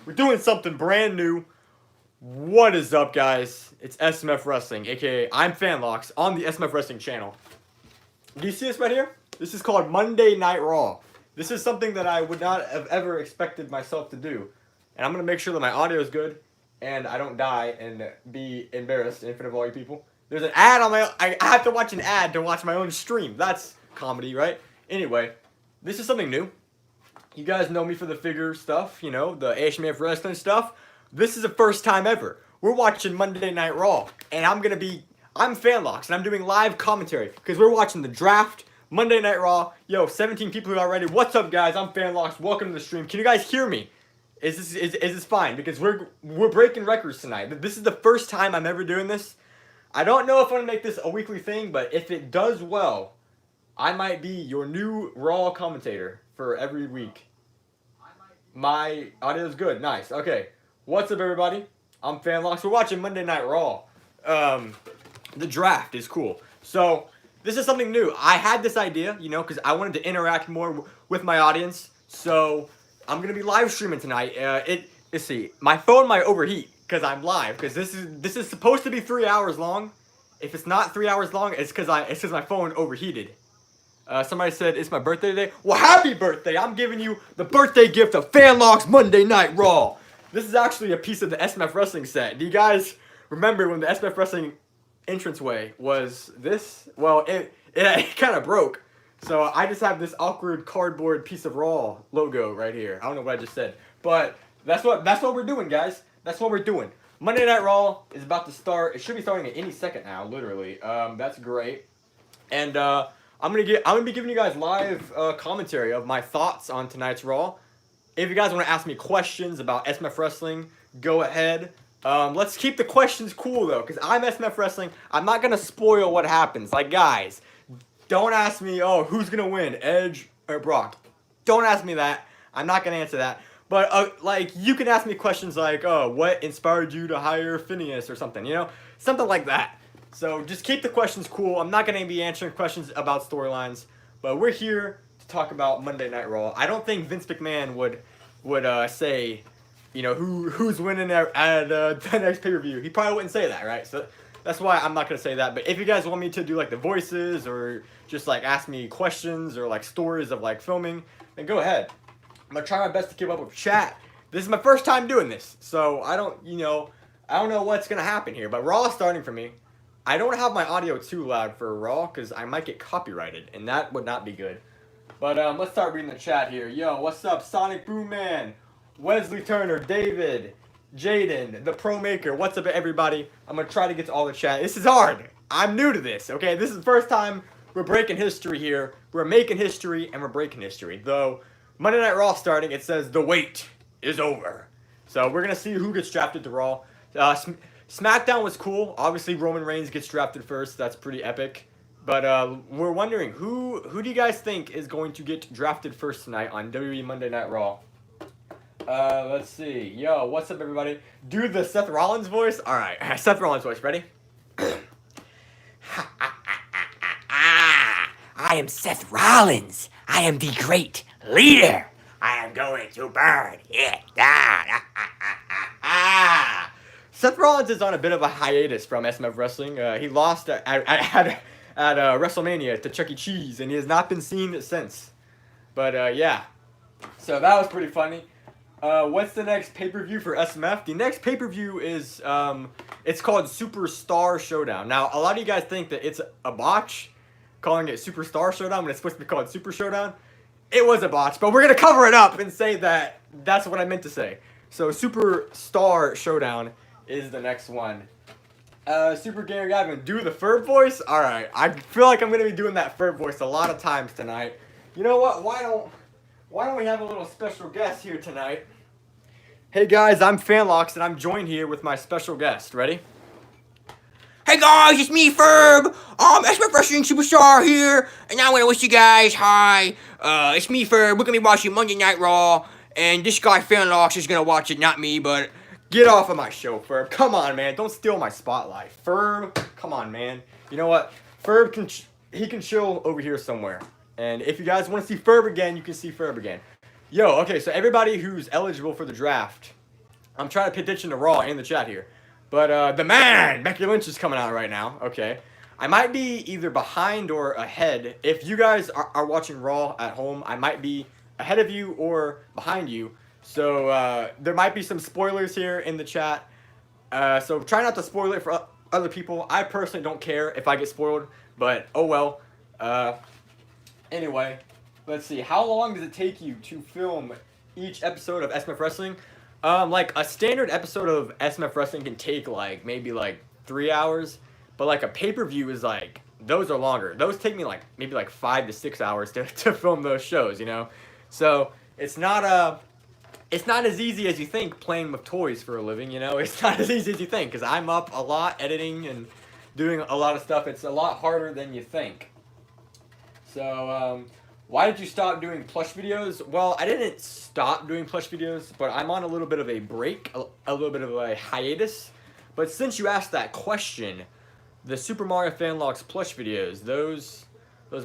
We're doing something brand new. What is up, guys? It's SMF Wrestling, aka I'm Fanlox on the SMF Wrestling channel. Do you see this right here? This is called Monday Night Raw. This is something that I would not have ever expected myself to do. And I'm going to make sure that my audio is good and I don't die and be embarrassed in front of all you people. There's an ad on my... I have to watch an ad to watch my own stream. That's comedy, right? Anyway, this is something new. You guys know me for the figure stuff, you know, the ASMF wrestling stuff. This is the first time ever. We're watching Monday Night Raw, and I'm Fanlox, and I'm doing live commentary, because we're watching the draft, Monday Night Raw. Yo, 17 people here already. What's up, guys? I'm Fanlox. Welcome to the stream. Can you guys hear me? Is this fine? Because we're breaking records tonight. This is the first time I'm ever doing this. I don't know if I'm going to make this a weekly thing, but if it does well, I might be your new Raw commentator for every week. My audio is good. Nice. Okay. What's up, everybody? I'm Fanlox. We're watching Monday Night Raw. The draft is cool. So, this is something new. I had this idea, you know, because I wanted to interact more with my audience. So, I'm going to be live streaming tonight. Let's see. My phone might overheat because I'm live. Because this is supposed to be 3 hours long. If it's not 3 hours long, it's because my phone overheated. Somebody said it's my birthday today. Well, happy birthday! I'm giving you the birthday gift of Fanlox Monday Night Raw. This is actually a piece of the SMF Wrestling set. Do you guys remember when the SMF Wrestling entranceway was this? Well, it kind of broke. So I just have this awkward cardboard piece of Raw logo right here. I don't know what I just said, but that's what we're doing, guys. That's what we're doing. Monday Night Raw is about to start. It should be starting at any second now, literally. That's great. And I'm gonna be giving you guys live commentary of my thoughts on tonight's Raw. If you guys want to ask me questions about SMF Wrestling, go ahead. Let's keep the questions cool though, because I'm SMF Wrestling. I'm not gonna spoil what happens. Like, guys, don't ask me, oh, who's gonna win, Edge or Brock? Don't ask me that. I'm not gonna answer that. But like, you can ask me questions like, oh, what inspired you to hire Phineas or something, you know, something like that. So just keep the questions cool. I'm not going to be answering questions about storylines, but we're here to talk about Monday Night Raw. I don't think Vince McMahon would say, you know, who's winning at the next pay-per-view. He probably wouldn't say that, right? So that's why I'm not going to say that. But if you guys want me to do like the voices or just like ask me questions or like stories of like filming, then go ahead. I'm going to try my best to keep up with chat. This is my first time doing this, so I don't know what's going to happen here. But Raw is starting for me. I don't have my audio too loud for Raw because I might get copyrighted, and that would not be good. But let's start reading the chat here. Yo, what's up, Sonic Boom Man, Wesley Turner, David, Jaden, the Pro Maker. What's up, everybody? I'm gonna try to get to all the chat. This is hard. I'm new to this. Okay, this is the first time we're breaking history here. We're making history and we're breaking history. Though Monday Night Raw starting, it says the wait is over. So we're gonna see who gets drafted to Raw. Smackdown was cool. Obviously, Roman Reigns gets drafted first. That's pretty epic. But we're wondering, who do you guys think is going to get drafted first tonight on WWE Monday Night Raw? Let's see. Yo, what's up, everybody? Do the Seth Rollins voice? All right, Seth Rollins voice. Ready? I am Seth Rollins. I am the great leader. I am going to burn it down. Seth Rollins is on a bit of a hiatus from SMF Wrestling. He lost at WrestleMania to Chucky Cheese, and he has not been seen since. But yeah, so that was pretty funny. What's the next pay-per-view for SMF? The next pay-per-view is it's called Superstar Showdown. Now, a lot of you guys think that it's a botch, calling it Superstar Showdown when it's supposed to be called Super Showdown. It was a botch, but we're gonna cover it up and say that that's what I meant to say. So Superstar Showdown is the next one. Super Gary Gavin, do the Ferb voice? Alright, I feel like I'm going to be doing that Ferb voice a lot of times tonight. You know what, why don't we have a little special guest here tonight? Hey guys, I'm Fanlox and I'm joined here with my special guest. Ready? Hey guys, it's me, Ferb. SMF Wrestling Superstar here, and I want to wish you guys hi. It's me, Ferb. We're going to be watching Monday Night Raw, and this guy, Fanlox, is going to watch it, not me, but... Get off of my show, Ferb. Come on, man. Don't steal my spotlight. Ferb, come on, man. You know what? Ferb can chill over here somewhere. And if you guys want to see Ferb again, you can see Ferb again. Yo, okay, so everybody who's eligible for the draft, I'm trying to pay attention to Raw and the chat here. But the man, Becky Lynch is coming out right now. Okay. I might be either behind or ahead. If you guys are watching Raw at home, I might be ahead of you or behind you. So there might be some spoilers here in the chat. So try not to spoil it for other people. I personally don't care if I get spoiled, but oh well. Anyway, let's see. How long does it take you to film each episode of SMF Wrestling? Like a standard episode of SMF Wrestling can take like maybe like 3 hours, but like a pay-per-view is like, those are longer. Those take me like maybe like 5 to 6 hours to film those shows, you know? So it's not as easy as you think playing with toys for a living, you know? It's not as easy as you think, because I'm up a lot editing and doing a lot of stuff. It's a lot harder than you think. So, why did you stop doing plush videos? Well, I didn't stop doing plush videos, but I'm on a little bit of a break, a little bit of a hiatus. But since you asked that question, the Super Mario Fanlox plush videos, those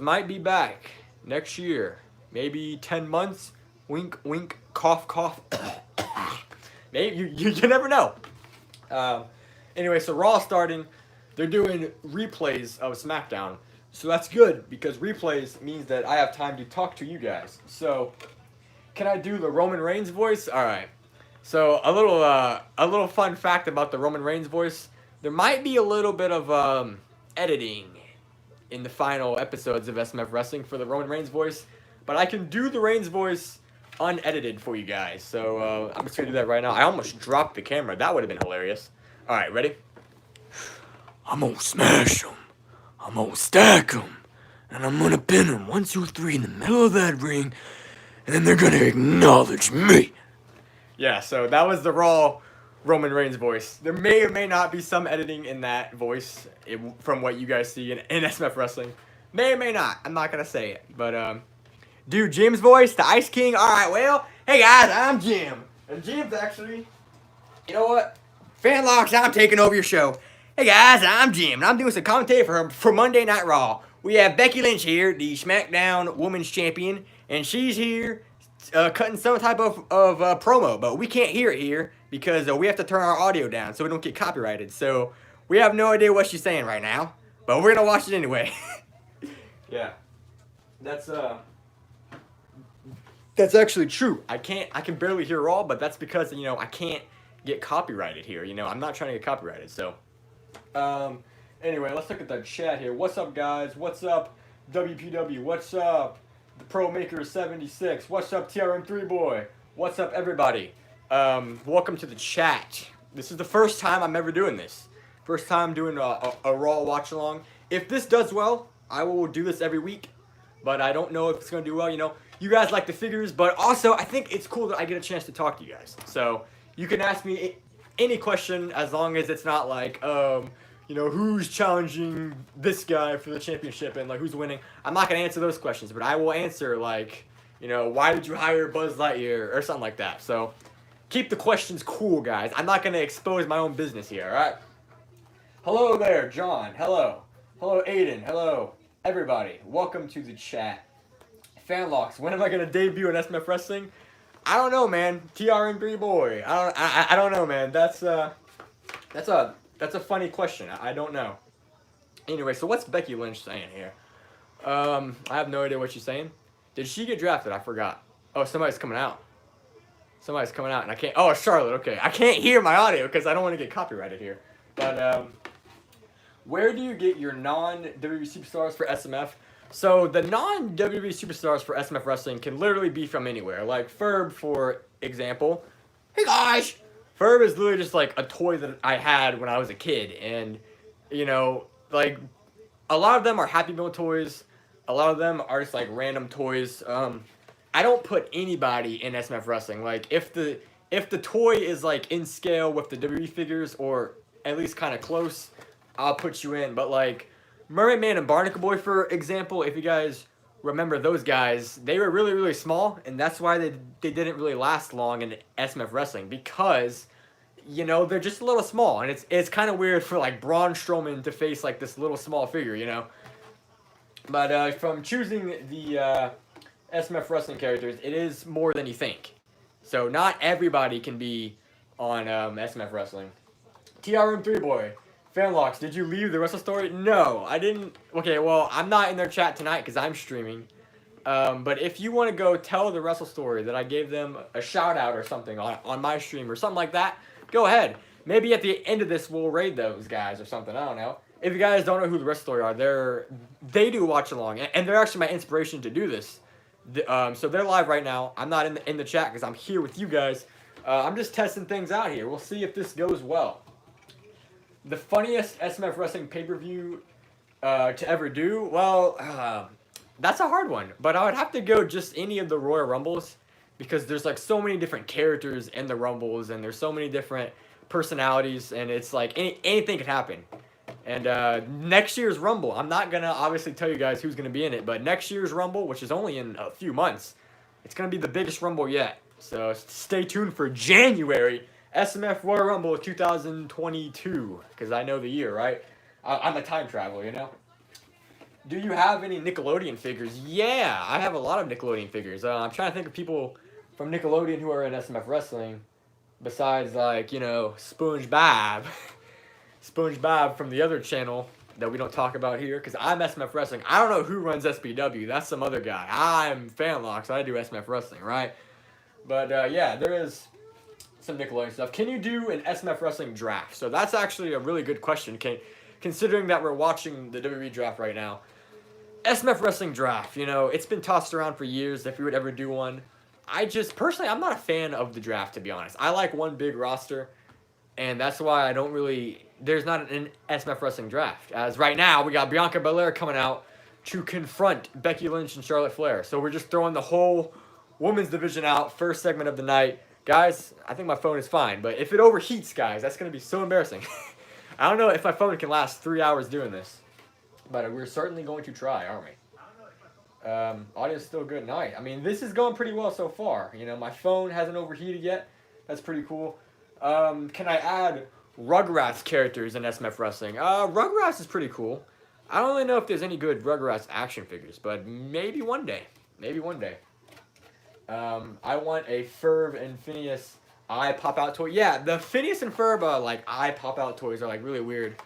might be back next year. Maybe 10 months. Wink, wink, cough, cough. Maybe, you never know. Anyway, so Raw starting. They're doing replays of Smackdown. So that's good, because replays means that I have time to talk to you guys. So, can I do the Roman Reigns voice? Alright. So, a little fun fact about the Roman Reigns voice. There might be a little bit of editing in the final episodes of SMF Wrestling for the Roman Reigns voice. But I can do the Reigns voice unedited for you guys. So, I'm just going to do that right now. I almost dropped the camera. That would have been hilarious. Alright, ready? I'm going to smash him. I'm gonna stack them, and I'm gonna pin them 1, 2, 3 in the middle of that ring, and then they're gonna acknowledge me. Yeah, so that was the Raw Roman Reigns voice. There may or may not be some editing in that voice from what you guys see in SMF Wrestling. May or may not. I'm not gonna say it, but dude, Jim's voice, the Ice King. All right, well, hey guys, I'm Jim, and Jim's actually, you know what? Fanlox, I'm taking over your show. Hey guys, I'm Jim, and I'm doing some commentary for Monday Night Raw. We have Becky Lynch here, the Smackdown Women's Champion, and she's here cutting some type of promo, but we can't hear it here because we have to turn our audio down so we don't get copyrighted. So we have no idea what she's saying right now, but we're gonna watch it anyway. Yeah, that's actually true. I can barely hear Raw, but that's because, you know, I can't get copyrighted here. You know, I'm not trying to get copyrighted, so. Anyway, let's look at the chat here. What's up, guys? What's up, WPW? What's up, the Pro Maker 76? What's up, TRM3 Boy? What's up, everybody? Welcome to the chat. This is the first time I'm ever doing this. First time doing a Raw watch-along. If this does well, I will do this every week, but I don't know if it's going to do well. You know, you guys like the figures, but also I think it's cool that I get a chance to talk to you guys. So you can ask me any question as long as it's not like, you know, who's challenging this guy for the championship and like who's winning. I'm not going to answer those questions, but I will answer like, you know, why did you hire Buzz Lightyear or something like that. So keep the questions cool, guys. I'm not going to expose my own business here, all right? Hello there, John. Hello. Hello, Aiden. Hello, everybody. Welcome to the chat. Fanlox, when am I going to debut in SMF Wrestling? I don't know, man. TRM3 Boy. I don't know, man. That's a funny question. I don't know. Anyway, so what's Becky Lynch saying here? I have no idea what she's saying. Did she get drafted? I forgot. Oh, somebody's coming out. Somebody's coming out, and I can't. Oh, Charlotte. Okay, I can't hear my audio because I don't want to get copyrighted here. But where do you get your non-WWE superstars for SMF? So the non-WWE superstars for SMF Wrestling can literally be from anywhere. Like Ferb, for example. Hey guys! Ferb is literally just like a toy that I had when I was a kid. And, you know, like, a lot of them are Happy Meal toys. A lot of them are just like random toys. I don't put anybody in SMF Wrestling. Like, if the toy is like in scale with the WWE figures, or at least kind of close, I'll put you in. But like Mermaid Man and Barnacle Boy, for example, if you guys remember those guys, they were really, really small, and that's why they didn't really last long in SMF Wrestling, because, you know, they're just a little small, and it's kind of weird for like Braun Strowman to face like this little small figure, you know. But from choosing the SMF Wrestling characters, it is more than you think. So not everybody can be on SMF Wrestling. TRM3 boy. Fanlox, did you leave the Wrestle Story? No, I didn't. Okay, well, I'm not in their chat tonight because I'm streaming. But if you want to go tell the Wrestle Story that I gave them a shout out or something on my stream or something like that, go ahead. Maybe at the end of this we'll raid those guys or something. I don't know. If you guys don't know who the Wrestle Story are, they do watch along, and they're actually my inspiration to do this. So they're live right now. I'm not in the chat because I'm here with you guys. I'm just testing things out here. We'll see if this goes well. The funniest SMF Wrestling pay-per-view to ever do? Well, that's a hard one. But I would have to go just any of the Royal Rumbles because there's like so many different characters in the Rumbles and there's so many different personalities and it's like anything could happen. And next year's Rumble, I'm not going to obviously tell you guys who's going to be in it, but next year's Rumble, which is only in a few months, it's going to be the biggest Rumble yet. So stay tuned for January. SMF Royal Rumble 2022, because I know the year, right? I'm a time traveler, you know? Do you have any Nickelodeon figures? Yeah, I have a lot of Nickelodeon figures. I'm trying to think of people from Nickelodeon who are in SMF Wrestling, besides, like, you know, SpongeBob. SpongeBob from the other channel that we don't talk about here, because I'm SMF Wrestling. I don't know who runs SBW. That's some other guy. I'm Fanlox. I do SMF Wrestling, right? But, yeah, there is some Nickelodeon stuff. Can you do an SMF Wrestling draft? So that's actually a really good question, considering that we're watching the WWE draft right now. SMF Wrestling draft, you know, it's been tossed around for years if we would ever do one. Personally, I'm not a fan of the draft, to be honest. I like one big roster, and that's why I don't really, there's not an SMF Wrestling draft. As right now, we got Bianca Belair coming out to confront Becky Lynch and Charlotte Flair. So we're just throwing the whole women's division out, first segment of the night. Guys, I think my phone is fine, but if it overheats, guys, that's going to be so embarrassing. I don't know if my phone can last 3 hours doing this, but we're certainly going to try, aren't we? Audio's still good. Nice. I mean, this is going pretty well so far. You know, my phone hasn't overheated yet. That's pretty cool. Can I add Rugrats characters in SMF Wrestling? Rugrats is pretty cool. I don't really know if there's any good Rugrats action figures, but maybe one day. Maybe one day. I want a Ferb and Phineas eye pop-out toy. Yeah, the Phineas and Ferb, like, eye pop-out toys are, like, really weird.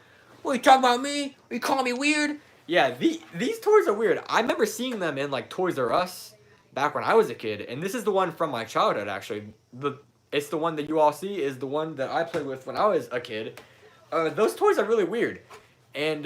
What, you talking about me? You calling me weird? Yeah, these toys are weird. I remember seeing them in, like, Toys R Us back when I was a kid, and this is the one from my childhood, actually. It's the one that you all see is the one that I played with when I was a kid. Those toys are really weird, and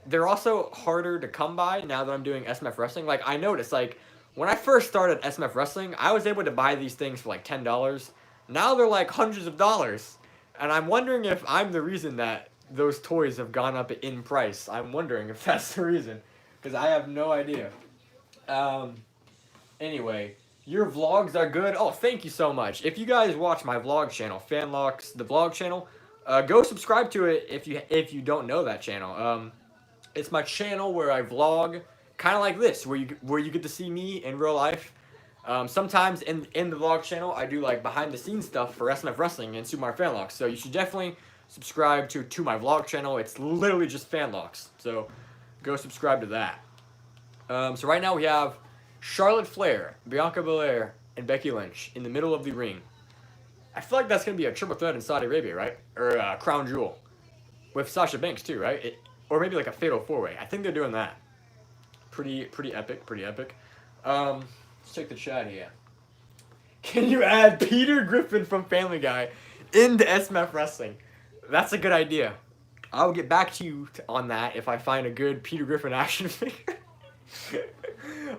they're also harder to come by now that I'm doing SMF Wrestling. Like, I noticed, like, when I first started SMF Wrestling, I was able to buy these things for like $10. Now they're like hundreds of dollars. And I'm wondering if I'm the reason that those toys have gone up in price. I'm wondering if that's the reason. Because I have no idea. Anyway, your vlogs are good. Oh, thank you so much. If you guys watch my vlog channel, Fanlox, the vlog channel, go subscribe to it if you don't know that channel. It's my channel where I vlog. Kind of like this, where you get to see me in real life. Sometimes in the vlog channel, I do like behind the scenes stuff for SMF Wrestling and Super Mario Fanlox. So you should definitely subscribe to my vlog channel. It's literally just Fanlox. So go subscribe to that. So right now we have Charlotte Flair, Bianca Belair, and Becky Lynch in the middle of the ring. I feel like that's gonna be a triple threat in Saudi Arabia, right? Or Crown Jewel with Sasha Banks too, right? Or maybe like a fatal four-way. I think they're doing that. Pretty epic, pretty epic. Let's check the chat here. Can you add Peter Griffin from Family Guy into SMF Wrestling? That's a good idea. I'll get back to you on that if I find a good Peter Griffin action figure.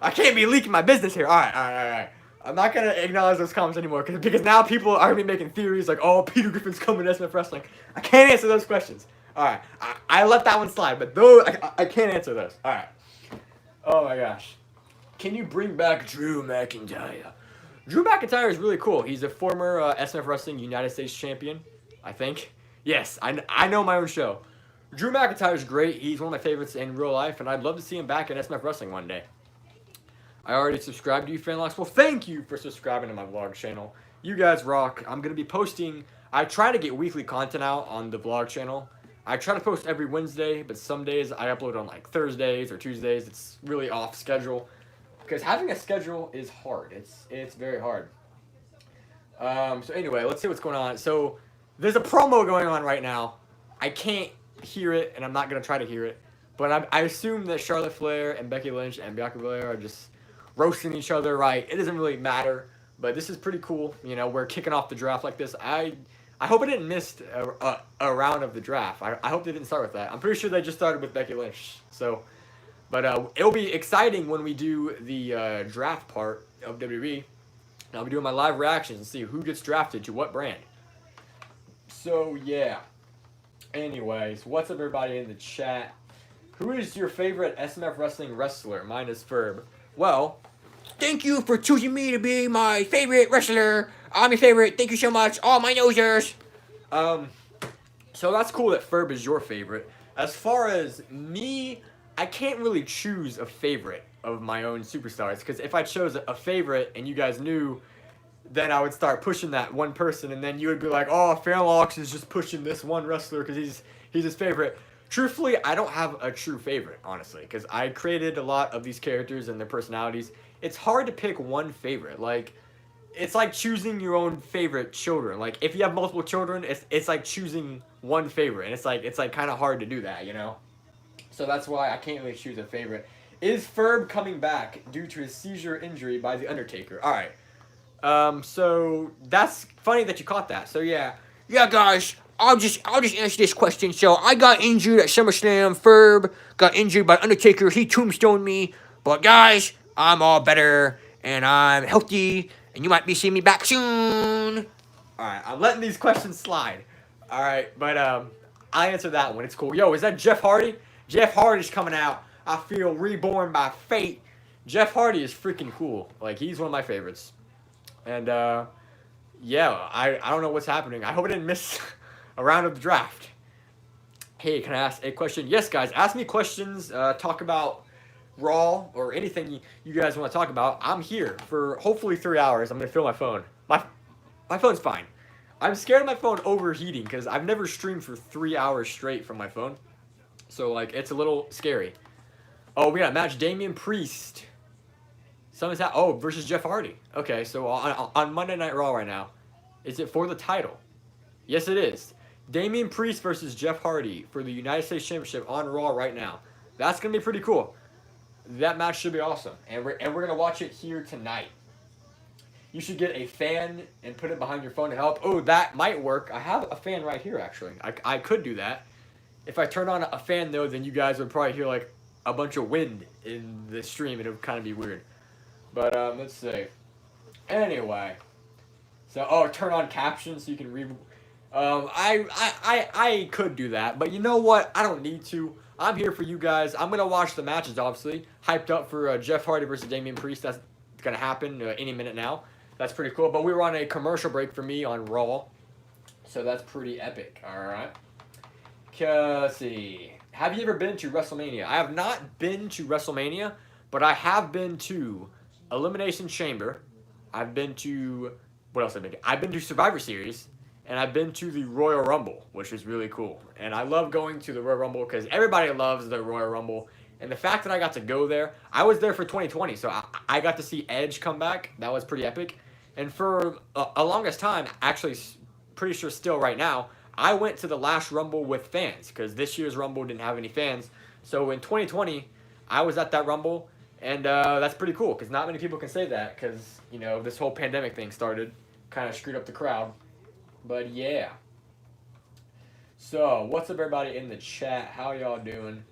I can't be leaking my business here. All right. I'm not going to acknowledge those comments anymore because now people are going to be making theories like, oh, Peter Griffin's coming to SMF Wrestling. I can't answer those questions. All right. I let that one slide, but those I can't answer those. All right. Oh my gosh. Can you bring back Drew McIntyre? Drew McIntyre is really cool. He's a former SMF Wrestling United States champion, I think. Yes, I know my own show. Drew McIntyre is great. He's one of my favorites in real life, and I'd love to see him back at SMF Wrestling one day. I already subscribed to you, Fanlox. Well, thank you for subscribing to my vlog channel. You guys rock. I'm going to be posting. I try to get weekly content out on the vlog channel. I try to post every Wednesday, but some days I upload on like Thursdays or Tuesdays. It's really off schedule because having a schedule is hard. It's very hard. So anyway, let's see what's going on. So there's a promo going on right now. I can't hear it, and I'm not gonna try to hear it. But I assume that Charlotte Flair and Becky Lynch and Bianca Belair are just roasting each other. Right? It doesn't really matter. But this is pretty cool. You know, we're kicking off the draft like this. I hope I didn't miss a round of the draft. I hope they didn't start with that. I'm pretty sure they just started with Becky Lynch. So, but it'll be exciting when we do the draft part of WWE. And I'll be doing my live reactions and see who gets drafted to what brand. So yeah. Anyways, what's up, everybody in the chat? Who is your favorite SMF wrestling wrestler? Mine is Ferb. Well, thank you for choosing me to be my favorite wrestler. I'm your favorite. Thank you so much, all my nosers. So that's cool that Ferb is your favorite. As far as me, I can't really choose a favorite of my own superstars, because if I chose a favorite and you guys knew, then I would start pushing that one person, and then you would be like, oh, Fanlox is just pushing this one wrestler because he's his favorite. Truthfully, I don't have a true favorite, honestly, because I created a lot of these characters and their personalities. It's hard to pick one favorite. Like, it's like choosing your own favorite children. Like, if you have multiple children, it's like choosing one favorite, and it's like kind of hard to do that, you know? So that's why I can't really choose a favorite. Is Ferb coming back due to his seizure injury by The Undertaker? All right. So that's funny that you caught that. So yeah, guys, I'll just answer this question. So I got injured at SummerSlam. Ferb got injured by Undertaker. He tombstoned me. But guys, I'm all better and I'm healthy, and you might be seeing me back soon. All right, I'm letting these questions slide. All right, but I answer that one. It's cool. Yo, is that Jeff Hardy? Jeff Hardy's coming out. I feel reborn by fate. Jeff Hardy is freaking cool. Like, he's one of my favorites. And, yeah, I don't know what's happening. I hope I didn't miss a round of the draft. Hey, can I ask a question? Yes, guys, ask me questions. Talk about Raw or anything you guys want to talk about. I'm here for hopefully 3 hours. I'm going to fill my phone. My phone's fine. I'm scared of my phone overheating because I've never streamed for 3 hours straight from my phone. So, like, it's a little scary. Oh, we got a match. Damien Priest. Someone's out. Oh, versus Jeff Hardy. Okay, so on Monday Night Raw right now, is it for the title? Yes, it is. Damien Priest versus Jeff Hardy for the United States Championship on Raw right now. That's gonna be pretty cool. That match should be awesome, and we're gonna watch it here tonight. You should get a fan and put it behind your phone to help. Oh, that might work. I have a fan right here, actually. I could do that. If I turn on a fan, though, then you guys would probably hear, like, a bunch of wind in the stream, and it would kind of be weird. But, let's see. Anyway. So, turn on captions so you can read. I could do that, but you know what? I don't need to. I'm here for you guys. I'm going to watch the matches, obviously. Hyped up for Jeff Hardy versus Damien Priest. That's going to happen any minute now. That's pretty cool. But we were on a commercial break for me on Raw. So that's pretty epic. All right. Let's see. Have you ever been to WrestleMania? I have not been to WrestleMania, but I have been to Elimination Chamber. I've been to... What else have I been to? I've been to Survivor Series. And I've been to the Royal Rumble, which is really cool. And I love going to the Royal Rumble because everybody loves the Royal Rumble. And the fact that I got to go there, I was there for 2020, so I got to see Edge come back. That was pretty epic. And for a longest time, actually pretty sure still right now, I went to the last Rumble with fans because this year's Rumble didn't have any fans. So in 2020, I was at that Rumble, and that's pretty cool because not many people can say that because, you know, this whole pandemic thing started, kind of screwed up the crowd. But yeah. So, what's up, everybody in the chat? How y'all doing?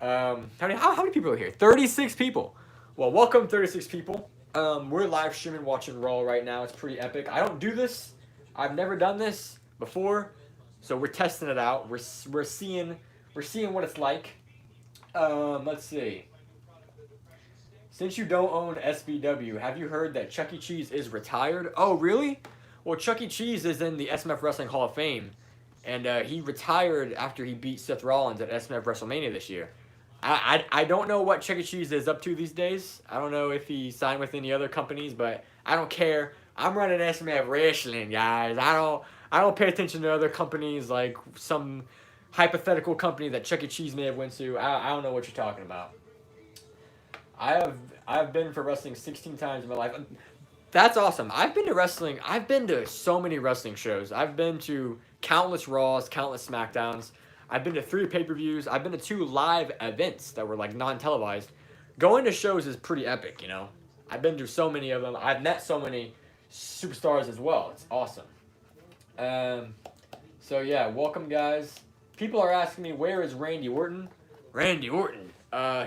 How many people are here? 36 people. Well, welcome, 36 people. We're live streaming, watching Raw right now. It's pretty epic. I don't do this. I've never done this before, so we're testing it out. We're seeing what it's like. Let's see. Since you don't own SBW, have you heard that Chucky Cheese is retired? Oh, really? Well, Chucky Cheese is in the SMF Wrestling Hall of Fame, and he retired after he beat Seth Rollins at SMF WrestleMania this year. I don't know what Chucky Cheese is up to these days. I don't know if he signed with any other companies, but I don't care. I'm running SMF Wrestling, guys. I don't pay attention to other companies like some hypothetical company that Chucky Cheese may have went to. I don't know what you're talking about. I've been for wrestling 16 times in my life. That's awesome. I've been to wrestling. I've been to so many wrestling shows. I've been to countless Raws, countless Smackdowns. I've been to 3 pay-per-views. I've been to 2 live events that were like non-televised. Going to shows is pretty epic, you know. I've been to so many of them. I've met so many superstars as well. It's awesome. So yeah, welcome guys. People are asking me, where is Randy Orton? Randy Orton.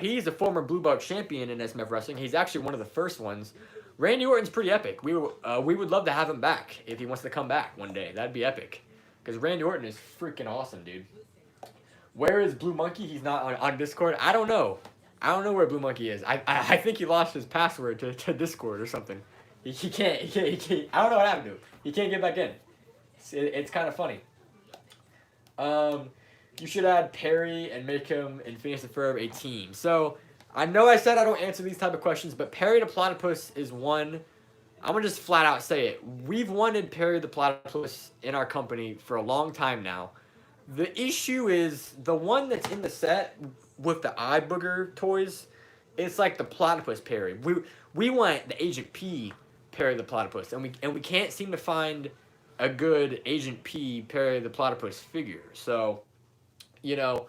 He's a former Blue Belt champion in SMF Wrestling. He's actually one of the first ones. Randy Orton's pretty epic. We would love to have him back if he wants to come back one day. That'd be epic. Because Randy Orton is freaking awesome, dude. Where is Blue Monkey? He's not on Discord. I don't know. I don't know where Blue Monkey is. I think he lost his password to Discord or something. He can't. I don't know what happened to him. He can't get back in. It's kind of funny. You should add Perry and make him and Phineas and Ferb a team. So, I know I said I don't answer these type of questions, but Perry the Platypus is one. I'm going to just flat out say it. We've wanted Perry the Platypus in our company for a long time now. The issue is the one that's in the set with the eye booger toys, it's like the Platypus Perry. We want the Agent P Perry the Platypus, and we can't seem to find a good Agent P Perry the Platypus figure. So, you know,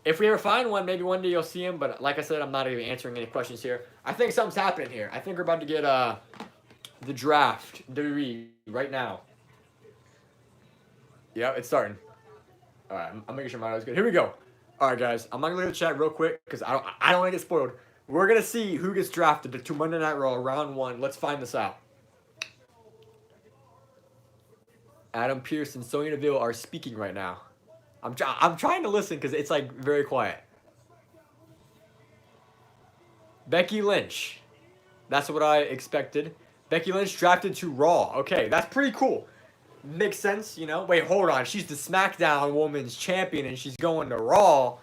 if we ever find one, maybe one day you'll see him. But like I said, I'm not even answering any questions here. I think something's happening here. I think we're about to get the draft WWE right now. Yeah, it's starting. All right, I'm making sure my audio's good. Here we go. All right, guys, I'm not gonna look at the chat real quick because I don't want to get spoiled. We're gonna see who gets drafted to Monday Night Raw round 1. Let's find this out. Adam Pearce and Sonya Deville are speaking right now. I'm trying to listen because it's like very quiet. Becky Lynch. That's what I expected. Becky Lynch drafted to Raw. Okay, that's pretty cool. Makes sense, you know. Wait, hold on. She's the SmackDown Women's Champion and she's going to Raw.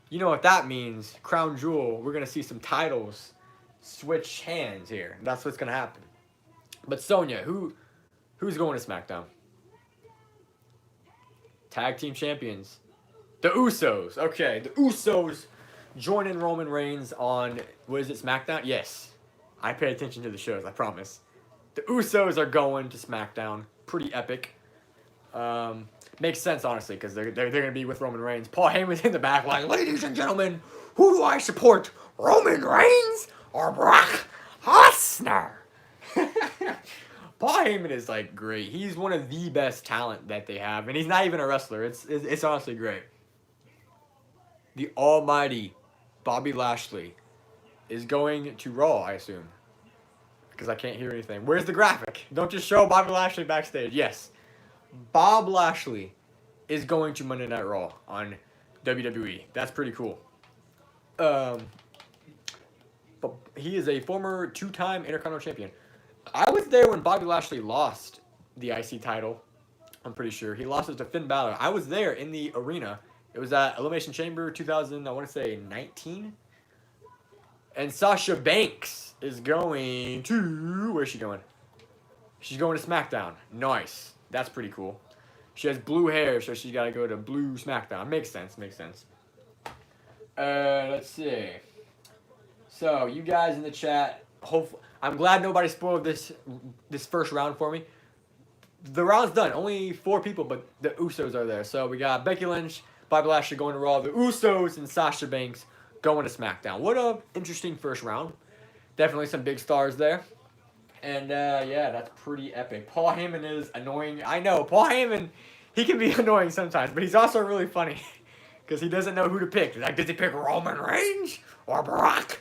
You know what that means. Crown Jewel. We're going to see some titles switch hands here. That's what's going to happen. But Sonya, who's going to SmackDown? Tag Team Champions. The Usos. Okay, the Usos joining Roman Reigns on, what is it, SmackDown? Yes. I pay attention to the shows, I promise. The Usos are going to SmackDown. Pretty epic. Makes sense, honestly, because they're going to be with Roman Reigns. Paul Heyman's in the back like, ladies and gentlemen, who do I support? Roman Reigns or Brock Lesnar? Paul Heyman is like great. He's one of the best talent that they have, and he's not even a wrestler. It's honestly great. The almighty Bobby Lashley is going to Raw, I assume, because I can't hear anything. Where's the graphic? Don't just show Bobby Lashley backstage. Yes, Bob Lashley is going to Monday Night Raw on WWE. That's pretty cool. But he is a former 2-time Intercontinental Champion. I was there when Bobby Lashley lost the IC title. I'm pretty sure. He lost it to Finn Balor. I was there in the arena. It was at Elimination Chamber 2000, I want to say 19. And Sasha Banks is going to... Where's she going? She's going to SmackDown. Nice. That's pretty cool. She has blue hair, so she's got to go to blue SmackDown. Makes sense. Makes sense. Let's see. So, you guys in the chat, hopefully... I'm glad nobody spoiled this first round for me. The round's done. Only 4 people, but the Usos are there. So we got Becky Lynch, Bobby Lashley going to Raw, the Usos, and Sasha Banks going to SmackDown. What a interesting first round. Definitely some big stars there. And, yeah, that's pretty epic. Paul Heyman is annoying. I know, Paul Heyman, he can be annoying sometimes, but he's also really funny because he doesn't know who to pick. He's like, does he pick Roman Reigns or Brock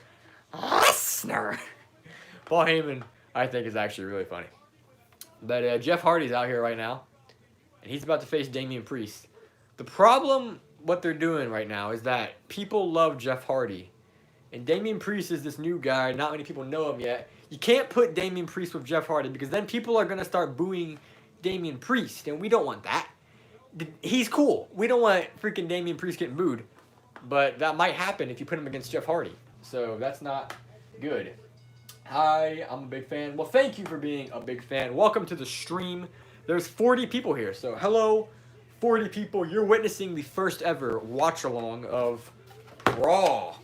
Lesnar? Paul Heyman, I think, is actually really funny. But Jeff Hardy's out here right now, and he's about to face Damien Priest. The problem, what they're doing right now, is that people love Jeff Hardy. And Damien Priest is this new guy. Not many people know him yet. You can't put Damien Priest with Jeff Hardy because then people are going to start booing Damien Priest, and we don't want that. He's cool. We don't want freaking Damien Priest getting booed, but that might happen if you put him against Jeff Hardy. So that's not good. Hi, I'm a big fan. Well, thank you for being a big fan. Welcome to the stream. There's 40 people here, so hello, 40 people. You're witnessing the first ever watch-along of Raw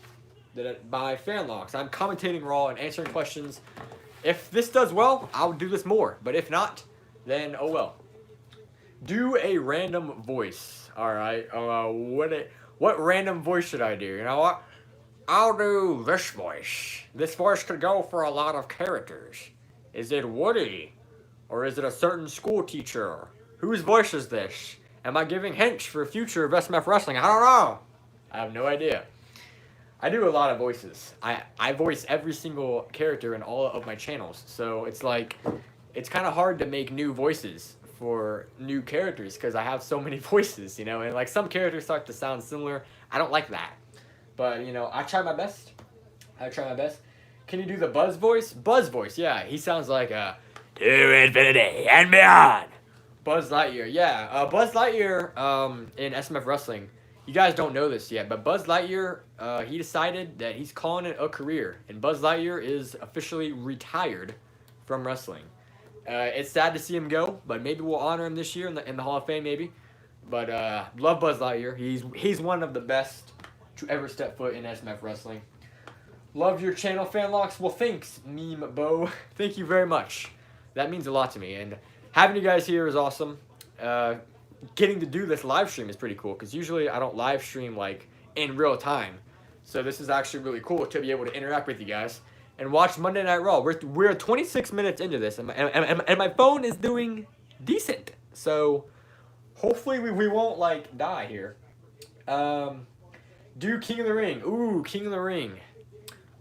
by Fanlox. I'm commentating Raw and answering questions If this does well, I'll do this more. But if not, then oh well. Do a random voice. All right. What random voice should I do? You know what? I'll do this voice. This voice could go for a lot of characters. Is it Woody? Or is it a certain school teacher? Whose voice is this? Am I giving hints for future of SMF Wrestling? I don't know. I have no idea. I do a lot of voices. I voice every single character in all of my channels. So it's like, it's kind of hard to make new voices for new characters because I have so many voices, you know, and like some characters start to sound similar. I don't like that. But, you know, I try my best. Can you do the Buzz voice? Buzz voice, yeah. He sounds like to infinity and beyond. Buzz Lightyear, yeah. Buzz Lightyear in SMF Wrestling, you guys don't know this yet, but Buzz Lightyear, he decided that he's calling it a career, and Buzz Lightyear is officially retired from wrestling. It's sad to see him go, but maybe we'll honor him this year in the Hall of Fame, maybe. But love Buzz Lightyear. He's one of the best to ever step foot in SMF Wrestling. Love your channel, Fanlox. Well, thanks, Meme Bo. Thank you very much. That means a lot to me, and having you guys here is awesome. Getting to do this live stream is pretty cool because usually I don't live stream like in real time. So this is actually really cool to be able to interact with you guys and watch Monday Night Raw. We're 26 minutes into this, and my phone is doing decent. So hopefully we won't like die here. Do King of the Ring. Ooh, King of the Ring.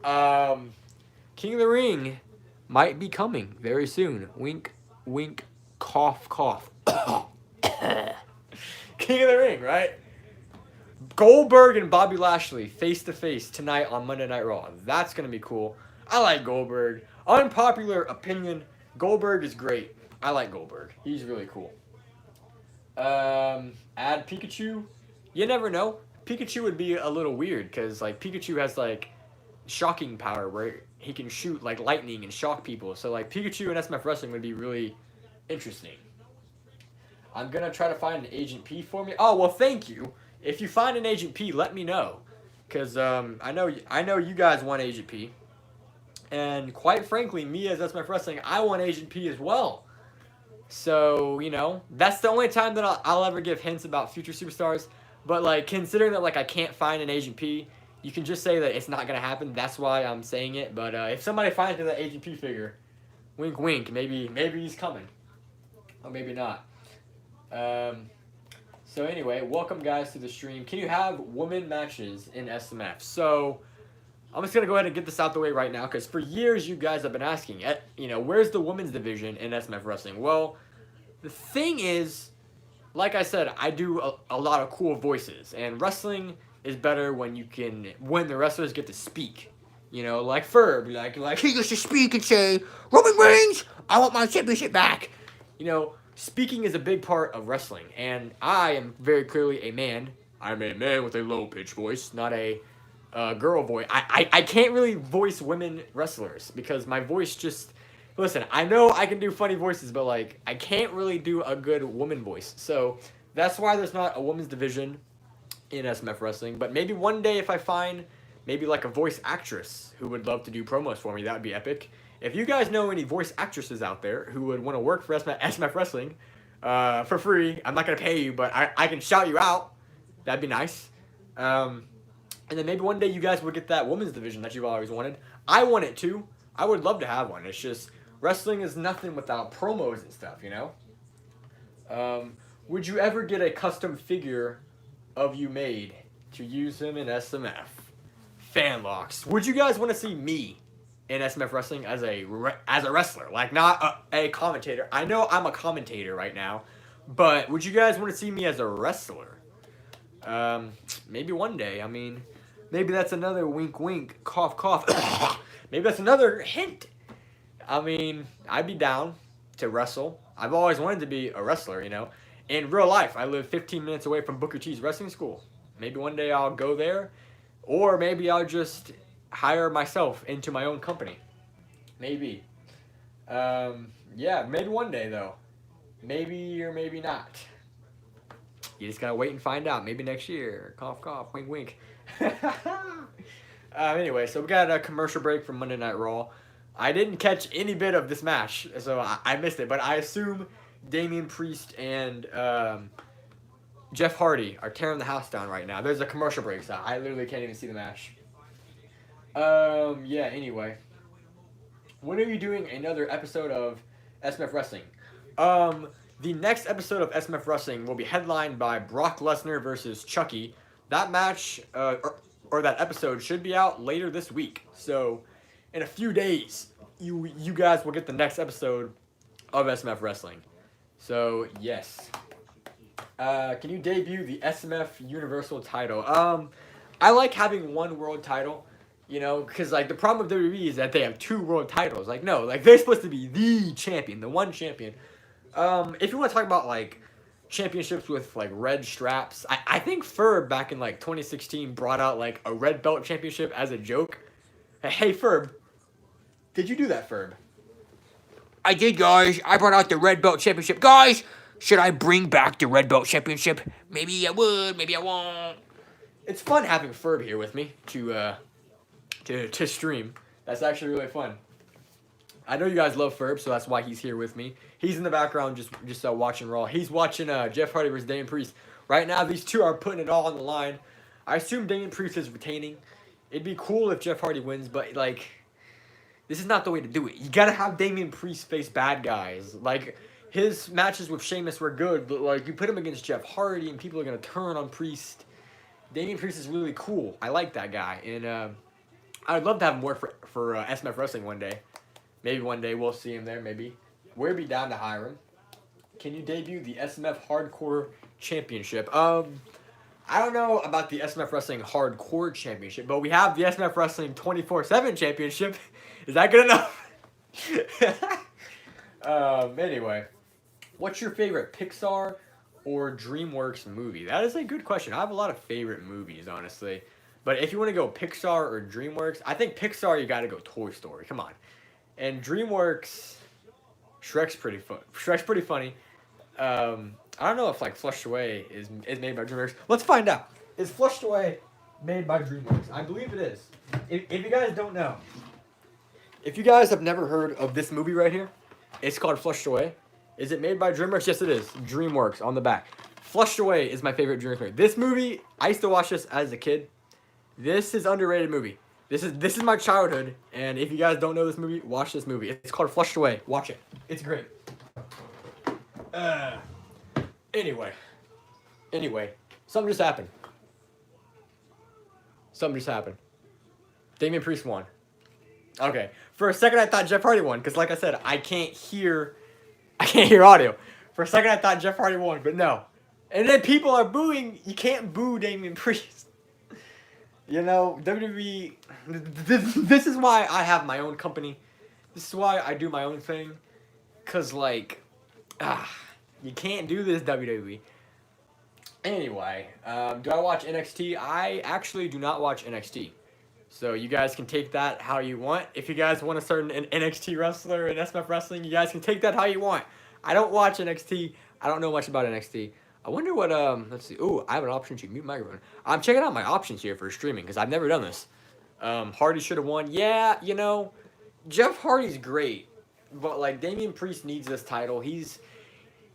King of the Ring might be coming very soon. Wink, wink, cough, cough. King of the Ring, right? Goldberg and Bobby Lashley face to face tonight on Monday Night Raw. That's gonna be cool. I like Goldberg. Unpopular opinion, Goldberg is great. I like Goldberg. He's really cool. Add Pikachu. You never know. Pikachu would be a little weird because like Pikachu has like shocking power where he can shoot like lightning and shock people. So like Pikachu and SMF Wrestling would be really interesting. I'm gonna try to find an Agent P for me. Oh well, thank you. If you find an Agent P, let me know, cause I know you guys want Agent P, and quite frankly, me as SMF Wrestling, I want Agent P as well. So you know, that's the only time that I'll ever give hints about future superstars. But like considering that like I can't find an Agent P, you can just say that it's not gonna happen. That's why I'm saying it. But if somebody finds me that Agent P figure, wink wink, maybe he's coming, or maybe not. So anyway, welcome guys to the stream. Can you have women matches in SMF? So I'm just gonna go ahead and get this out the way right now because for years you guys have been asking, you know, where's the women's division in SMF Wrestling? Well, the thing is, like I said, I do a lot of cool voices, and wrestling is better when the wrestlers get to speak. You know, like Ferb, like he gets to speak and say, Roman Reigns, I want my championship back. You know, speaking is a big part of wrestling, and I am very clearly a man. I'm a man with a low-pitched voice, not a girl voice. I can't really voice women wrestlers because my voice just... Listen, I know I can do funny voices, but like I can't really do a good woman voice. So that's why there's not a women's division in SMF Wrestling. But maybe one day if I find maybe like a voice actress who would love to do promos for me, that would be epic. If you guys know any voice actresses out there who would want to work for SMF Wrestling for free, I'm not going to pay you, but I can shout you out. That'd be nice. And then maybe one day you guys would get that women's division that you've always wanted. I want it too. I would love to have one. It's just wrestling is nothing without promos and stuff, you know? Would you ever get a custom figure of you made to use him in SMF? Fanlox. Would you guys want to see me in SMF Wrestling as a wrestler, like not a commentator? I know I'm a commentator right now, but would you guys want to see me as a wrestler? Maybe one day. I mean, maybe that's another wink wink, cough cough. Maybe that's another hint. I mean, I'd be down to wrestle. I've always wanted to be a wrestler, you know. In real life, I live 15 minutes away from Booker T's wrestling school. Maybe one day I'll go there, or maybe I'll just hire myself into my own company. Maybe. Yeah, maybe one day, though. Maybe or maybe not. You just gotta wait and find out. Maybe next year. Cough, cough, wink, wink. Anyway, so we got a commercial break from Monday Night Raw. I didn't catch any bit of this match, so I missed it. But I assume Damien Priest and Jeff Hardy are tearing the house down right now. There's a commercial break, so I literally can't even see the match. Yeah, anyway. When are you doing another episode of SMF Wrestling? The next episode of SMF Wrestling will be headlined by Brock Lesnar versus Chucky. That match, or that episode, should be out later this week. So, in a few days, you guys will get the next episode of SMF Wrestling. So, yes. Can you debut the SMF Universal title? I like having one world title, you know, because, like, the problem with WWE is that they have two world titles. Like, no, like, they're supposed to be the champion, the one champion. If you want to talk about, like, championships with, like, red straps, I think Ferb back in, like, 2016 brought out, like, a red belt championship as a joke. Hey, Ferb, did you do that, Ferb? I did, guys. I brought out the red belt championship. Guys, should I bring back the red belt championship? Maybe I would, maybe I won't. It's fun having Ferb here with me to stream. That's actually really fun. I know you guys love Ferb, so that's why he's here with me. He's in the background just watching Raw. He's watching Jeff Hardy versus Damien Priest. Right now, these two are putting it all on the line. I assume Damien Priest is retaining. It'd be cool if Jeff Hardy wins, but, like, this is not the way to do it. You gotta have Damien Priest face bad guys. Like, his matches with Sheamus were good, but, like, you put him against Jeff Hardy and people are gonna turn on Priest. Damien Priest is really cool. I like that guy. And I'd love to have him work for SMF Wrestling one day. Maybe one day we'll see him there, maybe. We'd be down to hire him. Can you debut the SMF Hardcore Championship? I don't know about the SMF Wrestling Hardcore Championship, but we have the SMF Wrestling 24/7 Championship. Is that good enough? Anyway. What's your favorite Pixar or DreamWorks movie? That is a good question. I have a lot of favorite movies, honestly. But if you want to go Pixar or DreamWorks, I think Pixar, you got to go Toy Story. Come on. And DreamWorks, Shrek's pretty fun. Shrek's pretty funny. I don't know if, like, Flushed Away is made by DreamWorks. Let's find out. Is Flushed Away made by DreamWorks? I believe it is. If you guys don't know, if you guys have never heard of this movie right here, it's called Flushed Away. Is it made by DreamWorks? Yes, it is. DreamWorks on the back. Flushed Away is my favorite DreamWorks movie. This movie, I used to watch this as a kid. This is an underrated movie. This is my childhood, and if you guys don't know this movie, watch this movie. It's called Flushed Away. Watch it. It's great. Anyway, something just happened. Damien Priest won. Okay, for a second I thought Jeff Hardy won, because like I said, I can't hear audio. For a second I thought Jeff Hardy won, but no. And then people are booing. You can't boo Damien Priest. You know, WWE, this is why I have my own company. This is why I do my own thing. Because, like, you can't do this, WWE. Anyway, do I watch NXT? I actually do not watch NXT. So you guys can take that how you want. If you guys want to start an NXT wrestler in SMF Wrestling, you guys can take that how you want. I don't watch NXT. I don't know much about NXT. I wonder what, let's see. Ooh, I have an option to mute microphone. I'm checking out my options here for streaming because I've never done this. Hardy should have won. Yeah, you know, Jeff Hardy's great. But, like, Damien Priest needs this title.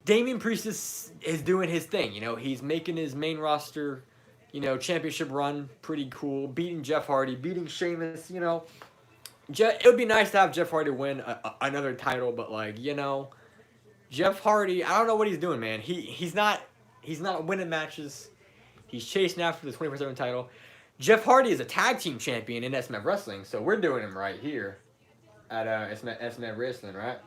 Damien Priest is doing his thing, you know. He's making his main roster, you know, championship run pretty cool. Beating Jeff Hardy, beating Sheamus, you know. It would be nice to have Jeff Hardy win another title, but, like, you know, Jeff Hardy, I don't know what he's doing, man. He's not winning matches. He's chasing after the 24/7 title. Jeff Hardy is a tag team champion in SMF Wrestling, so we're doing him right here at SMF Wrestling, right?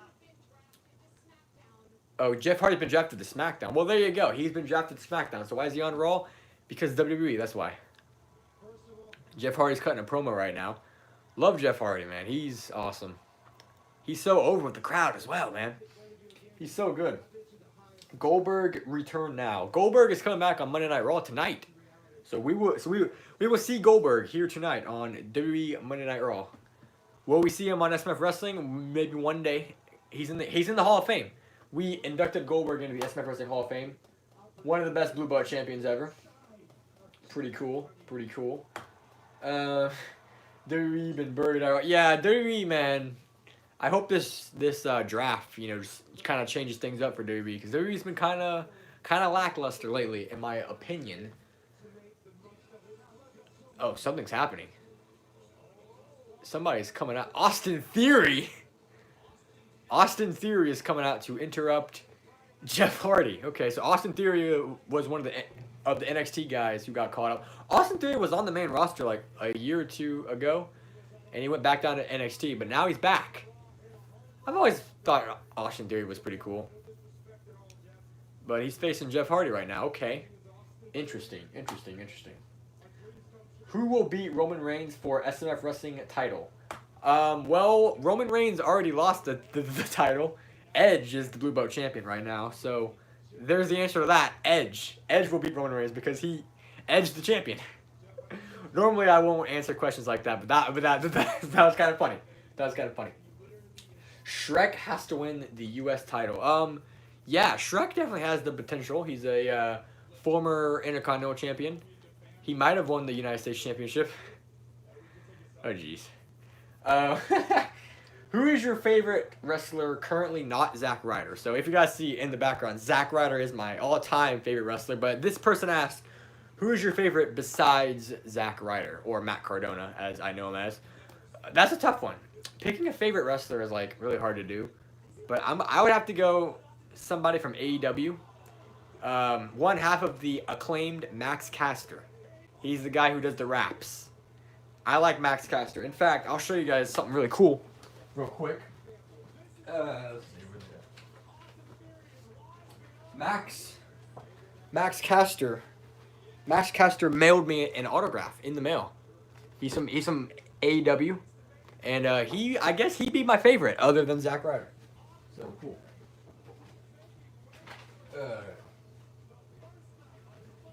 Oh, Jeff Hardy's been drafted to SmackDown. Well, there you go. He's been drafted to SmackDown. So why is he on Raw? Because WWE, that's why. Jeff Hardy's cutting a promo right now. Love Jeff Hardy, man. He's awesome. He's so over with the crowd as well, man. He's so good. Goldberg return now. Goldberg is coming back on Monday Night Raw tonight. So we will see Goldberg here tonight on WWE Monday Night Raw. Will we see him on SMF Wrestling? Maybe one day. He's in the Hall of Fame. We inducted Goldberg into the SMF Wrestling Hall of Fame. One of the best blue belt champions ever. Pretty cool. Pretty cool. WWE been buried out. Yeah, WWE, man. I hope this draft, you know, just kind of changes things up for WWE because WWE's been kind of lackluster lately, in my opinion. Oh, something's happening. Somebody's coming out. Austin Theory. Austin Theory is coming out to interrupt Jeff Hardy. Okay, so Austin Theory was one of the NXT guys who got caught up. Austin Theory was on the main roster like a year or two ago, and he went back down to NXT, but now he's back. I've always thought Austin Theory was pretty cool. But he's facing Jeff Hardy right now. Okay. Interesting. Who will beat Roman Reigns for SMF Wrestling title? Well, Roman Reigns already lost the title. Edge is the Blue Belt champion right now. So there's the answer to that. Edge. Edge will beat Roman Reigns because he edged the champion. Normally I won't answer questions like that, but that was kind of funny. Shrek has to win the U.S. title. Yeah, Shrek definitely has the potential. He's a former Intercontinental champion. He might have won the United States Championship. Oh, jeez. Who is your favorite wrestler currently not Zack Ryder? So if you guys see in the background, Zack Ryder is my all-time favorite wrestler. But this person asked, who is your favorite besides Zack Ryder? Or Matt Cardona, as I know him as. That's a tough one. Picking a favorite wrestler is like really hard to do. But I would have to go somebody from AEW. One half of the acclaimed Max Caster. He's the guy who does the raps. I like Max Caster. In fact, I'll show you guys something really cool real quick. Let's see. Max Caster. Max Caster mailed me an autograph in the mail. He's from AEW. And I guess he'd be my favorite other than Zack Ryder. So cool.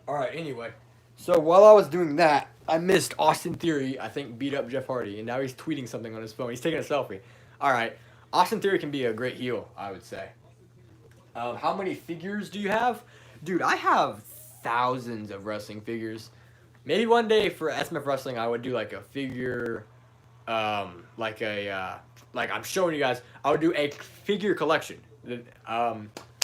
Alright, anyway. So while I was doing that, I missed Austin Theory, I think, beat up Jeff Hardy. And now he's tweeting something on his phone. He's taking a selfie. Alright. Austin Theory can be a great heel, I would say. How many figures do you have? Dude, I have thousands of wrestling figures. Maybe one day for SMF Wrestling, I would do like a figure... like I'm showing you guys, I would do a figure collection.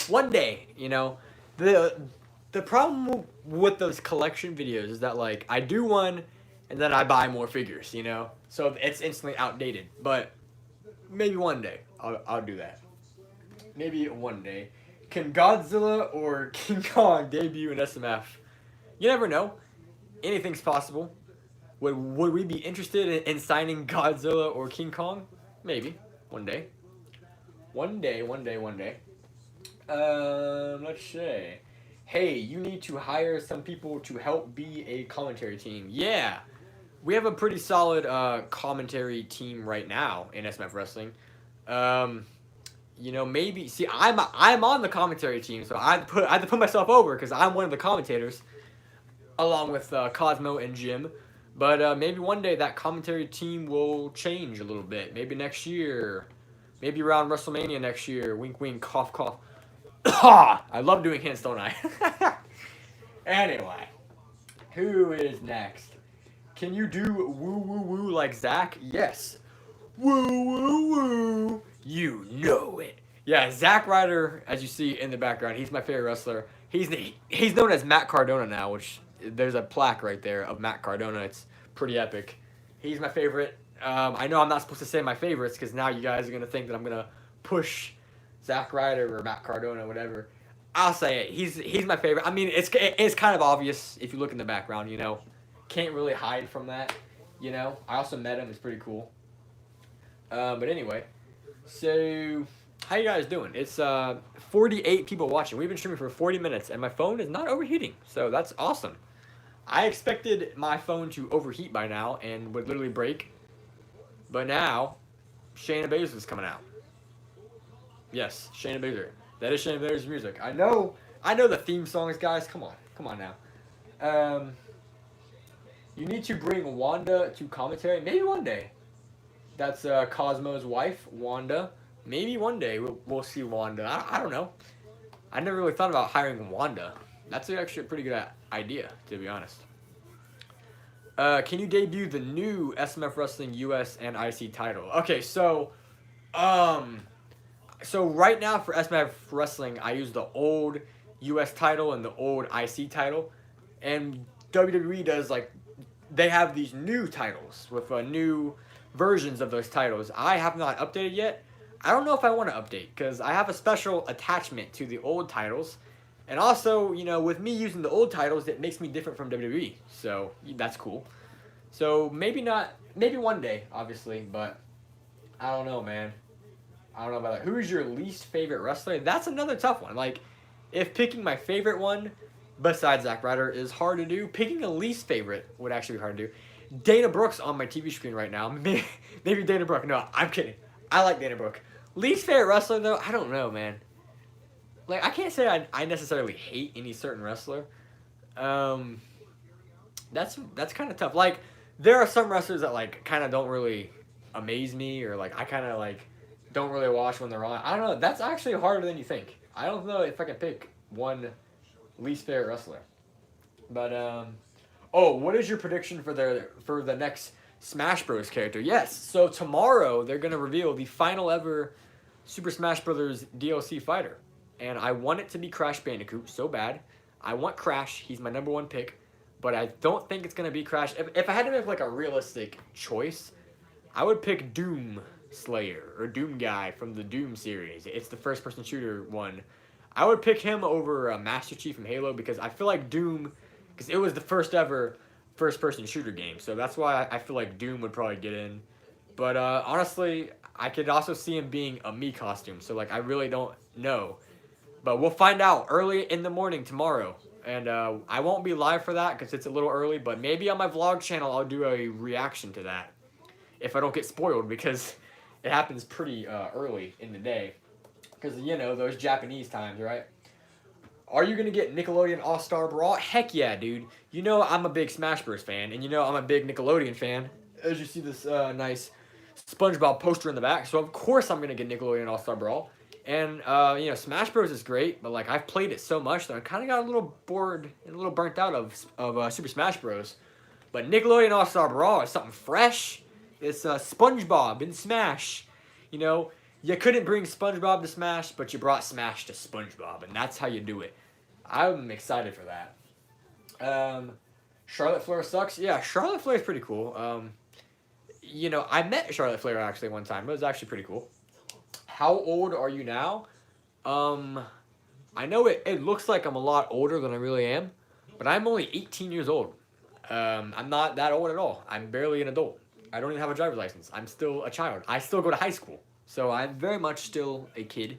One day, you know, the problem with those collection videos is that like I do one and then I buy more figures, you know, so it's instantly outdated. But maybe one day I'll do that. Maybe one day. Can Godzilla or King Kong debut in SMF? You never know. Anything's possible. Would we be interested in signing Godzilla or King Kong? Maybe. One day. One day. Let's say. Hey, you need to hire some people to help be a commentary team. Yeah. We have a pretty solid commentary team right now in SMF Wrestling. You know, maybe... See, I'm on the commentary team, so I had to put myself over because I'm one of the commentators, along with Cosmo and Jim. But maybe one day that commentary team will change a little bit. Maybe next year. Maybe around WrestleMania next year. Wink, wink, cough, cough. I love doing hints, don't I? Anyway. Who is next? Can you do woo, woo, woo like Zack? Yes. Woo, woo, woo. You know it. Yeah, Zack Ryder, as you see in the background, he's my favorite wrestler. He's known as Matt Cardona now, which... There's a plaque right there of Matt Cardona. It's pretty epic. He's my favorite. I know I'm not supposed to say my favorites because now you guys are going to think that I'm going to push Zack Ryder or Matt Cardona or whatever. I'll say it. He's my favorite. I mean, it's kind of obvious if you look in the background, you know. Can't really hide from that, you know. I also met him. It's pretty cool. But anyway, so how you guys doing? It's 48 people watching. We've been streaming for 40 minutes, and my phone is not overheating, so that's awesome. I expected my phone to overheat by now and would literally break. But now, Shayna Baszler is coming out. Yes, Shayna Baszler. That is Shayna Baszler's music. I know the theme songs, guys. Come on now. You need to bring Wanda to commentary. Maybe one day. That's Cosmo's wife, Wanda. Maybe one day we'll see Wanda. I don't know. I never really thought about hiring Wanda. That's actually a pretty good idea, to be honest. Can you debut the new SMF Wrestling US and IC title? Okay, so So right now for SMF Wrestling, I use the old U.S. title and the old IC title, and WWE does like they have these new titles with new versions of those titles. I have not updated yet. I don't know if I want to update because I have a special attachment to the old titles, and also with me using the old titles, it makes me different from WWE. So that's cool. So maybe not, maybe one day, obviously, but I don't know, man. I don't know about that. Who is your least favorite wrestler? That's another tough one. Like, if picking my favorite one, besides Zack Ryder, is hard to do, picking a least favorite would actually be hard to do. Dana Brooke's on my TV screen right now. Maybe Dana Brooke. No, I'm kidding. I like Dana Brooke. Least favorite wrestler, though? I don't know, man. Like, I can't say I necessarily hate any certain wrestler. That's kind of tough. Like, there are some wrestlers that, like, kind of don't really amaze me, or, like, I kind of, like, don't really watch when they're on. I don't know. That's actually harder than you think. I don't know if I can pick one least favorite wrestler. But what is your prediction for the next Smash Bros character? Yes. So tomorrow they're gonna reveal the final ever Super Smash Bros DLC fighter, and I want it to be Crash Bandicoot so bad. I want Crash. He's my number one pick, but I don't think it's gonna be Crash. If I had to make like a realistic choice, I would pick Doom Slayer or Doom Guy from the Doom series. It's the first-person shooter one. I would pick him over Master Chief from Halo because I feel like Doom, because it was the first ever first-person shooter game. So that's why I feel like Doom would probably get in. But honestly, I could also see him being a Mii costume. So like I really don't know. But we'll find out early in the morning tomorrow. And I won't be live for that because it's a little early. But maybe on my vlog channel I'll do a reaction to that if I don't get spoiled, because it happens pretty early in the day. Because, those Japanese times, right? Are you going to get Nickelodeon All-Star Brawl? Heck yeah, dude. I'm a big Smash Bros. Fan, and I'm a big Nickelodeon fan. As you see this nice SpongeBob poster in the back. So, of course, I'm going to get Nickelodeon All-Star Brawl. And, Smash Bros. Is great, but, like, I've played it so much that I kind of got a little bored and a little burnt out of Super Smash Bros. But Nickelodeon All-Star Brawl is something fresh. It's SpongeBob in Smash. You couldn't bring SpongeBob to Smash, but you brought Smash to SpongeBob, and that's how you do it. I'm excited for that. Charlotte Flair sucks. Yeah, Charlotte Flair's pretty cool. I met Charlotte Flair actually one time. It was actually pretty cool. How old are you now? I know it looks like I'm a lot older than I really am, but I'm only 18 years old. I'm not that old at all. I'm barely an adult. I don't even have a driver's license. I'm still a child. I still go to high school. So I'm very much still a kid.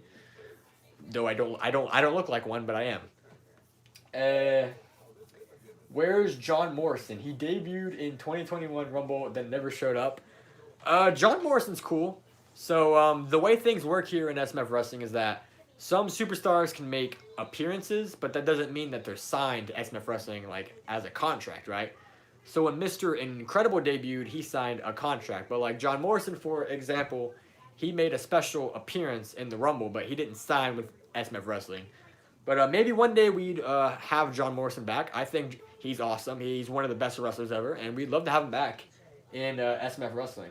Though I don't look like one, but I am. Where's John Morrison? He debuted in 2021 Rumble, then never showed up. John Morrison's cool. So the way things work here in SMF Wrestling is that some superstars can make appearances, but that doesn't mean that they're signed to SMF Wrestling like as a contract, right? So when Mr. Incredible debuted, he signed a contract. But like John Morrison, for example, he made a special appearance in the Rumble, but he didn't sign with SMF Wrestling. But maybe one day we'd have John Morrison back. I think he's awesome. He's one of the best wrestlers ever, and we'd love to have him back in SMF Wrestling.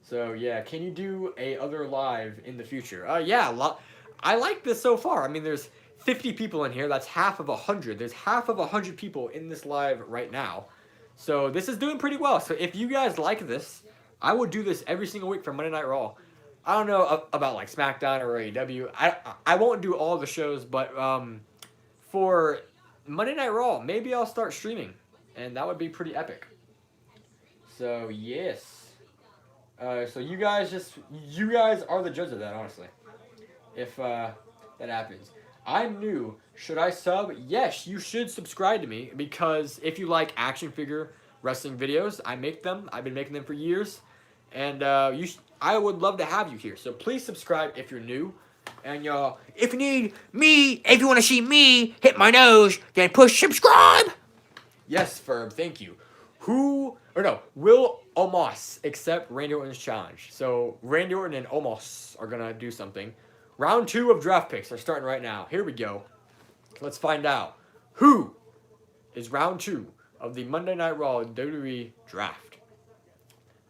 So yeah, can you do a other live in the future? Yeah, I like this so far. I mean, there's 50 people in here. That's half of 100. There's half of 100 people in this live right now. So this is doing pretty well. So if you guys like this, I would do this every single week for Monday Night Raw. I don't know about like Smackdown or AEW. I won't do all the shows, but for Monday Night Raw, maybe I'll start streaming, and that would be pretty epic. So yes. So you guys are the judge of that, honestly. If that happens. I'm new. Should I sub? Yes, you should subscribe to me, because if you like action figure wrestling videos, I make them. I've been making them for years. And I would love to have you here. So please subscribe if you're new. And y'all, If you need me, if you want to see me hit my nose, then push subscribe. yes, Ferb, thank you. Will Omos accept Randy Orton's challenge? So Randy Orton and Omos are gonna do something. Round 2 of draft picks are starting right now. Here we go. Let's find out who is round 2 of the Monday Night Raw WWE draft.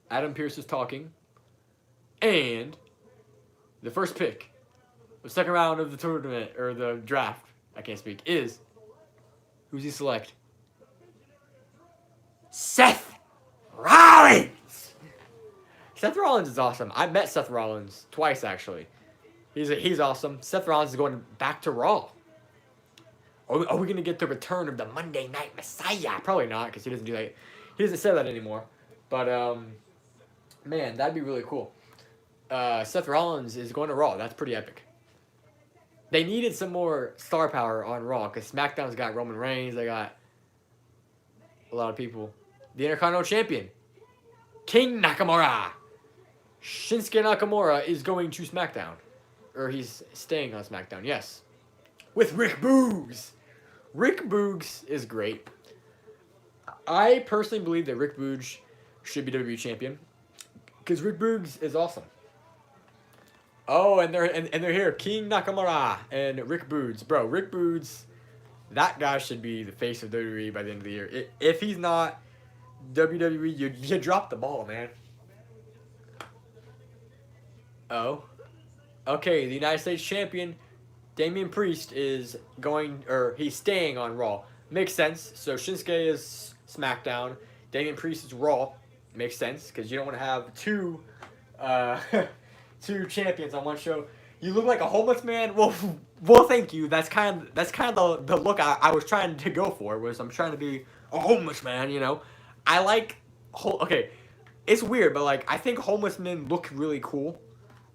Adam Pearce is talking. And the first pick, the second round of the tournament, or the draft, I can't speak, is, who's he select? Seth Rollins! Seth Rollins is awesome. I met Seth Rollins twice, actually. He's awesome. Seth Rollins is going back to Raw. Are we going to get the return of the Monday Night Messiah? Probably not, because he doesn't do that. He doesn't say that anymore. But, man, that'd be really cool. Seth Rollins is going to Raw. That's pretty epic. They needed some more star power on Raw, because SmackDown's got Roman Reigns. They got a lot of people. The Intercontinental Champion, King Nakamura. Shinsuke Nakamura is going to SmackDown. Or he's staying on SmackDown, yes. With Rick Boogs. Rick Boogs is great. I personally believe that Rick Boogs should be WWE champion, because Rick Boogs is awesome. Oh, and they're here, King Nakamura and Rick Boogs, bro. Rick Boogs, that guy should be the face of WWE by the end of the year. If he's not WWE, you dropped the ball, man. Oh, okay. The United States champion, Damien Priest, is going, or he's staying on Raw. Makes sense. So Shinsuke is SmackDown. Damien Priest is Raw. Makes sense, because you don't want to have two champions on one show. You look like a homeless man. Well, thank you. That's kind of the look I was trying to go for. Was I'm trying to be a homeless man, you know. I like okay. It's weird, but like I think homeless men look really cool.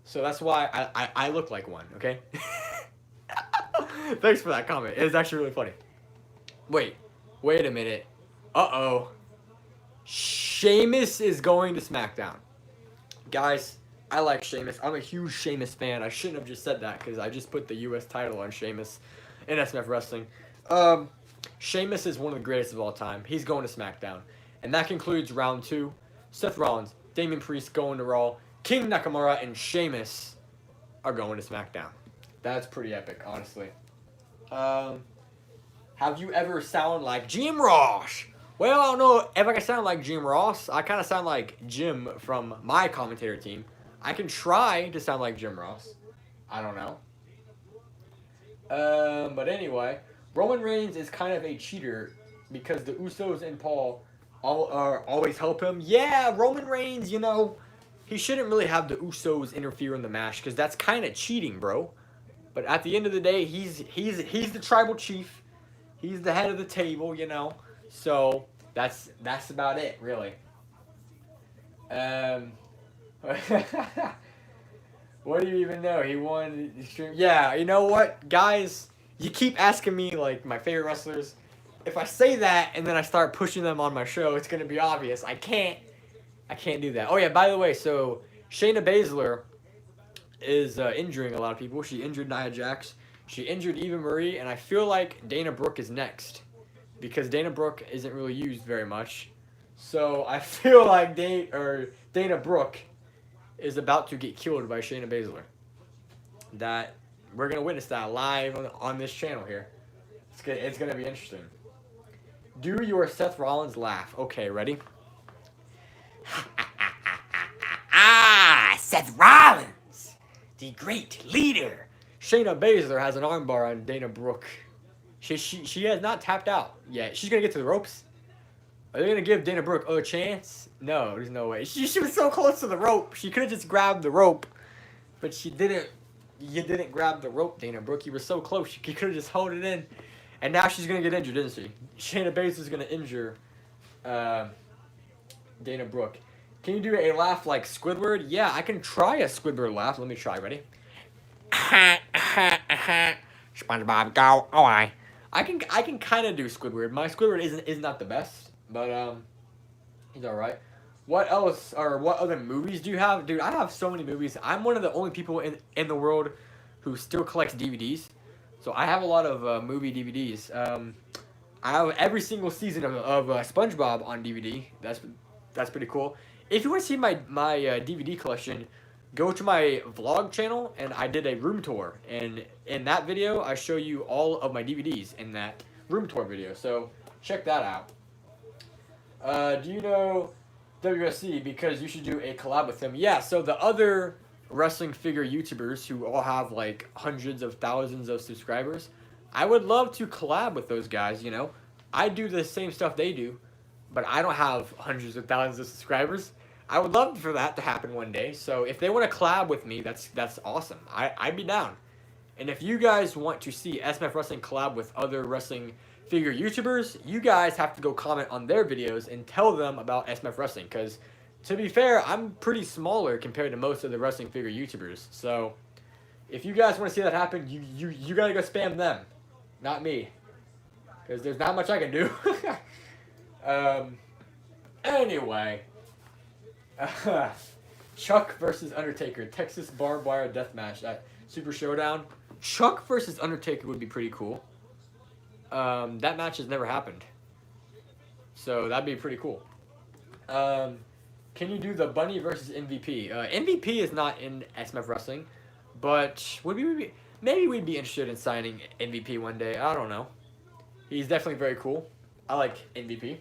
So that's why I look like one, okay? Thanks for that comment. It's actually really funny. Wait a minute. Uh-oh. Sheamus is going to SmackDown. Guys, I like Sheamus. I'm a huge Sheamus fan. I shouldn't have just said that because I just put the U.S. title on Sheamus in SMF Wrestling. Sheamus is one of the greatest of all time. He's going to SmackDown. And that concludes round 2. Seth Rollins, Damien Priest going to Raw. King Nakamura and Sheamus are going to SmackDown. That's pretty epic, honestly. Have you ever sound like Jim Ross? Well, I don't know if I can sound like Jim Ross. I kind of sound like Jim from my commentator team. I can try to sound like Jim Ross. I don't know. But anyway, Roman Reigns is kind of a cheater because the Usos and Paul always help him. Yeah, Roman Reigns, you know, he shouldn't really have the Usos interfere in the match because that's kind of cheating, bro. But at the end of the day, he's the tribal chief. He's the head of the table, you know. So that's about it, really. What do you even know? He won the stream. Yeah, you know what, guys? You keep asking me like my favorite wrestlers. If I say that and then I start pushing them on my show, it's gonna be obvious. I can't do that. Oh yeah, by the way, so Shayna Baszler is injuring a lot of people. She injured Nia Jax. She injured Eva Marie, and I feel like Dana Brooke is next because Dana Brooke isn't really used very much. So I feel like Dana Brooke is about to get killed by Shayna Baszler. That we're gonna witness that live on this channel here. It's gonna be interesting. Do your Seth Rollins laugh. Okay, ready? Seth Rollins, the great leader. Shayna Baszler has an armbar on Dana Brooke. She has not tapped out yet. She's gonna get to the ropes. Are they gonna give Dana Brooke a chance? No, there's no way. She was so close to the rope. She could have just grabbed the rope, but she didn't. You didn't grab the rope, Dana Brooke. You were so close. You could have just held it in. And now she's gonna get injured, isn't she? Shayna Baszler's gonna injure Dana Brooke. Can you do a laugh like Squidward? Yeah, I can try a Squidward laugh. Let me try. Ready? SpongeBob, go away. I can kind of do Squidward. My Squidward is not the best, but he's all right. What else, or what other movies do you have? Dude, I have so many movies. I'm one of the only people in the world who still collects DVDs. So I have a lot of movie DVDs. I have every single season of SpongeBob on DVD. That's pretty cool. If you want to see my DVD collection, go to my vlog channel, and I did a room tour. And in that video, I show you all of my DVDs in that room tour video. So check that out. Do you know WSC because you should do a collab with him. Yeah, so the other wrestling figure YouTubers who all have like hundreds of thousands of subscribers, I would love to collab with those guys, you know. I do the same stuff they do, but I don't have hundreds of thousands of subscribers. I would love for that to happen one day. So if they want to collab with me, that's awesome. I'd be down. And if you guys want to see SMF Wrestling collab with other wrestling figure YouTubers, you guys have to go comment on their videos and tell them about SMF Wrestling. Because, to be fair, I'm pretty smaller compared to most of the wrestling figure YouTubers. So, if you guys want to see that happen, you gotta go spam them, not me. Because there's not much I can do. Anyway. Chuck versus Undertaker. Texas Barbed Wire Death Match at Super Showdown. Chuck versus Undertaker would be pretty cool. That match has never happened. So that'd be pretty cool. Can you do the Bunny versus MVP? MVP is not in SMF Wrestling, but maybe we'd be interested in signing MVP one day. I don't know. He's definitely very cool. I like MVP.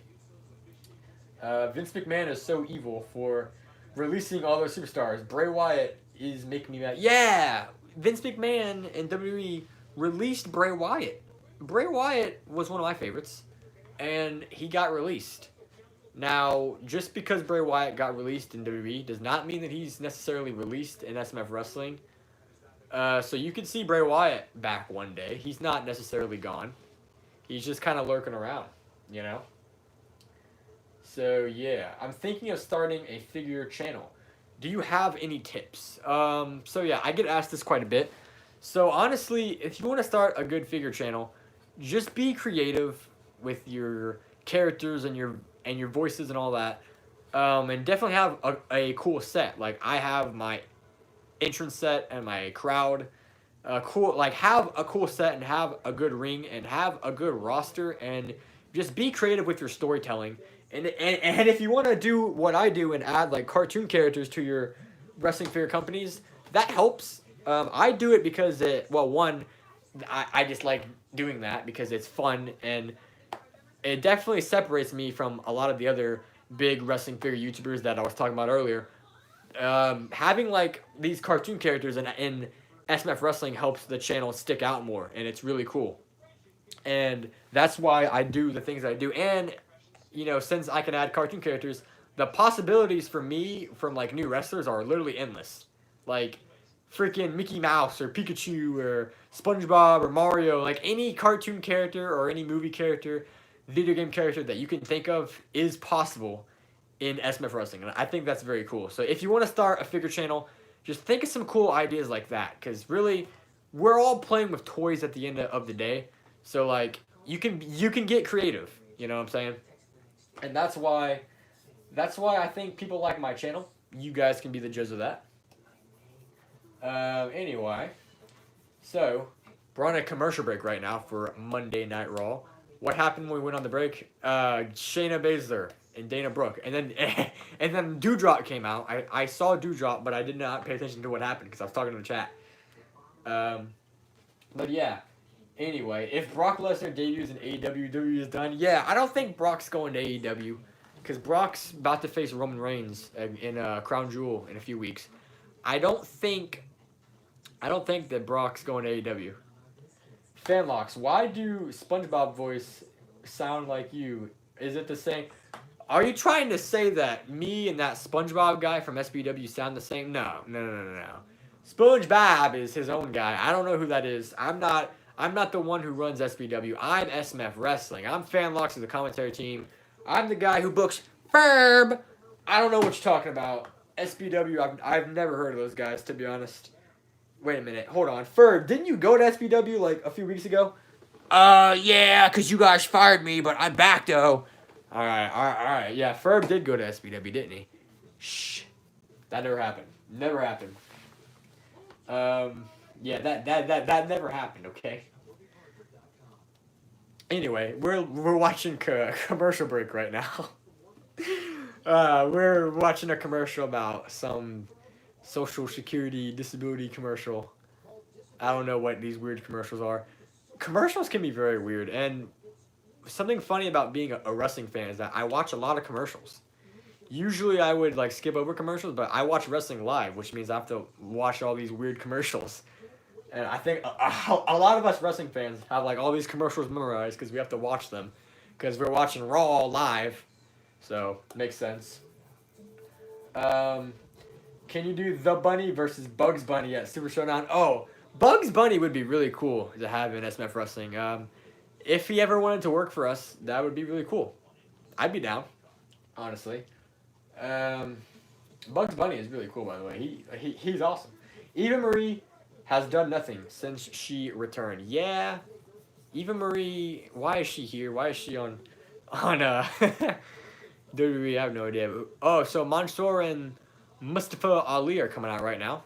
Vince McMahon is so evil for releasing all their superstars. Bray Wyatt is making me mad. Yeah! Vince McMahon and WWE released Bray Wyatt. Bray Wyatt was one of my favorites, and he got released. Now, just because Bray Wyatt got released in WWE does not mean that he's necessarily released in SMF Wrestling. So you could see Bray Wyatt back one day. He's not necessarily gone. He's just kind of lurking around, you know? So, yeah. I'm thinking of starting a figure channel. Do you have any tips? So, yeah, I get asked this quite a bit. So, honestly, if you want to start a good figure channel, just be creative with your characters and your voices and all that. And definitely have a cool set. Like, I have my entrance set and my crowd. Have a cool set and have a good ring and have a good roster and just be creative with your storytelling. And if you want to do what I do and add like cartoon characters to your wrestling figure companies, that helps. I do it because I just like doing that because it's fun and it definitely separates me from a lot of the other big wrestling figure YouTubers that I was talking about earlier. Having like these cartoon characters in SMF Wrestling helps the channel stick out more, and it's really cool. And that's why I do the things I do. And, you know, since I can add cartoon characters, the possibilities for me from like new wrestlers are literally endless. Like freaking Mickey Mouse or Pikachu or SpongeBob or Mario, like any cartoon character or any movie character, video game character that you can think of is possible in SMF Wrestling. And I think that's very cool. So if you want to start a figure channel, just think of some cool ideas like that. Because really, we're all playing with toys at the end of the day. So like, you can get creative. You know what I'm saying? And that's why I think people like my channel. You guys can be the judge of that. Anyway, so we're on a commercial break right now for Monday Night Raw. What happened when we went on the break? Shayna Baszler and Dana Brooke, and then Dewdrop came out. I saw Dewdrop, but I did not pay attention to what happened because I was talking to the chat. But yeah. Anyway, if Brock Lesnar debuts in AEW, WWE is done. Yeah, I don't think Brock's going to AEW because Brock's about to face Roman Reigns in Crown Jewel in a few weeks. I don't think that Brock's going to AEW. Fanlox, why do SpongeBob voice sound like you? Is it the same? Are you trying to say that me and that SpongeBob guy from SBW sound the same? No. SpongeBob is his own guy. I don't know who that is. I'm not the one who runs SBW. I'm SMF Wrestling. I'm Fanlox of the commentary team. I'm the guy who books Ferb. I don't know what you're talking about. SBW, I've never heard of those guys, to be honest. Wait a minute. Hold on. Ferb, didn't you go to SBW like a few weeks ago? Yeah, because you guys fired me, but I'm back, though. All right. Yeah, Ferb did go to SBW, didn't he? Shh. That never happened. Never happened. Yeah, that never happened, okay? Anyway, we're watching a commercial break right now. We're watching a commercial about some social security disability commercial. I don't know what these weird commercials are. Commercials can be very weird, and something funny about being a wrestling fan is that I watch a lot of commercials. Usually I would like skip over commercials, but I watch wrestling live, which means I have to watch all these weird commercials. And I think a lot of us wrestling fans have like all these commercials memorized because we have to watch them because we're watching Raw live. So, makes sense. Can you do The Bunny versus Bugs Bunny at Super Showdown? Oh, Bugs Bunny would be really cool to have in SMF Wrestling. If he ever wanted to work for us, that would be really cool. I'd be down, honestly. Bugs Bunny is really cool, by the way. He's awesome. Eva Marie has done nothing since she returned. Yeah, Eva Marie. Why is she here? Why is she on WWE? I have no idea. Oh, so Mansoor and Mustafa Ali are coming out right now.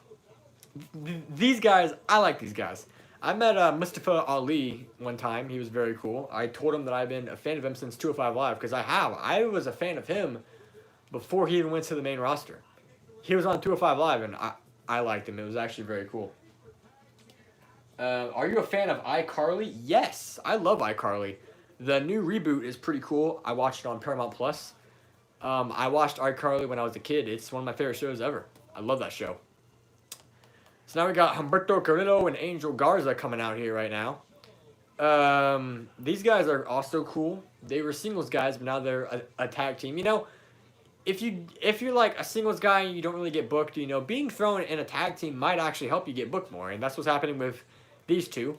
These guys, I like these guys. I met Mustafa Ali one time. He was very cool. I told him that I've been a fan of him since 205 Live because I have. I was a fan of him before he even went to the main roster. He was on 205 Live and I liked him. It was actually very cool. Are you a fan of iCarly? Yes, I love iCarly. The new reboot is pretty cool. I watched it on Paramount Plus. I watched iCarly when I was a kid. It's one of my favorite shows ever. I love that show. So now we got Humberto Carrillo and Angel Garza coming out here right now. These guys are also cool. They were singles guys, but now they're a tag team. You know, if you're like a singles guy and you don't really get booked, you know, being thrown in a tag team might actually help you get booked more. And that's what's happening with these two.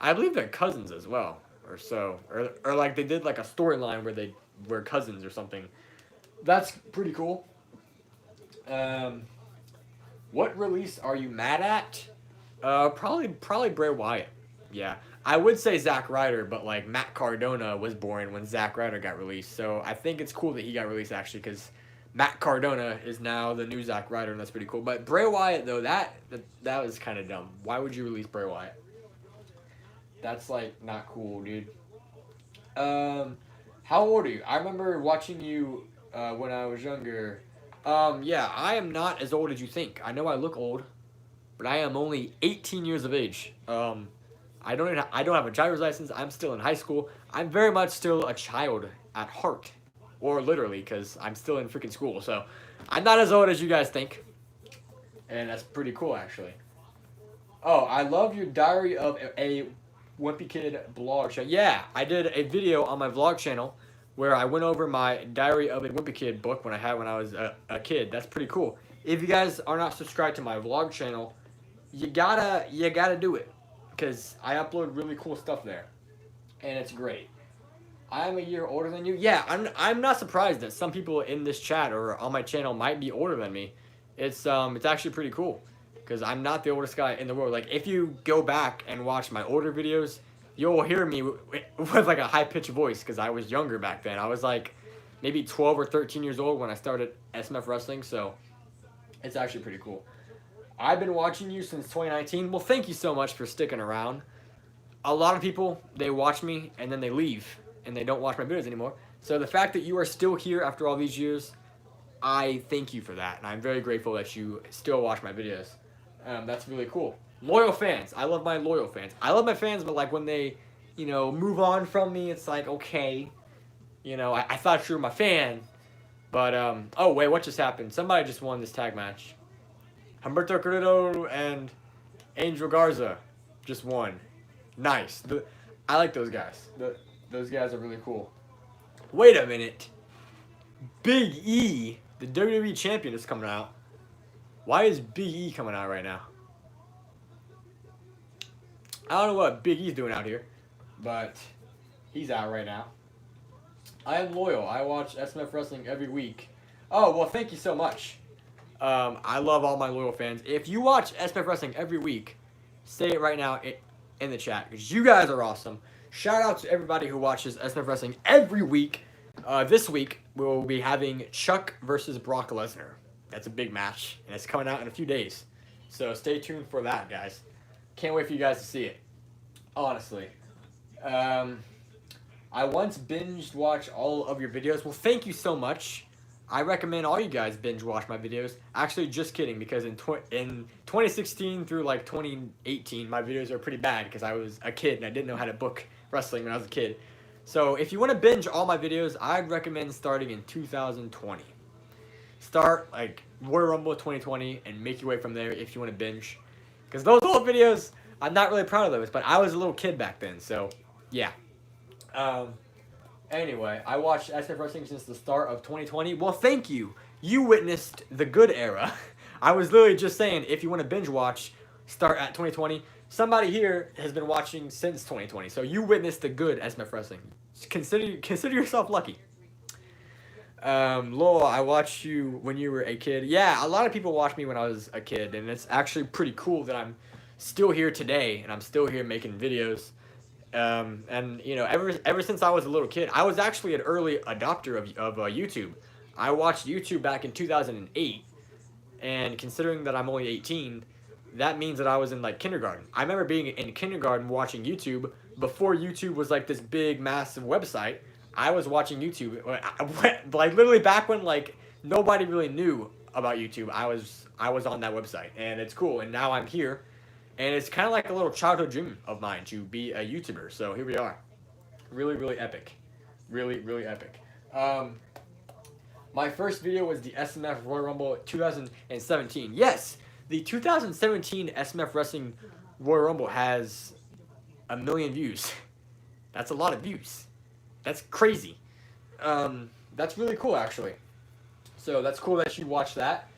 I believe they're cousins as well, or so. Or like they did like a storyline where they were cousins or something. That's pretty cool. What release are you mad at? Probably Bray Wyatt. Yeah. I would say Zack Ryder, but like Matt Cardona was born when Zack Ryder got released. So I think it's cool that he got released actually because Matt Cardona is now the new Zack Ryder and that's pretty cool. But Bray Wyatt though, that was kind of dumb. Why would you release Bray Wyatt? That's like not cool, dude. How old are you? I remember watching you when I was younger. Yeah, I am not as old as you think. I know I look old, but I am only 18 years of age. I don't have a driver's license. I'm still in high school. I'm very much still a child at heart, or literally, because I'm still in freaking school. So, I'm not as old as you guys think, and that's pretty cool actually. Oh, I love your Diary of a Wimpy Kid blog channel. Yeah, I did a video on my vlog channel where I went over my Diary of a Wimpy Kid book when I was a kid. That's pretty cool. If you guys are not subscribed to my vlog channel, you gotta do it, because I upload really cool stuff there, and it's great. I'm a year older than you. Yeah, I'm not surprised that some people in this chat or on my channel might be older than me. It's actually pretty cool, because I'm not the oldest guy in the world. Like if you go back and watch my older videos, you'll hear me with like a high-pitched voice because I was younger back then. I was like maybe 12 or 13 years old when I started SMF Wrestling, so it's actually pretty cool. I've been watching you since 2019. Well, thank you so much for sticking around. A lot of people, they watch me and then they leave and they don't watch my videos anymore. So the fact that you are still here after all these years, I thank you for that. And I'm very grateful that you still watch my videos. That's really cool. Loyal fans. I love my loyal fans. I love my fans, but like when they, you know, move on from me, it's like, okay. You know, I thought you were my fan. But, oh wait, what just happened? Somebody just won this tag match. Humberto Carrillo and Angel Garza just won. Nice. I like those guys. Those guys are really cool. Wait a minute. Big E, the WWE champion, is coming out. Why is Big E coming out right now? I don't know what Big E's doing out here, but he's out right now. I am loyal. I watch SMF Wrestling every week. Oh, well, thank you so much. I love all my loyal fans. If you watch SMF Wrestling every week, say it right now in the chat, because you guys are awesome. Shout out to everybody who watches SMF Wrestling every week. This week, we'll be having Chuck versus Brock Lesnar. That's a big match, and it's coming out in a few days. So stay tuned for that, guys. Can't wait for you guys to see it. Honestly. I once binge watched all of your videos. Well, thank you so much. I recommend all you guys binge watch my videos. Actually, just kidding, because in 2016 through like 2018, my videos are pretty bad because I was a kid and I didn't know how to book wrestling when I was a kid. So if you want to binge all my videos, I'd recommend starting in 2020. start like Royal Rumble 2020 and make your way from there if you want to binge. Because those old videos, I'm not really proud of those, but I was a little kid back then, so yeah. Anyway, I watched SF Wrestling since the start of 2020. Well, thank you. You witnessed the good era. I was literally just saying, if you want to binge watch, start at 2020. Somebody here has been watching since 2020, so you witnessed the good SF Wrestling. Consider yourself lucky. Lowell, I watched you when you were a kid. Yeah, a lot of people watched me when I was a kid, and it's actually pretty cool that I'm still here today, and I'm still here making videos. And you know, ever since I was a little kid, I was actually an early adopter of YouTube. I watched YouTube back in 2008, and considering that I'm only 18, that means that I was in like kindergarten. I remember being in kindergarten watching YouTube before YouTube was like this big, massive website. I was watching YouTube, like literally back when like nobody really knew about YouTube. I was on that website, and it's cool. And now I'm here, and it's kind of like a little childhood dream of mine to be a YouTuber. So here we are, really, really epic, really, really epic. My first video was the SMF Royal Rumble 2017. Yes, the 2017 SMF Wrestling Royal Rumble has 1 million views. That's a lot of views. That's crazy. That's really cool, actually. So that's cool that you watched that.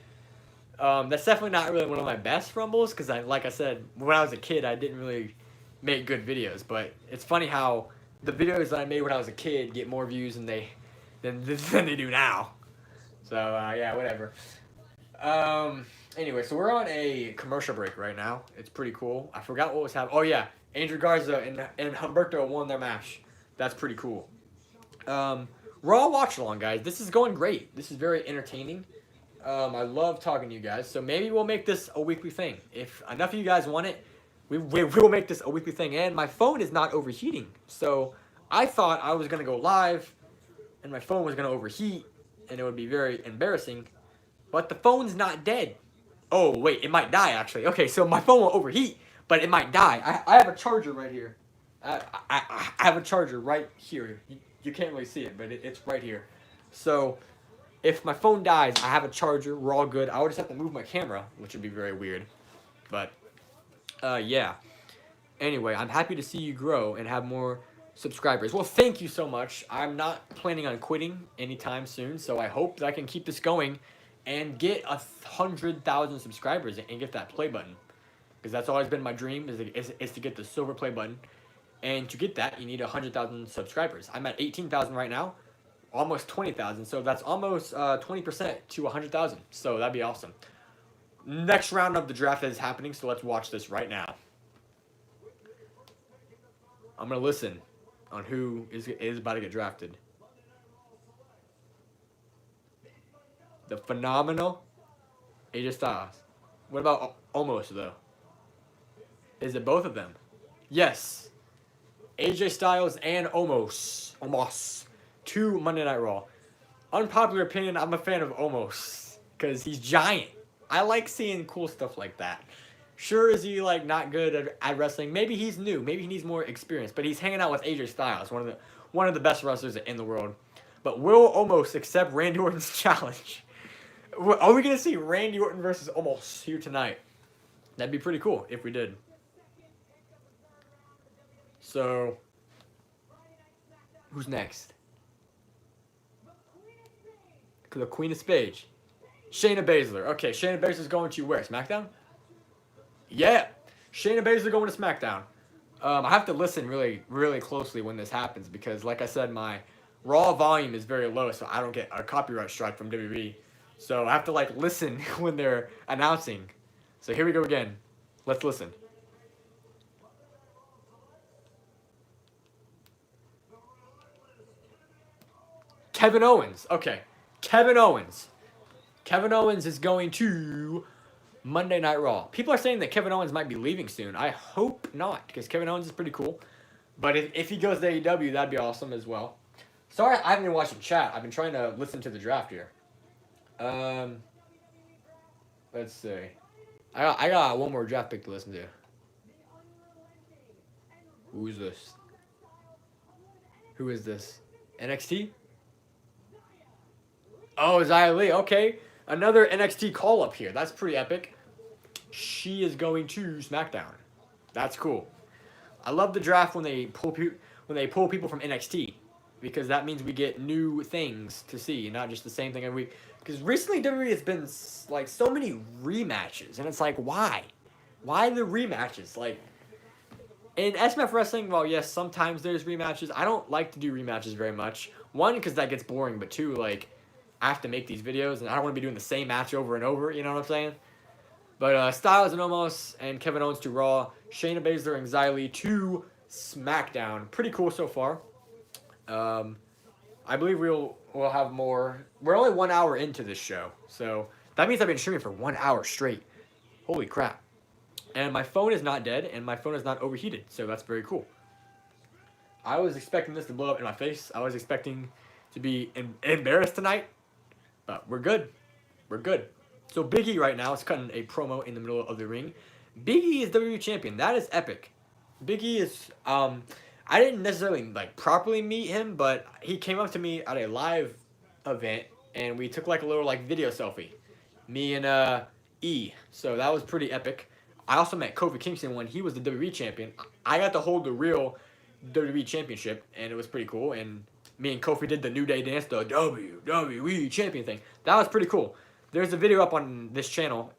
That's definitely not really one of my best Rumbles, because like I said, when I was a kid, I didn't really make good videos. But it's funny how the videos that I made when I was a kid get more views than they do now. So yeah, whatever. Anyway, so we're on a commercial break right now. It's pretty cool. I forgot what was happening. Oh yeah, Andrew Garza and Humberto won their match. That's pretty cool. Raw Watchalong, guys. This is going great. This is very entertaining. I love talking to you guys. So maybe we'll make this a weekly thing. If enough of you guys want it, we will make this a weekly thing. And my phone is not overheating. So I thought I was going to go live and my phone was going to overheat and it would be very embarrassing. But the phone's not dead. Oh, wait. It might die, actually. Okay, so my phone will overheat, but it might die. I have a charger right here. I have a charger right here. You can't really see it, but it's right here. So if my phone dies, I have a charger. We're all good. I would just have to move my camera, which would be very weird. But yeah. Anyway, I'm happy to see you grow and have more subscribers. Well, thank you so much. I'm not planning on quitting anytime soon, so I hope that I can keep this going and get 100,000 subscribers and get that play button. Because that's always been my dream, is to get the silver play button. And to get that, you need 100,000 subscribers. I'm at 18,000 right now, almost 20,000. So that's almost 20% to 100,000. So that'd be awesome. Next round of the draft is happening, so let's watch this right now. I'm going to listen on who is about to get drafted. The phenomenal AJ Styles. What about Omos, though? Is it both of them? Yes. AJ Styles and Omos. 2 Monday Night Raw. Unpopular opinion, I'm a fan of Omos. Because he's giant. I like seeing cool stuff like that. Sure, is he like not good at wrestling? Maybe he's new. Maybe he needs more experience. But he's hanging out with AJ Styles, one of the best wrestlers in the world. But will Omos accept Randy Orton's challenge? Are we going to see Randy Orton versus Omos here tonight? That'd be pretty cool if we did. So, who's next? The Queen of Spades. Shayna Baszler. Okay, Shayna Baszler's going to where? SmackDown? Yeah. Shayna Baszler going to SmackDown. I have to listen really, really closely when this happens because, like I said, my Raw volume is very low, so I don't get a copyright strike from WWE. So I have to, like, listen when they're announcing. So here we go again. Let's listen. Kevin Owens. Okay. Kevin Owens. Kevin Owens is going to Monday Night Raw. People are saying that Kevin Owens might be leaving soon. I hope not, because Kevin Owens is pretty cool. But if he goes to AEW, that'd be awesome as well. Sorry, I haven't been watching chat. I've been trying to listen to the draft here. Let's see. I got one more draft pick to listen to. Who's this? Who is this? NXT? Oh, Xia Li. Okay. Another NXT call up here. That's pretty epic. She is going to SmackDown. That's cool. I love the draft when they pull people from NXT, because that means we get new things to see, not just the same thing every week. Because recently WWE has been like so many rematches, and it's like, why? Why the rematches? Like in SMF wrestling, well, yes, sometimes there's rematches. I don't like to do rematches very much. One, because that gets boring, but two, like I have to make these videos, and I don't want to be doing the same match over and over. You know what I'm saying? But Styles and Omos and Kevin Owens to Raw, Shayna Baszler and Xylee to SmackDown. Pretty cool so far. I believe we'll have more. We're only 1 hour into this show, so that means I've been streaming for 1 hour straight. Holy crap. And my phone is not dead, and my phone is not overheated, so that's very cool. I was expecting this to blow up in my face. I was expecting to be embarrassed tonight, but we're good. We're good. So Big E right now is cutting a promo in the middle of the ring. Big E is WWE champion. That is epic. Big E is I didn't necessarily like properly meet him, but he came up to me at a live event and we took like a little like video selfie. Me and E. So that was pretty epic. I also met Kofi Kingston when he was the WWE champion. I got to hold the real WWE championship and it was pretty cool, and me and Kofi did the New Day dance, the WWE champion thing. That was pretty cool. There's a video up on this channel,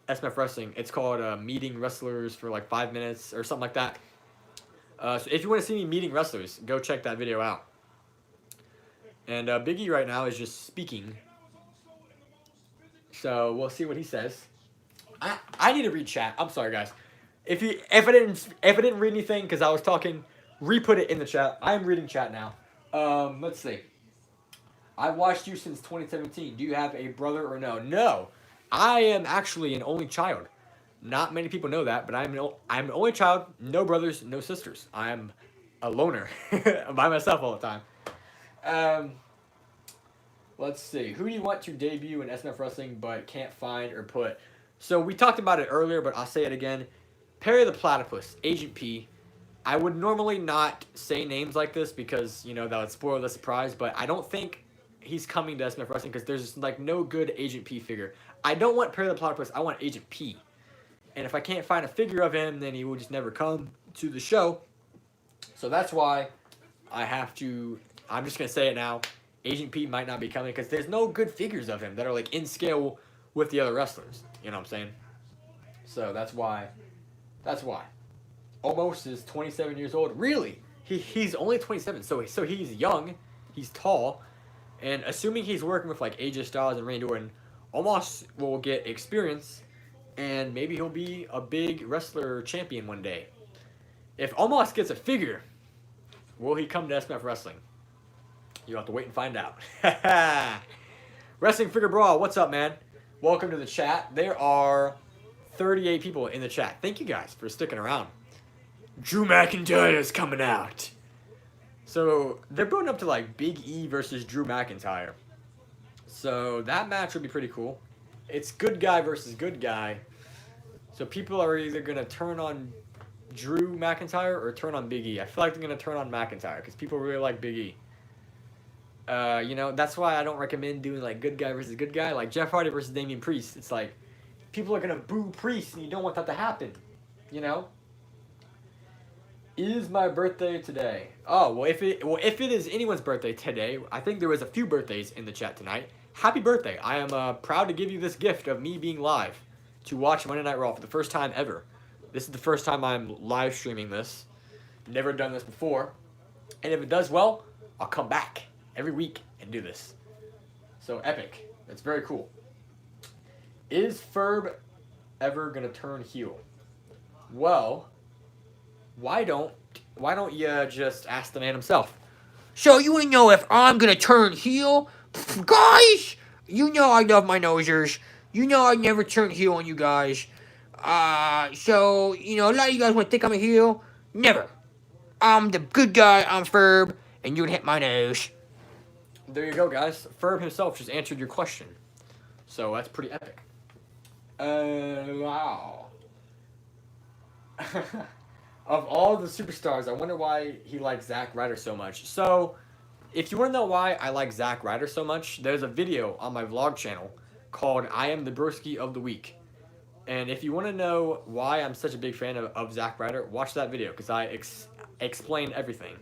SMF Wrestling. It's called Meeting Wrestlers for like 5 minutes or something like that. So if you want to see me meeting wrestlers, go check that video out. And Big E right now is just speaking. So we'll see what he says. I need to read chat. I'm sorry, guys. If I didn't read anything because I was talking, re-put it in the chat. I am reading chat now. Let's see. I've watched you since 2017. Do you have a brother or no? No. I am actually an only child. Not many people know that, but I'm an only child. No brothers, no sisters. I'm a loner. By myself all the time. Let's see. Who do you want to debut in SMF Wrestling but can't find or put? So we talked about it earlier, but I'll say it again. Perry the Platypus, Agent P. I would normally not say names like this because, you know, that would spoil the surprise, but I don't think he's coming to SMF Wrestling because there's like no good Agent P figure. I don't want Perry the Platypus, I want Agent P. And if I can't find a figure of him, then he will just never come to the show. So that's why I have to, I'm just going to say it now, Agent P might not be coming because there's no good figures of him that are like in scale with the other wrestlers. You know what I'm saying? So that's why. Almost is 27 years old. Really? He's only 27, so he's young, he's tall, and assuming he's working with like AJ Styles and Randy Orton, Omos will get experience, and maybe he'll be a big wrestler champion one day. If Omos gets a figure, will he come to SMF Wrestling? You'll have to wait and find out. Wrestling Figure Brawl, what's up, man? Welcome to the chat. There are 38 people in the chat. Thank you guys for sticking around. Drew McIntyre is coming out. So they're building up to like Big E versus Drew McIntyre. So that match would be pretty cool. It's good guy versus good guy. So people are either going to turn on Drew McIntyre or turn on Big E. I feel like they're going to turn on McIntyre because people really like Big E. You know, that's why I don't recommend doing like good guy versus good guy. Like Jeff Hardy versus Damien Priest. It's like people are going to boo Priest and you don't want that to happen. You know? Is my birthday today? Oh, well if it is anyone's birthday today, I think there was a few birthdays in the chat tonight. Happy birthday. I am proud to give you this gift of me being live to watch Monday Night Raw for the first time ever. This is the first time I'm live streaming this. Never done this before. And if it does well, I'll come back every week and do this. So epic. That's very cool. Is Ferb ever gonna turn heel? Well, why don't you just ask the man himself? So you wanna know if I'm gonna turn heel? Guys, you know I love my nosers. You know I never turn heel on you guys. So, you know, a lot of you guys want to think I'm a heel. Never. I'm the good guy, I'm Ferb, and you would hit my nose. There you go, guys. Ferb himself just answered your question. So that's pretty epic. Wow. Of all the superstars, I wonder why he likes Zack Ryder so much. So, if you want to know why I like Zack Ryder so much, there's a video on my vlog channel called I Am the Broski of the Week. And if you want to know why I'm such a big fan of Zack Ryder, watch that video because I explain everything.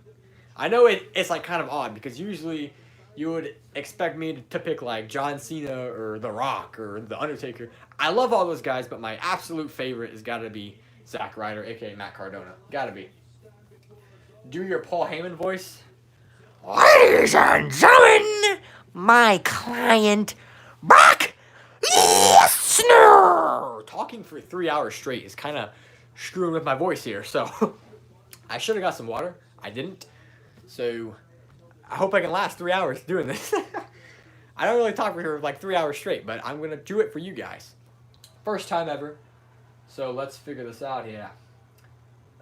I know it's like kind of odd because usually you would expect me to pick like John Cena or The Rock or The Undertaker. I love all those guys, but my absolute favorite has got to be Zack Ryder, aka Matt Cardona. Gotta be. Do your Paul Heyman voice. Ladies and gentlemen, my client, Brock Lesnar. Talking for 3 hours straight is kind of screwing with my voice here, so I should have got some water. I didn't. So I hope I can last 3 hours doing this. I don't really talk for like 3 hours straight, but I'm going to do it for you guys. First time ever. So let's figure this out here.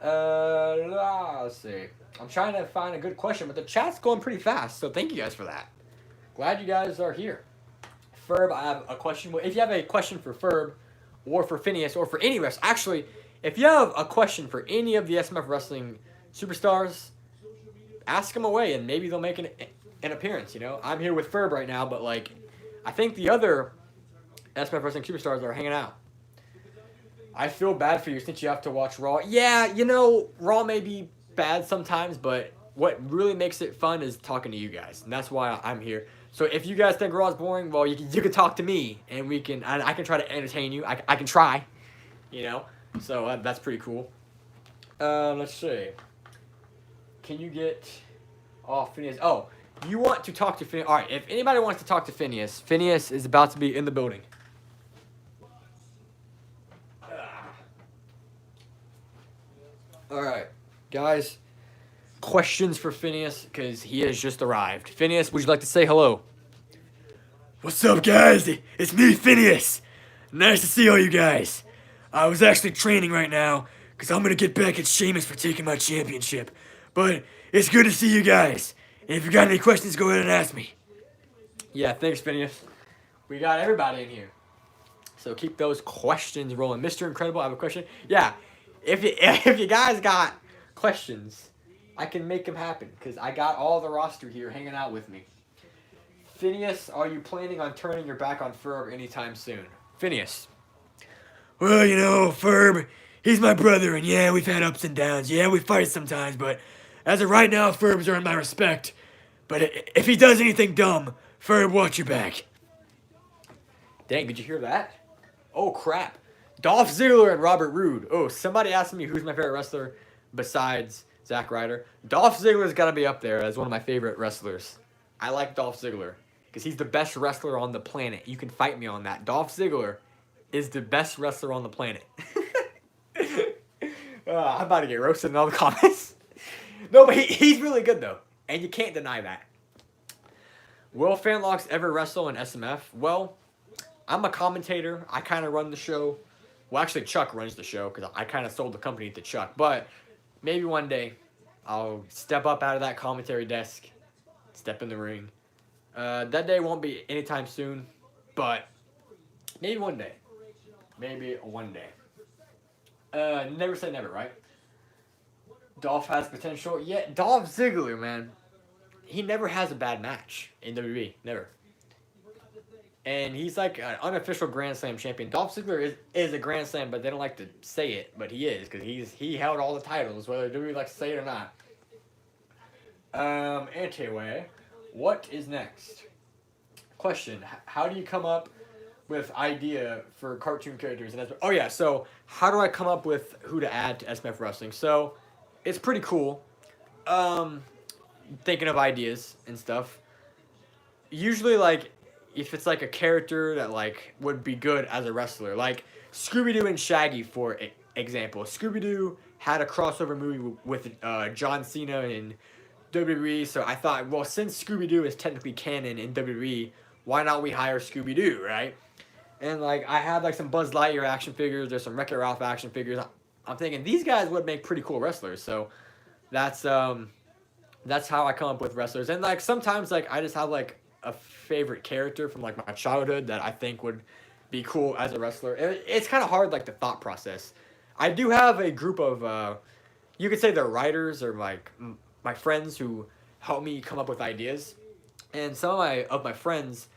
Let's see. I'm trying to find a good question, but the chat's going pretty fast, so thank you guys for that. Glad you guys are here. Ferb, I have a question. If you have a question for Ferb, or for Phineas, or for any rest, actually, if you have a question for any of the SMF Wrestling superstars, ask them away, and maybe they'll make an appearance, you know? I'm here with Ferb right now, but, like, I think the other SMF Wrestling superstars are hanging out. I feel bad for you since you have to watch Raw. Yeah, you know, Raw may be bad sometimes, but what really makes it fun is talking to you guys, and that's why I'm here. So if you guys think Raw is boring, well, you can talk to me, and I can try to entertain you. I can try, you know? So that's pretty cool. Let's see. Can you get... Oh, Phineas. Oh, you want to talk to Phineas. All right, if anybody wants to talk to Phineas, Phineas is about to be in the building. All right, guys. Questions for Phineas, because he has just arrived. Phineas, would you like to say hello? What's up, guys? It's me, Phineas. Nice to see all you guys. I was actually training right now, because I'm going to get back at Sheamus for taking my championship. But it's good to see you guys. And if you got any questions, go ahead and ask me. Yeah, thanks, Phineas. We got everybody in here. So keep those questions rolling. Mr. Incredible, I have a question. Yeah, if you guys got questions, I can make them happen, because I got all the roster here hanging out with me. Phineas, are you planning on turning your back on Ferb anytime soon? Phineas. Well, you know, Ferb, he's my brother, and yeah, we've had ups and downs. Yeah, we fight sometimes, but as of right now, Ferb's earned my respect. But if he does anything dumb, Ferb, watch your back. Dang, did you hear that? Oh, crap. Dolph Ziggler and Robert Roode. Oh, somebody asked me who's my favorite wrestler besides Zack Ryder. Dolph Ziggler's got to be up there as one of my favorite wrestlers. I like Dolph Ziggler because he's the best wrestler on the planet. You can fight me on that. Dolph Ziggler is the best wrestler on the planet. I'm about to get roasted in all the comments. No, but he's really good, though. And you can't deny that. Will Fanlox ever wrestle in SMF? Well, I'm a commentator. I kind of run the show. Well, actually, Chuck runs the show because I kind of sold the company to Chuck. But maybe one day I'll step up out of that commentary desk, step in the ring. That day won't be anytime soon, but maybe one day. Maybe one day. Never say never, right? Dolph has potential. Yeah, Dolph Ziggler, man. He never has a bad match in WWE. Never. And he's like an unofficial Grand Slam champion. Dolph Ziggler is a Grand Slam, but they don't like to say it. But he is, because he held all the titles, whether WWE likes to say it or not. Anyway, what is next? Question: how do you come up with idea for cartoon characters? And oh yeah, so how do I come up with who to add to SMF Wrestling? So it's pretty cool. Thinking of ideas and stuff. Usually, like, if it's like a character that like would be good as a wrestler, like Scooby-Doo and Shaggy, for example. Scooby-Doo had a crossover movie with John Cena and WWE, so I thought, well, since Scooby-Doo is technically canon in WWE, why not we hire Scooby-Doo, right? And like I had like some Buzz Lightyear action figures, there's some Wreck-It Ralph action figures. I'm thinking these guys would make pretty cool wrestlers, so that's how I come up with wrestlers. And like sometimes like I just have like a favorite character from like my childhood that I think would be cool as a wrestler. It's kind of hard, like the thought process. I do have a group of you could say they're writers or like my friends who help me come up with ideas. And some of my friends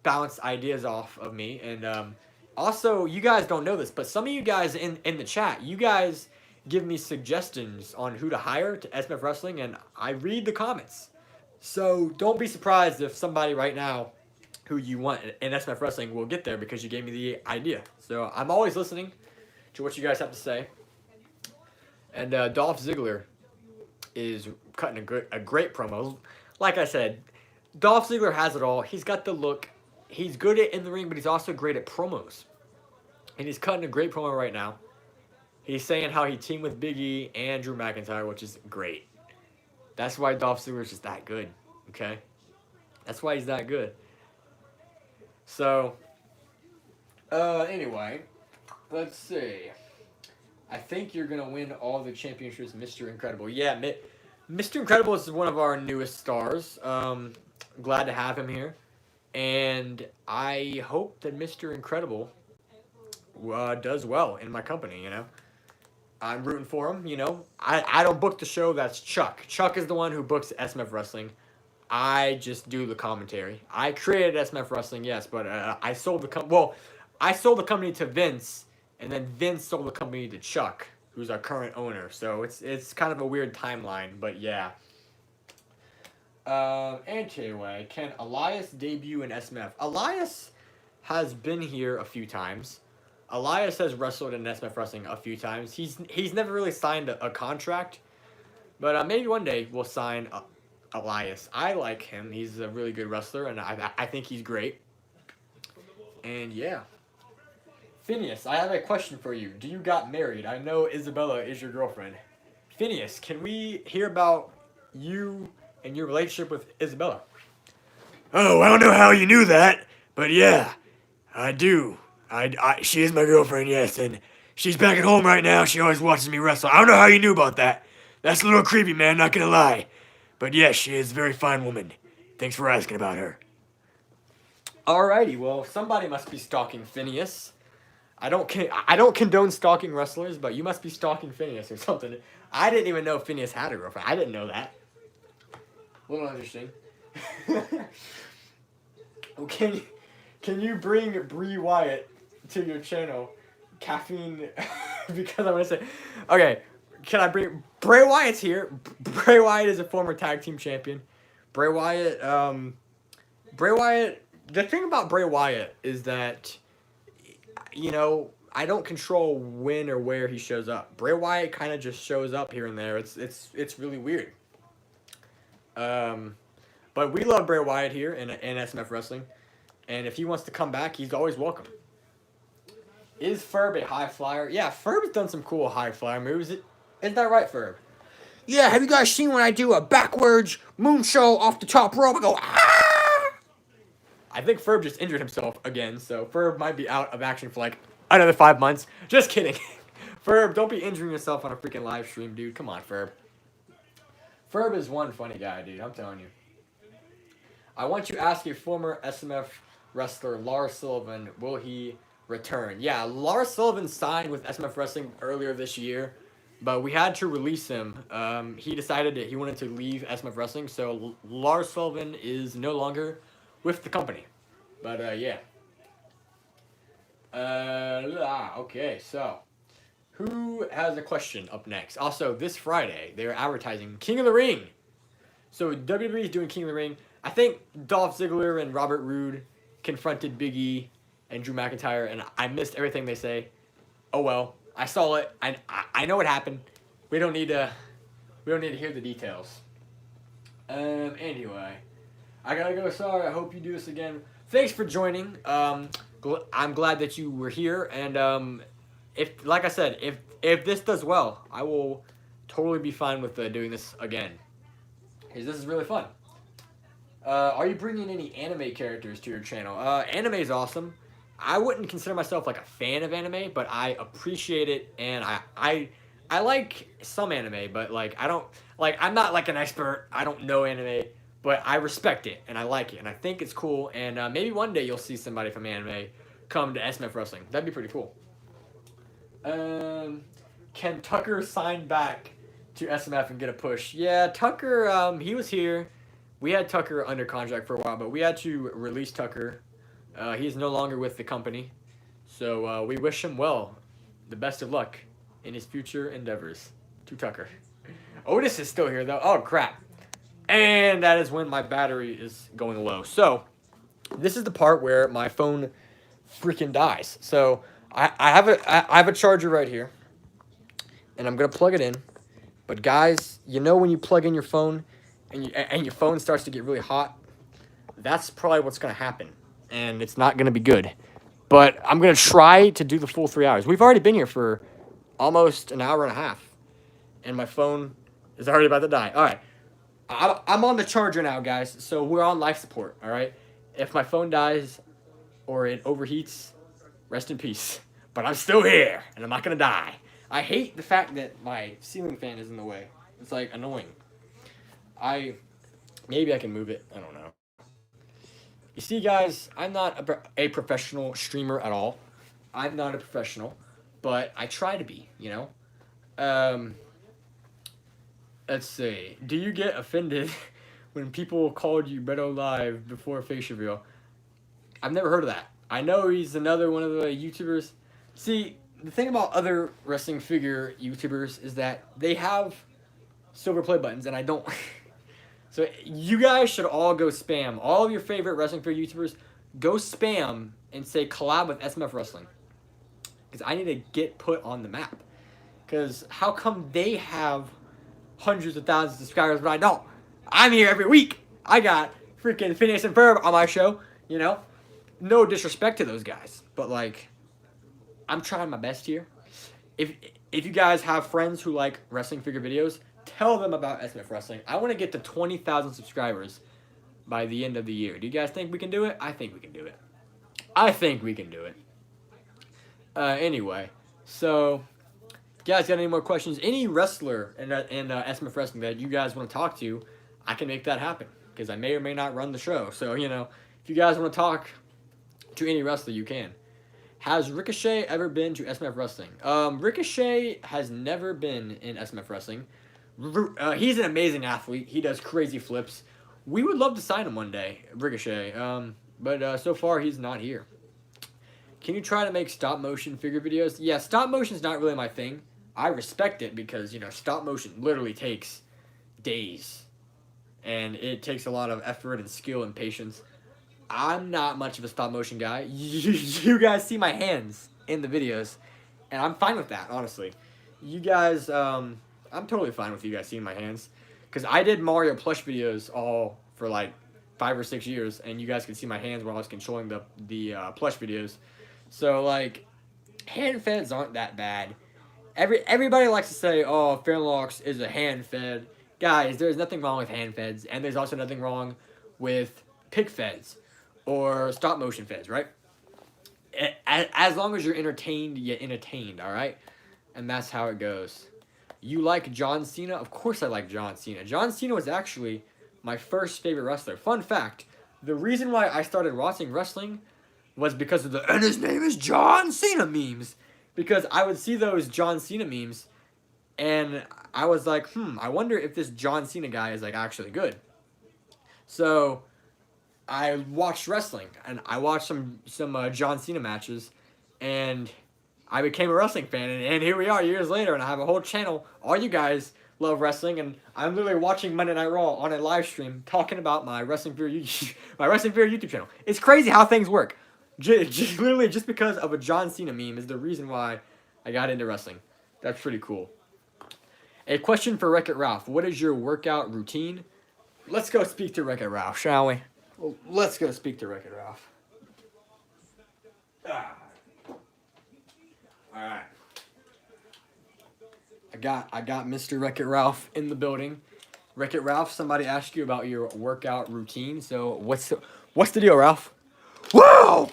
bounce ideas off of me. And also, you guys don't know this, but some of you guys in the chat, you guys give me suggestions on who to hire to SMF Wrestling, and I read the comments. So don't be surprised if somebody right now who you want in SMF Wrestling will get there because you gave me the idea. So I'm always listening to what you guys have to say. And Dolph Ziggler is cutting a great promo. Like I said, Dolph Ziggler has it all. He's got the look. He's good at in the ring, but he's also great at promos. And he's cutting a great promo right now. He's saying how he teamed with Big E and Drew McIntyre, which is great. That's why Dolph Ziggler is just that good, okay? That's why he's that good. So, anyway, let's see. I think you're going to win all the championships, Mr. Incredible. Yeah, Mr. Incredible is one of our newest stars. Glad to have him here. And I hope that Mr. Incredible does well in my company, you know. I'm rooting for him, you know. I don't book the show, that's Chuck. Chuck is the one who books SMF Wrestling. I just do the commentary. I created SMF Wrestling, yes, but I sold the company to Vince, and then Vince sold the company to Chuck, who's our current owner. So it's kind of a weird timeline, but yeah. Anyway, can Elias debut in SMF? Elias has been here a few times. Elias has wrestled in SMF Wrestling a few times. He's never really signed a contract, but maybe one day we'll sign Elias. I like him. He's a really good wrestler, and I think he's great. And yeah. Phineas, I have a question for you. Do you got married? I know Isabella is your girlfriend. Phineas, can we hear about you and your relationship with Isabella? Oh, I don't know how you knew that, but yeah, I do. She is my girlfriend, yes, and she's back at home right now. She always watches me wrestle. I don't know how you knew about that. That's a little creepy, man, not gonna lie. But yes, she is a very fine woman. Thanks for asking about her. Alrighty, well, somebody must be stalking Phineas. I don't condone stalking wrestlers, but you must be stalking Phineas or something. I didn't even know Phineas had a girlfriend. I didn't know that. A little interesting. Okay, can you bring Brie Wyatt to your channel? Caffeine, because I want to say, okay, can I bring Bray Wyatt's here? Bray Wyatt is a former tag team champion. Bray Wyatt, the thing about Bray Wyatt is that, you know, I don't control when or where he shows up. Bray Wyatt kind of just shows up here and there. It's really weird. But we love Bray Wyatt here in SMF Wrestling. And if he wants to come back, he's always welcome. Is Ferb a high flyer? Yeah, Ferb's done some cool high flyer moves. Isn't that right, Ferb? Yeah, have you guys seen when I do a backwards moonsault off the top rope? I go, ah! I think Ferb just injured himself again, so Ferb might be out of action for like another 5 months. Just kidding. Ferb, don't be injuring yourself on a freaking live stream, dude. Come on, Ferb. Ferb is one funny guy, dude. I'm telling you. I want you to ask a former SMF wrestler, Lars Sullivan, will he return? Yeah, Lars Sullivan signed with SMF Wrestling earlier this year, but we had to release him. He decided that he wanted to leave SMF Wrestling, so Lars Sullivan is no longer with the company. But, yeah. Okay, so who has a question up next? Also, this Friday, they're advertising King of the Ring. So WWE is doing King of the Ring. I think Dolph Ziggler and Robert Roode confronted Big E and Drew McIntyre, and I missed everything they say. Oh well, I saw it. I know what happened. We don't need to hear the details. Anyway, I gotta go. Sorry. I hope you do this again. Thanks for joining. I'm glad that you were here, and if, like I said, if this does well, I will totally be fine with doing this again, because this is really fun. Are you bringing any anime characters to your channel? Anime is awesome. I wouldn't consider myself like a fan of anime, but I appreciate it, and I like some anime, but like I'm not like an expert. I don't know anime, but I respect it and I like it, and I think it's cool. And maybe one day you'll see somebody from anime come to SMF Wrestling. That'd be pretty cool. Can Tucker sign back to SMF and get a push? Yeah, Tucker. He was here. We had Tucker under contract for a while, but we had to release Tucker He is no longer with the company. So we wish him well. The best of luck in his future endeavors. To Tucker. Otis is still here, though. Oh, crap. And that is when my battery is going low. So, this is the part where my phone freaking dies. So, I have a charger right here. And I'm going to plug it in. But, guys, you know when you plug in your phone and your phone starts to get really hot? That's probably what's going to happen. And it's not going to be good. But I'm going to try to do the full 3 hours. We've already been here for almost an hour and a half. And my phone is already about to die. All right. I'm on the charger now, guys. So we're on life support, all right? If my phone dies or it overheats, rest in peace. But I'm still here, and I'm not going to die. I hate the fact that my ceiling fan is in the way. It's, like, annoying. Maybe I can move it. I don't know. You see, guys, I'm not a professional streamer at all. I'm not a professional, but I try to be, you know? Let's see. Do you get offended when people called you Beto Live before face reveal? I've never heard of that. I know he's another one of the YouTubers. See, the thing about other wrestling figure YouTubers is that they have silver play buttons, and I don't. So you guys should all go spam. All of your favorite wrestling figure YouTubers, go spam and say collab with SMF Wrestling. Because I need to get put on the map. Because how come they have hundreds of thousands of subscribers, but I don't? I'm here every week. I got freaking Phineas and Ferb on my show, you know? No disrespect to those guys, but like, I'm trying my best here. If you guys have friends who like wrestling figure videos, tell them about SMF Wrestling. I want to get to 20,000 subscribers by the end of the year. Do you guys think we can do it? I think we can do it. I think we can do it. Anyway, so if you guys got any more questions, any wrestler in SMF Wrestling that you guys want to talk to, I can make that happen because I may or may not run the show. So, you know, if you guys want to talk to any wrestler, you can. Has Ricochet ever been to SMF Wrestling? Ricochet has never been in SMF Wrestling. He's an amazing athlete. He does crazy flips. We would love to sign him one day, Ricochet. But so far, he's not here. Can you try to make stop motion figure videos? Yeah, stop motion is not really my thing. I respect it because, you know, stop motion literally takes days. And it takes a lot of effort and skill and patience. I'm not much of a stop motion guy. You guys see my hands in the videos. And I'm fine with that, honestly. You guys, I'm totally fine with you guys seeing my hands. Because I did Mario plush videos all for like 5 or 6 years. And you guys can see my hands while I was controlling the plush videos. So, like, hand feds aren't that bad. Everybody likes to say, oh, Fanlox is a hand fed. Guys, there's nothing wrong with hand feds. And there's also nothing wrong with pig feds. Or stop motion feds, right? As long as you're entertained, you get entertained, alright? And that's how it goes. You like John Cena? Of course I like John Cena. John Cena was actually my first favorite wrestler. Fun fact, the reason why I started watching wrestling was because of the "and his name is John Cena" memes. Because I would see those John Cena memes, and I was like, I wonder if this John Cena guy is like actually good. So I watched wrestling, and I watched some John Cena matches, and I became a wrestling fan, and here we are years later, and I have a whole channel. All you guys love wrestling, and I'm literally watching Monday Night Raw on a live stream talking about my wrestling fear YouTube channel. It's crazy how things work. Literally just because of a John Cena meme is the reason why I got into wrestling. That's pretty cool. A question for Wreck-It Ralph. What is your workout routine? Let's go speak to Wreck-It Ralph, shall we? Well, let's go speak to Wreck-It Ralph. Alright. I got Mr. Wreck-It Ralph in the building. Wreck-It Ralph, somebody asked you about your workout routine. So what's the deal, Ralph? Well,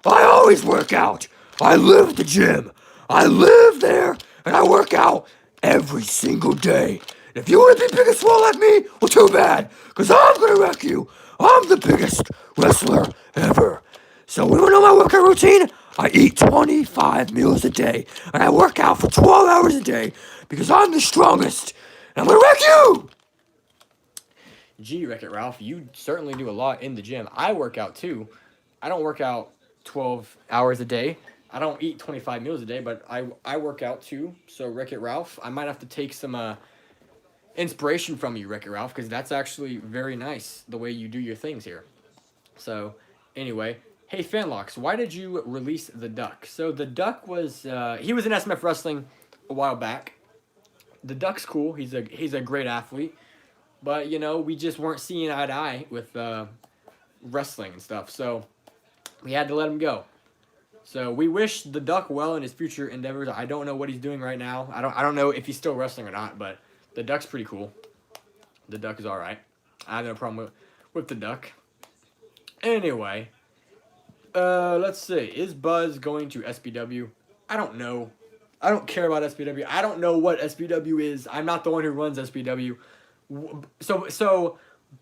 I always work out. I live the gym. I live there, and I work out every single day. And if you want to be big and swole like me, well, too bad, because I'm going to wreck you. I'm the biggest wrestler ever. So when you know my workout routine, I eat 25 meals a day, and I work out for 12 hours a day, because I'm the strongest, and I'm going to wreck you. Gee, Wreck-It Ralph, you certainly do a lot in the gym. I work out too. I don't work out 12 hours a day. I don't eat 25 meals a day, but I work out too. So Wreck-It Ralph, I might have to take some inspiration from you, Wreck-It Ralph, because that's actually very nice the way you do your things here. So anyway, hey Fanlox, why did you release the Duck? So the Duck was he was in SMF Wrestling a while back. The Duck's cool. He's a great athlete, but you know we just weren't seeing eye to eye with wrestling and stuff. So we had to let him go. So we wish the Duck well in his future endeavors. I don't know what he's doing right now. I don't know if he's still wrestling or not, but the Duck's pretty cool. The Duck is all right. I have no problem with the Duck. Anyway, let's see. Is Buzz going to SPW? I don't know. I don't care about SPW. I don't know what SPW is. I'm not the one who runs SPW. So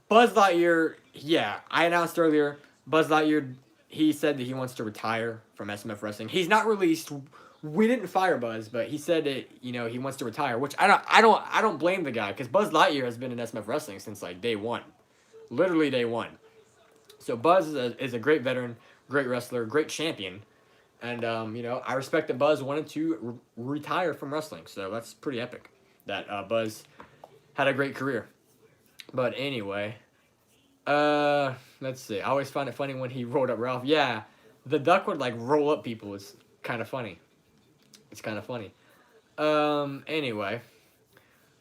Buzz Lightyear, yeah, I announced earlier, Buzz Lightyear, he said that he wants to retire from SMF Wrestling. He's not released. We didn't fire Buzz, but he said that, you know, he wants to retire, which I don't blame the guy, because Buzz Lightyear has been in SMF Wrestling since like day one. Literally day one. So Buzz is a great veteran, great wrestler, great champion. And, you know, I respect that Buzz wanted to retire from wrestling. So that's pretty epic that Buzz had a great career. But anyway, let's see. I always find it funny when he rolled up Ralph. Yeah, the Duck would, like, roll up people. It's kind of funny. It's kind of funny. Anyway,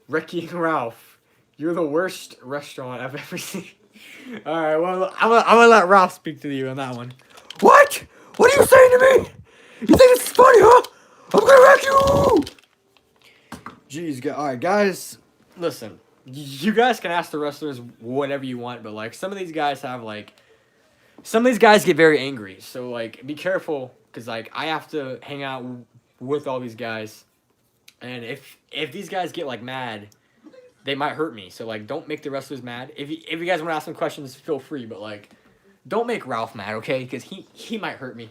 Ricky and Ralph, you're the worst restaurant I've ever seen. All right, well, I'm gonna let Ralph speak to you on that one. What? What are you saying to me? You think it's funny, huh? I'm gonna wreck you! Jeez, all right, guys, listen. You guys can ask the wrestlers whatever you want, but, like, some of these guys have, like, some of these guys get very angry. So, like, be careful, because, like, I have to hang out with all these guys. And if these guys get, like, mad, they might hurt me. So, like, don't make the wrestlers mad. If you guys want to ask some questions, feel free. But, like, don't make Ralph mad, okay? Because he might hurt me.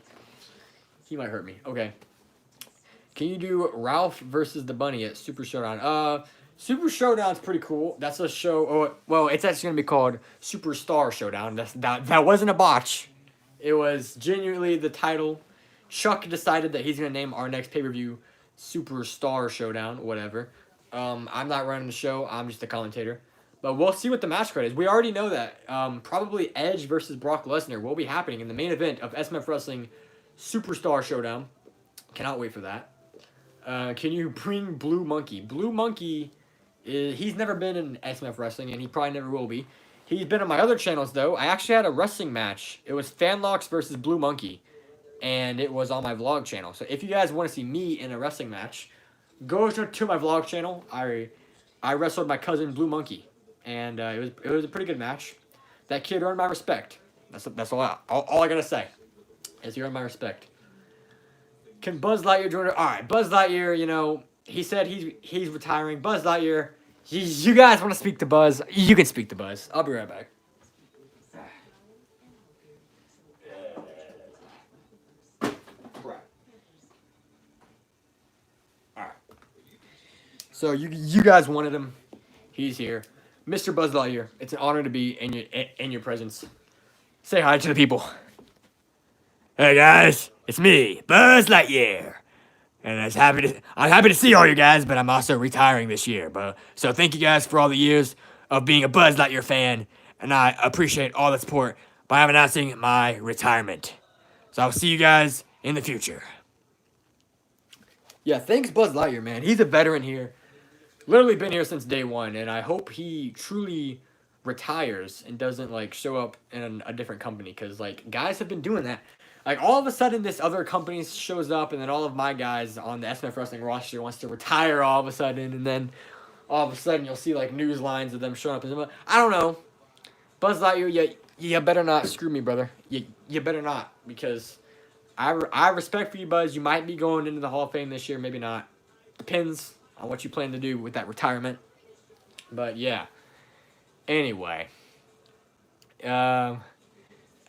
He might hurt me. Okay. Can you do Ralph versus the Bunny at Super Showdown? Super Showdown's pretty cool. That's a show. Oh, well, it's actually gonna be called Superstar Showdown. That wasn't a botch. It was genuinely the title. Chuck decided that he's gonna name our next pay-per-view Superstar Showdown. Whatever. I'm not running the show. I'm just a commentator. But we'll see what the match card is. We already know that. Probably Edge versus Brock Lesnar will be happening in the main event of SMF Wrestling Superstar Showdown. Cannot wait for that. Can you bring Blue Monkey? Blue Monkey, he's never been in SMF Wrestling, and he probably never will be. He's been on my other channels, though. I actually had a wrestling match. It was Fanlox versus Blue Monkey, and it was on my vlog channel. So if you guys want to see me in a wrestling match, go to my vlog channel. I wrestled my cousin Blue Monkey, and it was a pretty good match. That kid earned my respect. That's all I gotta say. Is he earned my respect. Can Buzz Lightyear join? All right, Buzz Lightyear. You know, he said he's retiring. Buzz Lightyear. You guys want to speak to Buzz? You can speak to Buzz. I'll be right back. All right. So you guys wanted him. He's here, Mr. Buzz Lightyear. It's an honor to be in your presence. Say hi to the people. Hey guys, it's me, Buzz Lightyear. And I'm happy to see all you guys, but I'm also retiring this year. So thank you guys for all the years of being a Buzz Lightyear fan, and I appreciate all the support by announcing my retirement. So I'll see you guys in the future. Yeah, thanks Buzz Lightyear, man. He's a veteran here. Literally been here since day one, and I hope he truly retires and doesn't, like, show up in a different company, because, like, guys have been doing that. Like, all of a sudden, this other company shows up, and then all of my guys on the SMF Wrestling roster wants to retire all of a sudden, and then all of a sudden you'll see, like, news lines of them showing up. I don't know. Buzz Lightyear, you better not screw me, brother. You better not, because I respect for you, Buzz. You might be going into the Hall of Fame this year, maybe not. Depends on what you plan to do with that retirement. But, yeah. Anyway.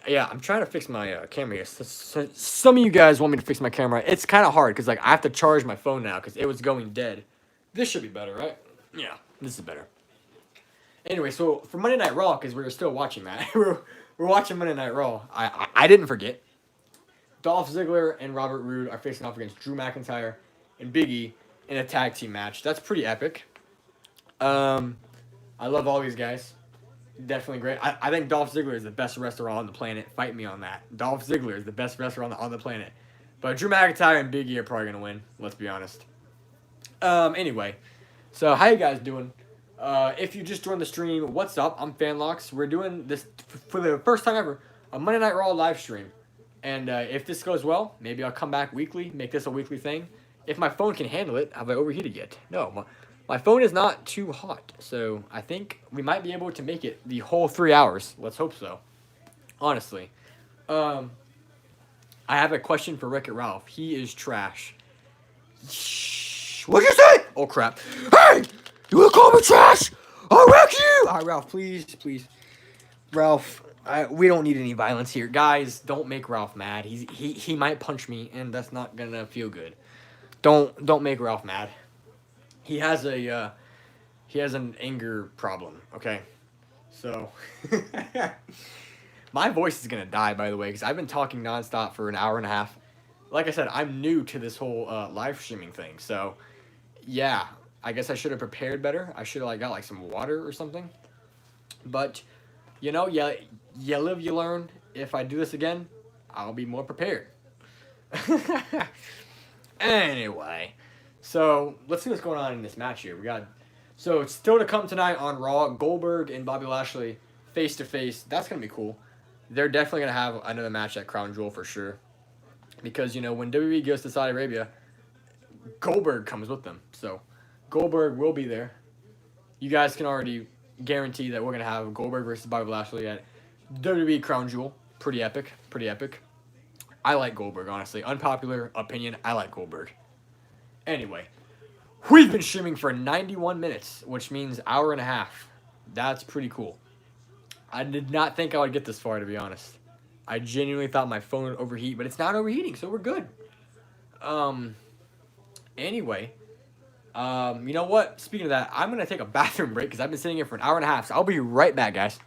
Yeah, I'm trying to fix my camera here. So some of you guys want me to fix my camera. It's kind of hard because, like, I have to charge my phone now because it was going dead. This should be better, right? Yeah, this is better. Anyway, so for Monday Night Raw, because we were still watching that, we're watching Monday Night Raw. I didn't forget. Dolph Ziggler and Robert Roode are facing off against Drew McIntyre and Big E in a tag team match. That's pretty epic. I love all these guys. Definitely great. I think Dolph Ziggler is the best wrestler on the planet. Fight me on that. Dolph Ziggler is the best wrestler on the planet. But Drew McIntyre and Big E are probably going to win. Let's be honest. Anyway, so how you guys doing? If you just joined the stream, what's up? I'm Fanlox. We're doing this for the first time ever, a Monday Night Raw live stream. And if this goes well, maybe I'll come back weekly, make this a weekly thing. If my phone can handle it, have I overheated yet? No, my phone is not too hot. So I think we might be able to make it the whole 3 hours. Let's hope so. Honestly. I have a question for Wreck-It Ralph. He is trash. What'd you say? Oh, crap. Hey! You wanna call me trash? I'll wreck you! Alright, Ralph, please. Ralph, we don't need any violence here. Guys, don't make Ralph mad. He might punch me, and that's not gonna feel good. Don't make Ralph mad. He has an anger problem, okay? So, my voice is gonna die, by the way, because I've been talking nonstop for an hour and a half. Like I said, I'm new to this whole live streaming thing, so yeah, I guess I should have prepared better. I should have got some water or something. But you live, you learn. If I do this again, I'll be more prepared. Anyway, so let's see what's going on in this match here. So it's still to come tonight on Raw. Goldberg and Bobby Lashley face to face. That's gonna be cool. They're definitely gonna have another match at Crown Jewel for sure. Because when WWE goes to Saudi Arabia, Goldberg comes with them. So Goldberg will be there. You guys can already guarantee that we're gonna have Goldberg versus Bobby Lashley at WWE Crown Jewel. Pretty epic. I like Goldberg, honestly. Unpopular opinion, I like Goldberg. Anyway, we've been streaming for 91 minutes, which means hour and a half. That's pretty cool. I did not think I would get this far, to be honest. I genuinely thought my phone would overheat, but it's not overheating, so we're good. Anyway, you know what? Speaking of that, I'm going to take a bathroom break because I've been sitting here for an hour and a half, so I'll be right back, guys.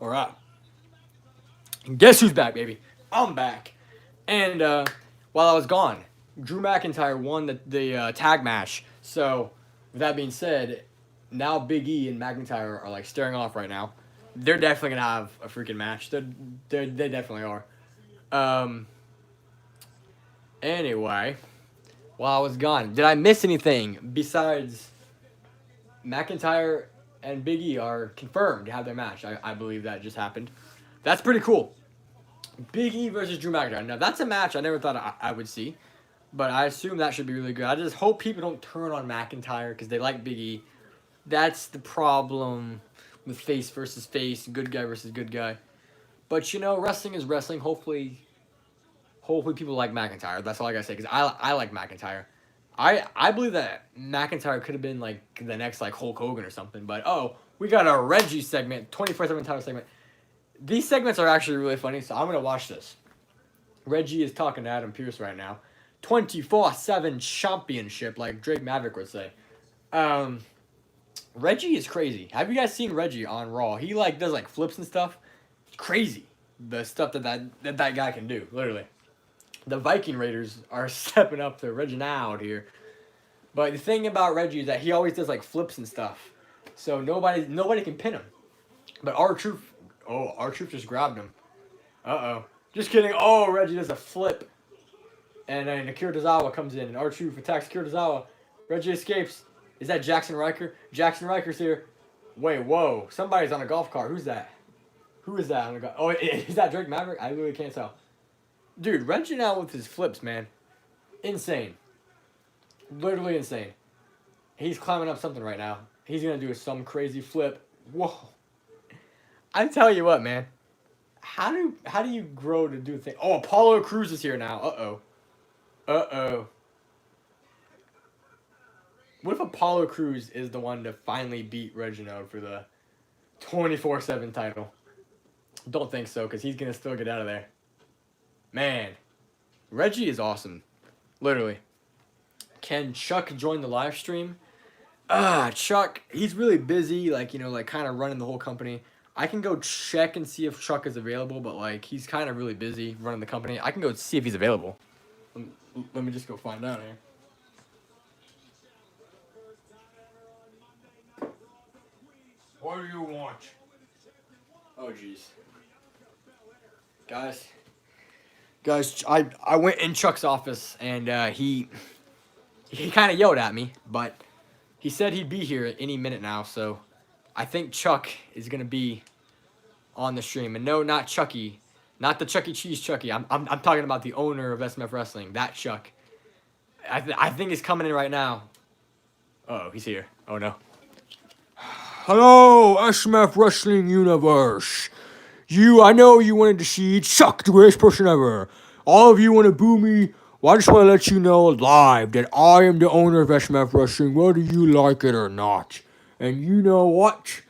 All right. Guess who's back, baby? I'm back. And while I was gone, Drew McIntyre won the tag match. So, with that being said, now Big E and McIntyre are staring off right now. They're definitely gonna have a freaking match. They definitely are. Anyway, while I was gone, did I miss anything besides McIntyre and Big E are confirmed to have their match? I believe that just happened. That's pretty cool. Big E versus Drew McIntyre. Now, that's a match I never thought I would see. But I assume that should be really good. I just hope people don't turn on McIntyre because they like Big E. That's the problem with face versus face, good guy versus good guy. But, wrestling is wrestling. Hopefully people like McIntyre. That's all I got to say because I like McIntyre. I believe that McIntyre could have been the next Hulk Hogan or something. But, we got a Reggie segment, 24/7 title segment. These segments are actually really funny, so I'm going to watch this. Reggie is talking to Adam Pearce right now. 24/7 championship, like Drake Maverick would say. Reggie is crazy. Have you guys seen Reggie on Raw? He does flips and stuff. It's crazy. The stuff that guy can do, literally. the Viking Raiders are stepping up to Reginald here. But the thing about Reggie is that he always does like flips and stuff, so nobody can pin him. But R-Truth, R-Truth just grabbed him. Just kidding. Oh, Reggie does a flip, and then Akira Tozawa comes in, and R-Truth attacks Akira Tozawa. Reggie escapes. Is that Jackson Riker? Jackson Riker's here. Wait, whoa! Somebody's on a golf cart. Who's that? Who is that on a golf? Oh, is that Drake Maverick? I really can't tell. Dude, Reggie now with his flips, man, insane. Literally insane. He's climbing up something right now. He's gonna do some crazy flip. Whoa! I tell you what, man. How do you grow to do things? Oh, Apollo Crews is here now. What if Apollo Crews is the one to finally beat Reginald for the 24/7 title? Don't think so, because he's gonna still get out of there. Man, Reggie is awesome. Literally. Can Chuck join the live stream? Chuck, he's really busy, like, kind of running the whole company. I can go check and see if Chuck is available, but, like, he's kind of really busy running the company. I can go see if he's available. Let me just go find out here. What do you want? Oh, jeez. Guys, I went in Chuck's office, and he kind of yelled at me, but he said he'd be here at any minute now, so I think Chuck is going to be on the stream. And no, not Chucky. Not the Chuck E. Cheese Chucky. I'm talking about the owner of SMF Wrestling, that Chuck. I think he's coming in right now. Uh-oh, he's here. Oh, no. Hello, SMF Wrestling Universe. I know you wanted to see Chuck, the greatest person ever. All of you want to boo me. Well, I just want to let you know live that I am the owner of SMF Wrestling, whether you like it or not. And you know what?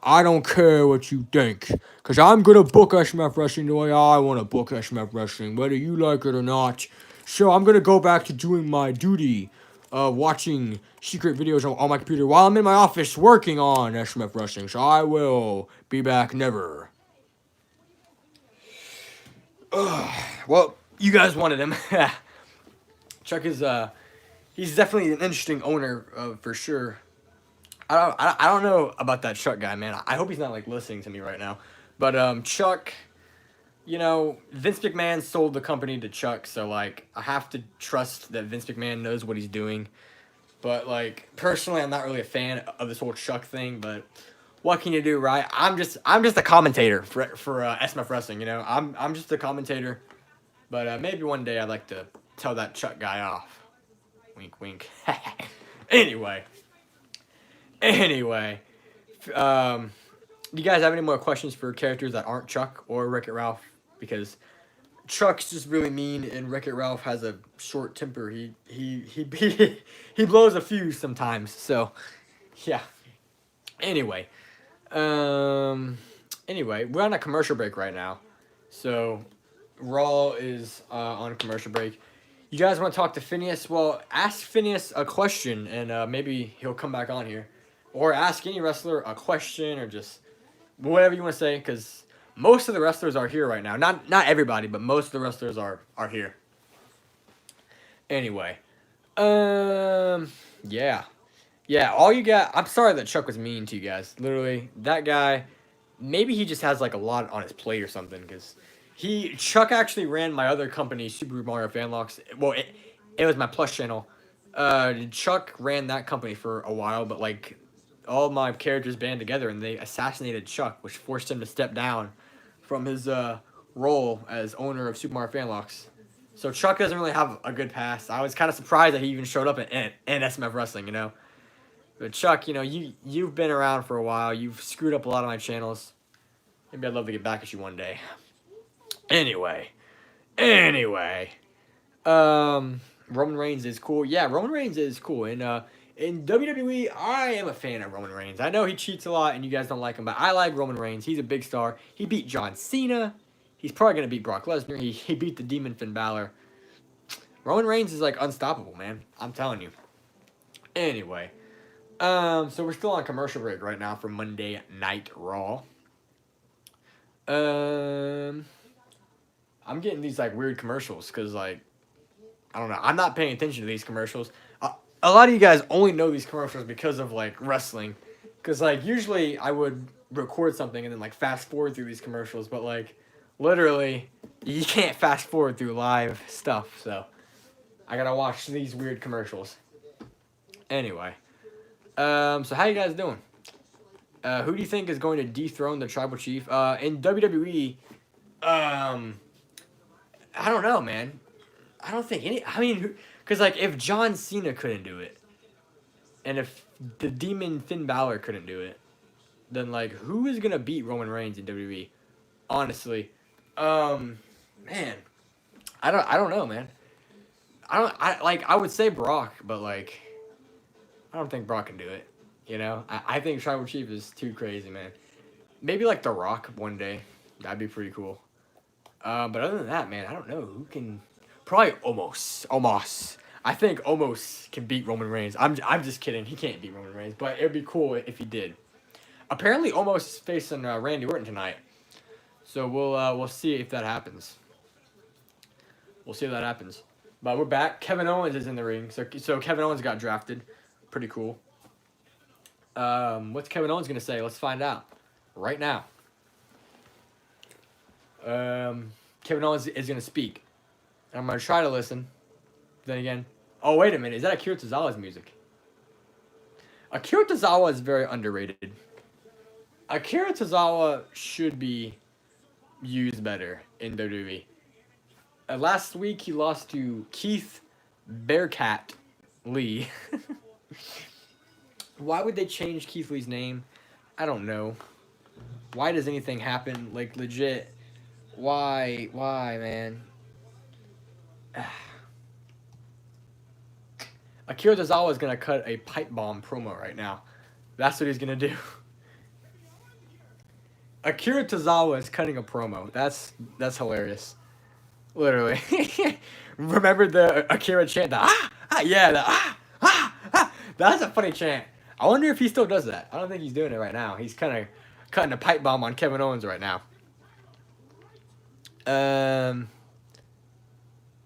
I don't care what you think, because I'm going to book SMF Wrestling the way I want to book SMF Wrestling, whether you like it or not. So I'm going to go back to doing my duty of watching secret videos on my computer while I'm in my office working on SMF Wrestling. So I will be back never. Well, you guys wanted him. Chuck is, he's definitely an interesting owner, for sure. I don't know about that Chuck guy, man. I hope he's not, like, listening to me right now. But, Chuck, Vince McMahon sold the company to Chuck, so, like, I have to trust that Vince McMahon knows what he's doing. But, like, personally, I'm not really a fan of this whole Chuck thing, but what can you do, right? I'm just a commentator for SMF Wrestling, I'm just a commentator. But maybe one day I'd like to tell that Chuck guy off. Wink, wink. Anyway. Do you guys have any more questions for characters that aren't Chuck or Wreck-It Ralph? Because Chuck's just really mean, and Wreck-It Ralph has a short temper. He blows a fuse sometimes. So, yeah. Anyway, we're on a commercial break right now. So, Raw is on commercial break. You guys want to talk to Phineas? Well, ask Phineas a question, and maybe he'll come back on here. Or ask any wrestler a question, or just whatever you want to say, because most of the wrestlers are here right now. Not everybody, but most of the wrestlers are here. Anyway. Yeah. Yeah, all you got... I'm sorry that Chuck was mean to you guys. Literally, that guy... Maybe he just has, like, a lot on his plate or something, because... Chuck actually ran my other company, Super Mario Fanlox. Well, it was my Plus channel. Chuck ran that company for a while, but, like... all my characters band together, and they assassinated Chuck, which forced him to step down from his role as owner of Super Mario Fanlox. So Chuck doesn't really have a good past. I was kind of surprised that he even showed up in SMF Wrestling, But Chuck, you've been around for a while. You've screwed up a lot of my channels. Maybe I'd love to get back at you one day. Anyway. Roman Reigns is cool. Yeah, Roman Reigns is cool. And in WWE, I am a fan of Roman Reigns. I know he cheats a lot and you guys don't like him, but I like Roman Reigns. He's a big star. He beat John Cena. He's probably going to beat Brock Lesnar. He beat the Demon Finn Balor. Roman Reigns is, like, unstoppable, man. I'm telling you. Anyway. So we're still on commercial break right now for Monday Night Raw. I'm getting these like weird commercials because like I don't know. I'm not paying attention to these commercials. A lot of you guys only know these commercials because of like wrestling, because like usually I would record something and then like fast forward through these commercials, but like literally you can't fast forward through live stuff, so I gotta watch these weird commercials. Anyway, so how you guys doing? Who do you think is going to dethrone the Tribal Chief? In WWE, I don't know, man. I don't think any. I mean, because like if John Cena couldn't do it, and if the Demon Finn Balor couldn't do it, then like who is gonna beat Roman Reigns in WWE? Honestly, man, I don't know, man. I would say Brock, but like I don't think Brock can do it. You know, I think Tribal Chief is too crazy, man. Maybe like The Rock one day. That'd be pretty cool. But other than that, man, I don't know who can. Probably Omos. I think Omos can beat Roman Reigns. I'm just kidding. He can't beat Roman Reigns, but it'd be cool if he did. Apparently, Omos is facing Randy Orton tonight, so we'll see if that happens. We'll see if that happens. But we're back. Kevin Owens is in the ring, so Kevin Owens got drafted. Pretty cool. What's Kevin Owens gonna say? Let's find out right now. Kevin Owens is gonna speak. I'm going to try to listen. Then again... Oh, wait a minute. Is that Akira Tozawa's music? Akira Tozawa is very underrated. Akira Tozawa should be used better in WWE. Last week, he lost to Keith Bearcat Lee. Why would they change Keith Lee's name? I don't know. Why does anything happen? Like, legit. Why, man? Akira Tozawa is gonna cut a pipe bomb promo right now. That's what he's gonna do. Akira Tozawa is cutting a promo. That's hilarious. Literally. Remember the Akira chant? That's a funny chant. I wonder if he still does that. I don't think he's doing it right now. He's kind of cutting a pipe bomb on Kevin Owens right now.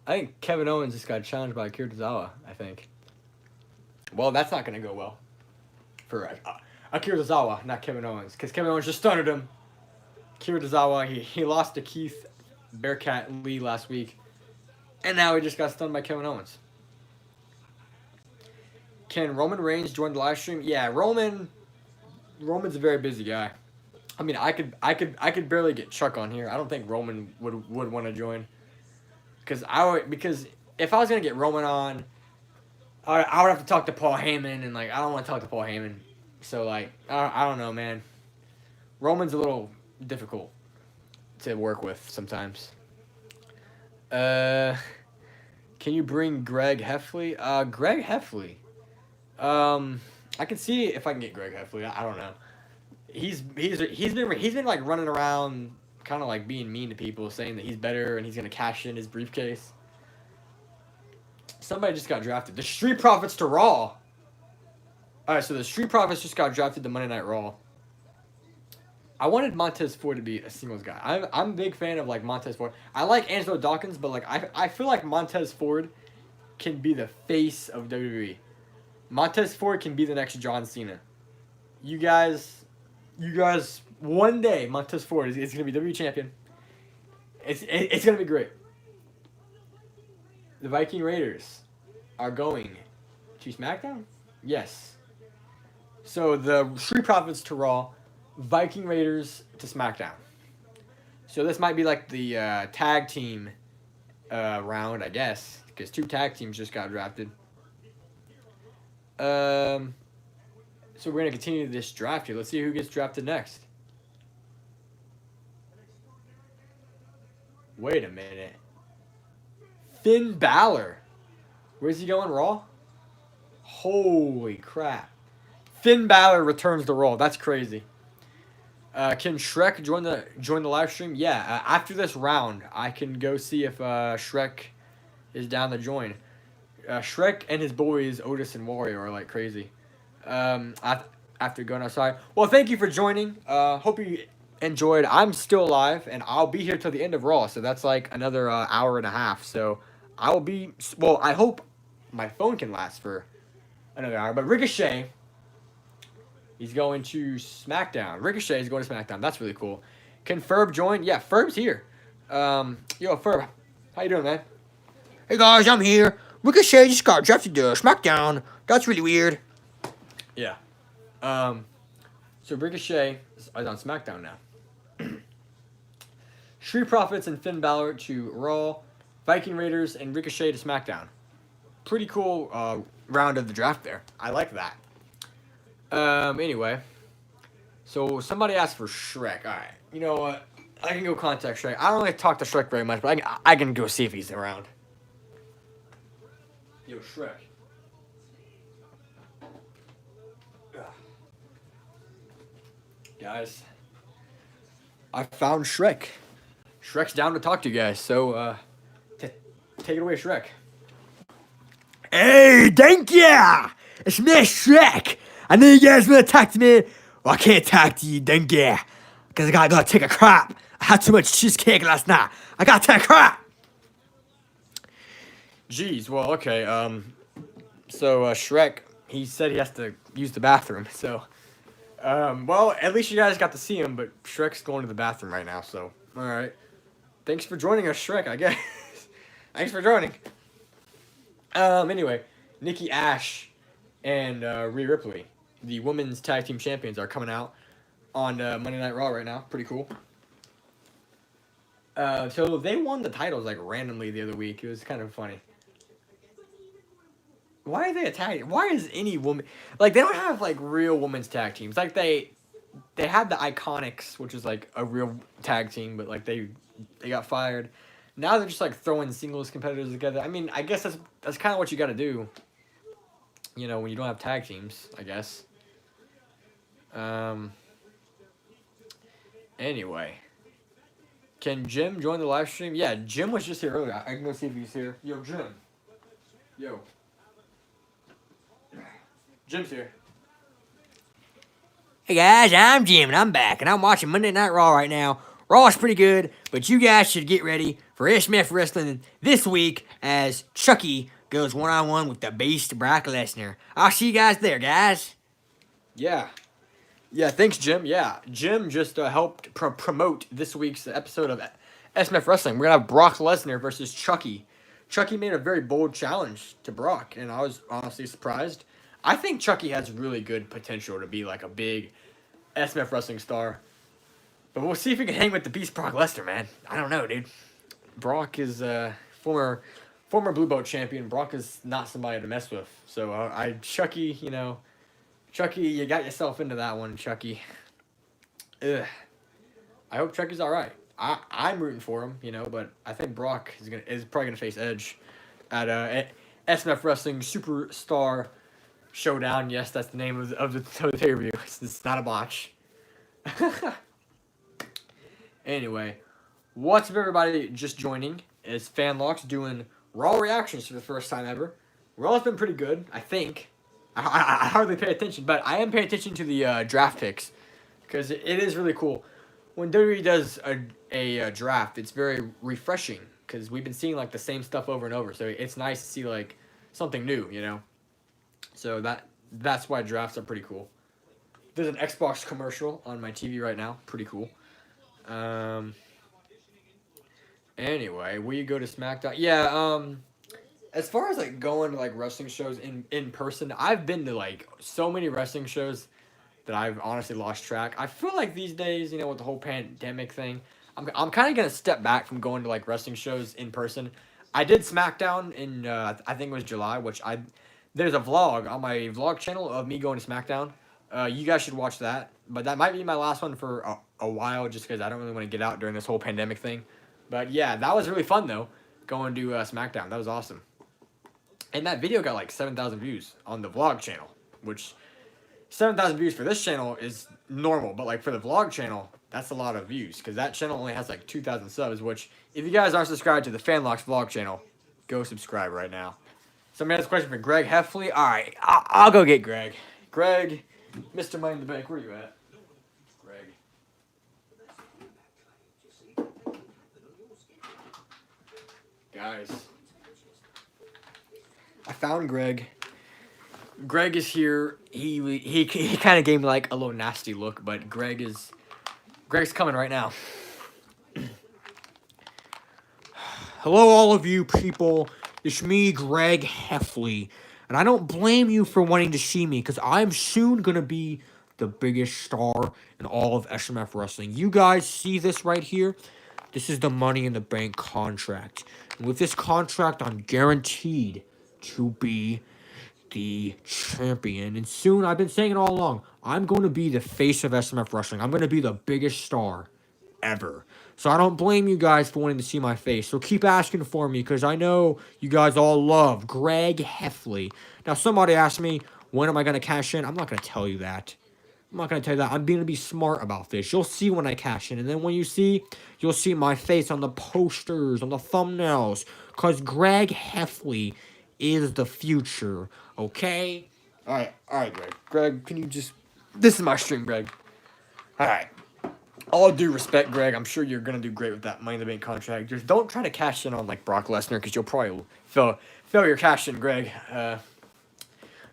I think Kevin Owens just got challenged by Akira Tozawa, I think. Well, that's not going to go well for Akira Tozawa, not Kevin Owens, because Kevin Owens just stunned him. Akira Tozawa, he lost to Keith Bearcat Lee last week, and now he just got stunned by Kevin Owens. Can Roman Reigns join the live stream? Yeah, Roman's a very busy guy. I mean, I could barely get Chuck on here. I don't think Roman would want to join. Because if I was gonna get Roman on, I would have to talk to Paul Heyman, and like I don't want to talk to Paul Heyman, so like I don't know, man. Roman's a little difficult to work with sometimes. Can you bring Greg Heffley? Greg Heffley. I can see if I can get Greg Heffley. I don't know. He's been like running around, kind of like being mean to people, saying that he's better and he's gonna cash in his briefcase. Somebody just got drafted. The Street Profits to Raw. Alright, so the Street Profits just got drafted to Monday Night Raw. I wanted Montez Ford to be a singles guy. I'm a big fan of like Montez Ford. I like Angelo Dawkins, but like I feel like Montez Ford can be the face of WWE. Montez Ford can be the next John Cena. You guys, one day Montez Ford is going to be WWE champion. It's going to be great. The Viking Raiders are going to SmackDown? Yes. So the Street Profits to Raw, Viking Raiders to SmackDown. So this might be like the tag team round, I guess, because 2 tag teams just got drafted. So we're going to continue this draft here. Let's see who gets drafted next. Wait a minute. Finn Balor. Where's he going, Raw? Holy crap. Finn Balor returns to Raw. That's crazy. Can Shrek join the live stream? Yeah, after this round, I can go see if Shrek is down to join. Shrek and his boys, Otis and Wario, are like crazy. After going outside. Well, thank you for joining. Hope you enjoyed. I'm still alive, and I'll be here till the end of Raw, so that's like another hour and a half. So I will be. Well, I hope my phone can last for another hour. But Ricochet, he's going to SmackDown. Ricochet is going to SmackDown. That's really cool. Can Ferb join? Yeah, Ferb's here. Yo, Ferb, how you doing, man? Hey guys, I'm here. Ricochet just got drafted to SmackDown. That's really weird. Yeah. So Ricochet is on SmackDown now. Street Profits and Finn Balor to Raw, Viking Raiders and Ricochet to SmackDown. Pretty cool round of the draft there. I like that. Anyway, so somebody asked for Shrek. All right, you know what? I can go contact Shrek. I don't really talk to Shrek very much, but I can go see if he's around. Yo, Shrek. Ugh. Guys, I found Shrek. Shrek's down to talk to you guys, so take it away, Shrek. Hey, thank ya! It's me, Shrek. I know you guys want to talk to me. Well, I can't talk to you, thank ya. Because I gotta go take a crap. I had too much cheesecake last night. I gotta take a crap. Jeez, well, okay, so Shrek, he said he has to use the bathroom, so, well, at least you guys got to see him, but Shrek's going to the bathroom right now, so, alright. Thanks for joining us, Shrek, I guess. Thanks for joining. Anyway, Nikki Ash and Rhea Ripley, the women's tag team champions, are coming out on Monday Night Raw right now. Pretty cool. So they won the titles like randomly the other week. It was kind of funny. Why are they a tag? Why is any woman like they don't have like real women's tag teams? Like they had the Iconics, which is like a real tag team, but like they got fired. Now they're just like throwing singles competitors together. I mean, I guess that's kind of what you got to do. You know, when you don't have tag teams, I guess. Anyway, can Jim join the live stream? Yeah, Jim was just here earlier. I can go see if he's here. Yo, Jim. Yo. Jim's here. Hey guys, I'm Jim and I'm back and I'm watching Monday Night Raw right now. Raw is pretty good, but you guys should get ready for SMF Wrestling this week as Chucky goes one-on-one with the Beast Brock Lesnar. I'll see you guys there, guys. Yeah. Yeah, thanks, Jim. Yeah, Jim just helped promote this week's episode of SMF Wrestling. We're going to have Brock Lesnar versus Chucky. Chucky made a very bold challenge to Brock, and I was honestly surprised. I think Chucky has really good potential to be like a big SMF Wrestling star. But we'll see if he can hang with the Beast Brock Lesnar, man. I don't know, dude. Brock is former Blue Belt champion. Brock is not somebody to mess with. So Chucky, you know, Chucky, you got yourself into that one, Chucky. Ugh. I hope Chucky's all right. I'm rooting for him, you know, but I think Brock is probably gonna face Edge at SMF Wrestling Superstar Showdown. Yes, that's the name of the pay-per-view. It's not a botch. Anyway, what's up, everybody just joining? It's Fanlox doing Raw reactions for the first time ever. Raw's been pretty good, I think. I hardly pay attention, but I am paying attention to the draft picks because it is really cool. When WWE does a draft, it's very refreshing because we've been seeing like the same stuff over and over. So it's nice to see like something new, you know. So that's why drafts are pretty cool. There's an Xbox commercial on my TV right now. Pretty cool. Anyway, we go to SmackDown. Yeah, as far as like going to like wrestling shows in person, I've been to like so many wrestling shows that I've honestly lost track. I feel like these days, you know, with the whole pandemic thing, I'm kind of gonna step back from going to like wrestling shows in person. I did SmackDown in I think it was July, there's a vlog on my vlog channel of me going to SmackDown. You guys should watch that. But that might be my last one for a while, just because I don't really want to get out during this whole pandemic thing. But yeah, that was really fun though, going to SmackDown. That was awesome. And that video got like 7,000 views on the vlog channel, which 7,000 views for this channel is normal, but like for the vlog channel, that's a lot of views because that channel only has like 2,000 subs. Which, if you guys aren't subscribed to the Fanlox vlog channel, go subscribe right now. Somebody has a question for Greg Heffley. All right, I'll go get Greg. Greg, Mr. Money in the Bank, where you at? Greg. Guys, I found Greg. Greg is here. He kind of gave me like a little nasty look, but Greg's coming right now. Hello, all of you people. It's me, Greg Heffley. And I don't blame you for wanting to see me, because I'm soon going to be the biggest star in all of SMF Wrestling. You guys see this right here? This is the Money in the Bank contract. And with this contract, I'm guaranteed to be the champion. And soon, I've been saying it all along, I'm going to be the face of SMF Wrestling. I'm going to be the biggest star ever. So I don't blame you guys for wanting to see my face. So keep asking for me, because I know you guys all love Greg Heffley. Now, somebody asked me, when am I going to cash in? I'm not going to tell you that. I'm not going to tell you that. I'm going to be smart about this. You'll see when I cash in. And then when you see, you'll see my face on the posters, on the thumbnails. Because Greg Heffley is the future. Okay? All right, Greg. Greg, can you just... This is my stream, Greg. All right. All due respect, Greg, I'm sure you're going to do great with that Money in the Bank contract. Just don't try to cash in on, like, Brock Lesnar, because you'll probably fail your cash in, Greg.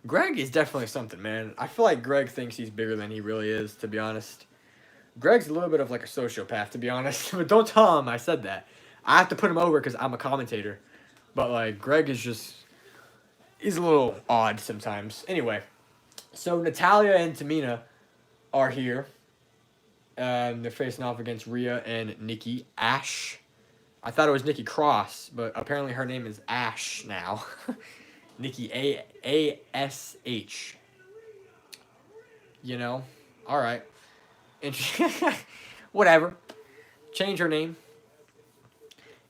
Greg is definitely something, man. I feel like Greg thinks he's bigger than he really is, to be honest. Greg's a little bit of, like, a sociopath, to be honest. But don't tell him I said that. I have to put him over because I'm a commentator. But, like, Greg is just... He's a little odd sometimes. Anyway, so Natalya and Tamina are here. They're facing off against Rhea and Nikki Ash. I thought it was Nikki Cross, but apparently her name is Ash now. Nikki A-S-H. You know? Alright. Whatever. Change her name.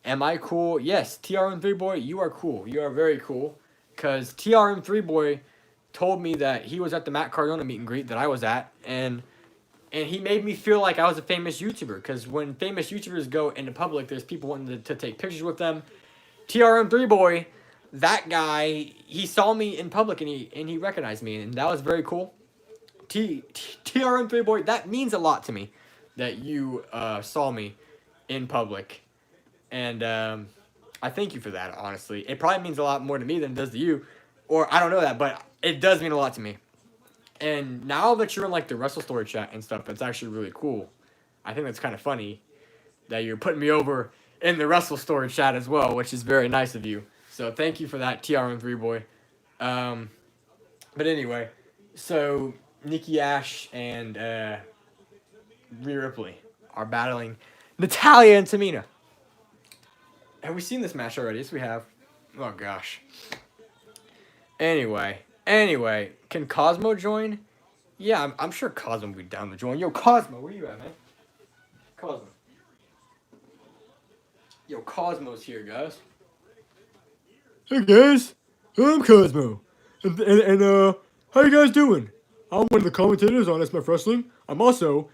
Am I cool? Yes, TRM3 Boy, you are cool. You are very cool. Because TRM3 Boy told me that he was at the Matt Cardona meet and greet that I was at, and he made me feel like I was a famous YouTuber, because when famous YouTubers go into public, there's people wanting to take pictures with them. TRM3 Boy, that guy, he saw me in public, and he recognized me, and that was very cool. TRM3 Boy, that means a lot to me, that you saw me in public, and I thank you for that, honestly. It probably means a lot more to me than it does to you, or I don't know that, but it does mean a lot to me. And now that you're in, like, the Wrestle Story chat and stuff, that's actually really cool. I think that's kind of funny that you're putting me over in the Wrestle Story chat as well, which is very nice of you. So thank you for that, TRM3 Boy. But anyway, so Nikki Ash and Rhea Ripley are battling Natalya and Tamina. Have we seen this match already? Yes, we have. Oh, gosh. Anyway, can Cosmo join? Yeah, I'm sure Cosmo will be down to join. Yo, Cosmo, where you at, man? Cosmo. Yo, Cosmo's here, guys. Hey guys, I'm Cosmo, and how you guys doing? I'm one of the commentators on SMF Wrestling. I'm also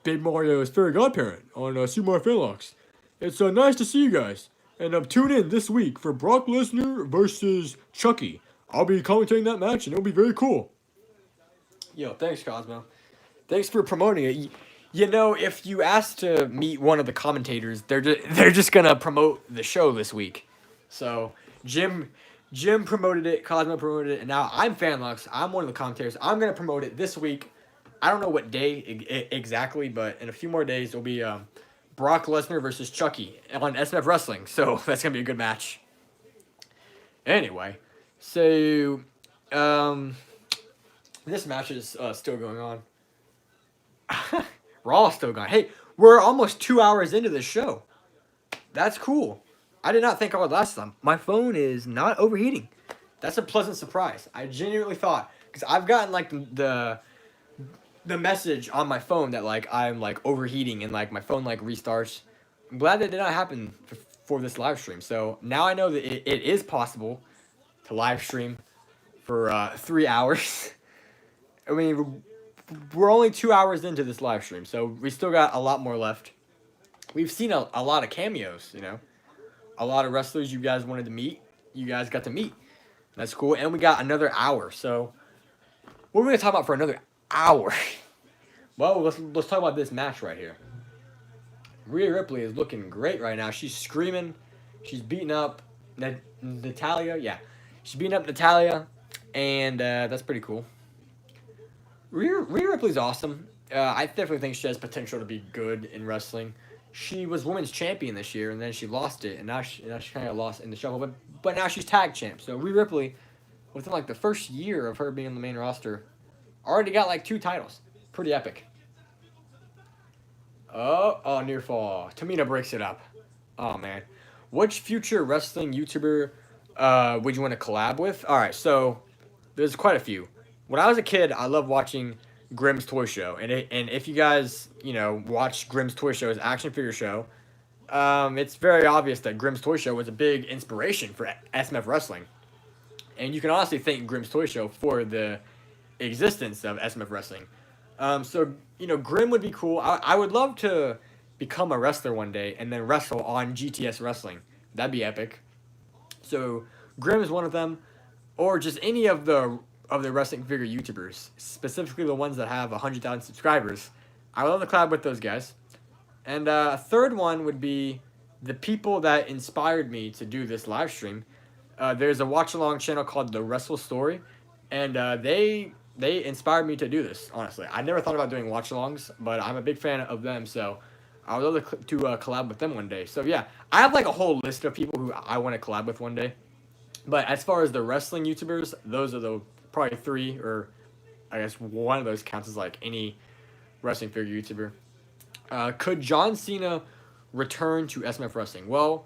Big Mario's fairy godparent on Super Mario Fanlox. It's nice to see you guys, and tune in this week for Brock Lesnar versus Chucky. I'll be commentating that match, and it'll be very cool. Yo, thanks, Cosmo. Thanks for promoting it. You know, if you ask to meet one of the commentators, they're just gonna promote the show this week. So Jim promoted it, Cosmo promoted it, and now I'm Fanlox. I'm one of the commentators. I'm gonna promote it this week. I don't know what day exactly, but in a few more days it'll be Brock Lesnar versus Chucky on SMF Wrestling. So that's gonna be a good match. Anyway, so this match is still going on. Raw is still going. Hey, we're almost 2 hours into this show. That's cool. I did not think I would last time. My phone is not overheating. That's a pleasant surprise. I genuinely thought, because I've gotten like the message on my phone that like I'm like overheating and like my phone like restarts. I'm glad that did not happen for this live stream. So now I know that it is possible to live stream for 3 hours. I mean, we're only 2 hours into this live stream, so we still got a lot more left. We've seen a lot of cameos, you know. A lot of wrestlers you guys wanted to meet, you guys got to meet. That's cool. And we got another hour. So what are we going to talk about for another hour? Well, let's talk about this match right here. Rhea Ripley is looking great right now. She's screaming. She's beating up Natalia. Yeah, she's beating up Natalia, and that's pretty cool. Rhea Ripley's awesome. I definitely think she has potential to be good in wrestling. She was women's champion this year, and then she lost it, and now she kind of lost in the shuffle. But now she's tag champ. So Rhea Ripley, within like the first year of her being on the main roster, already got like 2 titles. Pretty epic. Oh, near fall. Tamina breaks it up. Oh man, which future wrestling YouTuber would you want to collab with? All right, so there's quite a few. When I was a kid, I loved watching Grimm's Toy Show, and if you guys watch Grimm's Toy Show's action figure show, it's very obvious that Grimm's Toy Show was a big inspiration for SMF wrestling, and you can honestly thank Grimm's Toy Show for the existence of SMF wrestling. So Grimm would be cool. I would love to become a wrestler one day and then wrestle on GTS Wrestling. That'd be epic. So Grimm is one of them, or just any of the wrestling figure YouTubers, specifically the ones that have 100,000 subscribers. I would love to collab with those guys. And a third one would be the people that inspired me to do this live stream. There's a watch-along channel called The Wrestle Story, and they inspired me to do this, honestly. I never thought about doing watch-alongs, but I'm a big fan of them, so I would love to collab with them one day. So yeah, I have like a whole list of people who I want to collab with one day. But as far as the wrestling YouTubers, those are the probably 3, or I guess one of those counts as like any wrestling figure YouTuber. Could John Cena return to SMF Wrestling? Well,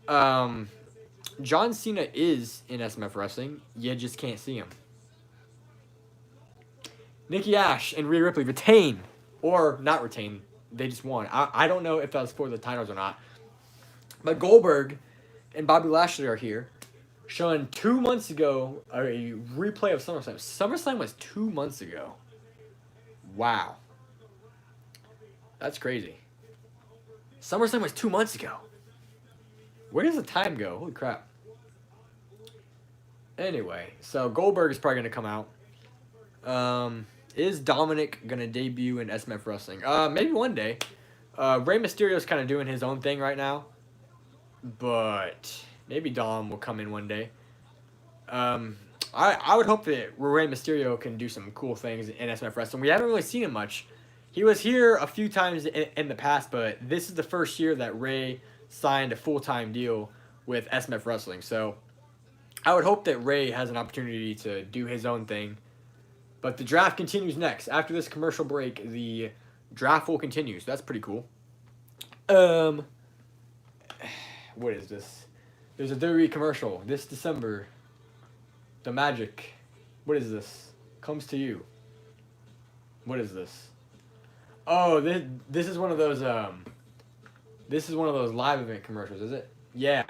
John Cena is in SMF Wrestling. You just can't see him. Nikki Ash and Rhea Ripley retain, or not retain. They just won. I don't know if that was for the titles or not. But Goldberg and Bobby Lashley are here, showing 2 months ago a replay of SummerSlam. SummerSlam was 2 months ago. Wow. That's crazy. SummerSlam was 2 months ago. Where does the time go? Holy crap. Anyway, so Goldberg is probably going to come out. Is Dominic going to debut in SMF Wrestling? Maybe one day. Rey Mysterio's kind of doing his own thing right now. But maybe Dom will come in one day. I would hope that Rey Mysterio can do some cool things in SMF Wrestling. We haven't really seen him much. He was here a few times in the past, but this is the first year that Rey signed a full-time deal with SMF Wrestling. So I would hope that Rey has an opportunity to do his own thing. But the draft continues next. After this commercial break, the draft will continue. So that's pretty cool. What is this? There's a WWE commercial this December. The Magic. What is this? Comes to you. What is this? Oh, this is one of those this is one of those live event commercials, is it? Yeah.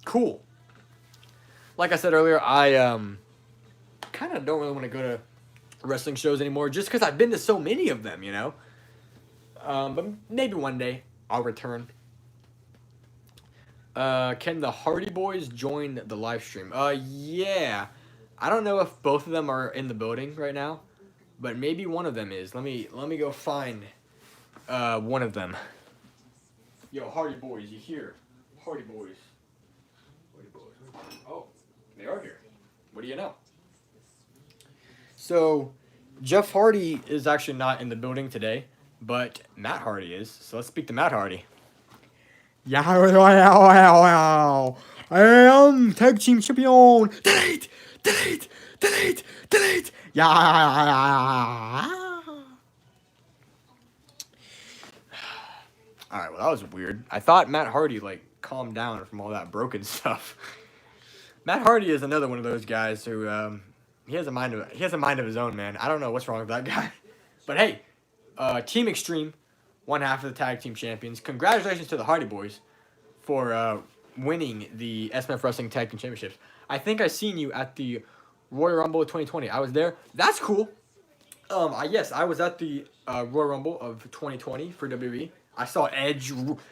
Cool. Like I said earlier, I kind of don't really want to go to wrestling shows anymore just because I've been to so many of them, But maybe one day I'll return. Can the Hardy Boys join the live stream? Yeah. I don't know if both of them are in the building right now, but maybe one of them is. Let me go find one of them. Yo, Hardy Boys, you here? Hardy Boys. Hardy Boys. Oh, they are here. What do you know? So, Jeff Hardy is actually not in the building today, but Matt Hardy is. So let's speak to Matt Hardy. Yeah, I am tag team champion. Delete. Yeah. All right, well that was weird. I thought Matt Hardy calmed down from all that broken stuff. Matt Hardy is another one of those guys who he has a mind of his own, man. I don't know what's wrong with that guy. But hey, Team Extreme, one half of the tag team champions. Congratulations to the Hardy Boys for winning the SMF Wrestling Tag Team Championships. I think I seen you at the Royal Rumble of 2020. I was there. That's cool. Yes, I was at the Royal Rumble of 2020 for WWE. I saw Edge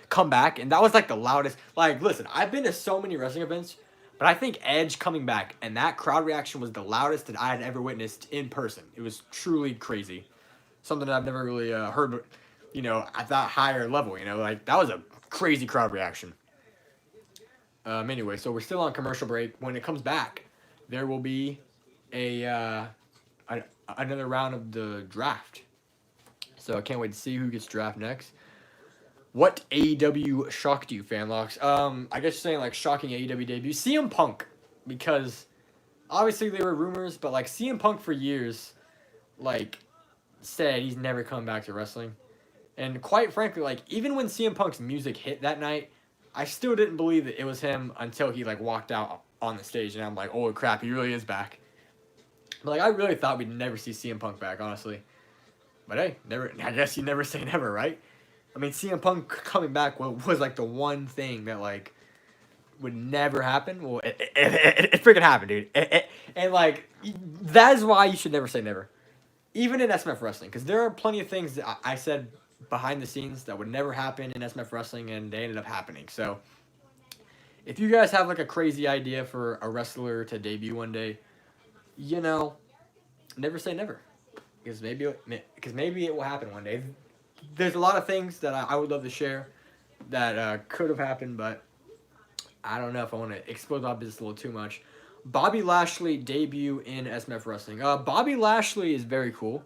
come back, and that was the loudest. Listen, I've been to so many wrestling events, but I think Edge coming back and that crowd reaction was the loudest that I had ever witnessed in person. It was truly crazy. Something that I've never really heard, at that higher level, that was a crazy crowd reaction. Anyway, so we're still on commercial break. When it comes back, there will be another round of the draft. So I can't wait to see who gets drafted next. What AEW shocked you, Fanlox? I guess you're saying like shocking AEW debut. CM Punk, because obviously there were rumors, but like CM Punk for years, like said he's never coming back to wrestling. And quite frankly, like even when CM Punk's music hit that night, I still didn't believe that it was him until he like walked out on the stage, and I'm like, oh crap, he really is back. But like I really thought we'd never see CM Punk back, honestly. But hey, never. I guess you never say never, right? I mean, CM Punk coming back was like the one thing that like would never happen. Well, it freaking happened, dude. And like that is why you should never say never, even in SMF wrestling, because there are plenty of things that I said behind the scenes that would never happen in SMF wrestling, and they ended up happening. So if you guys have like a crazy idea for a wrestler to debut one day, you know, never say never. Because maybe it will happen one day. There's a lot of things that I would love to share that could have happened, but I don't know if I want to explode my business a little too much. Bobby Lashley debut in SMF Wrestling. Bobby Lashley is very cool.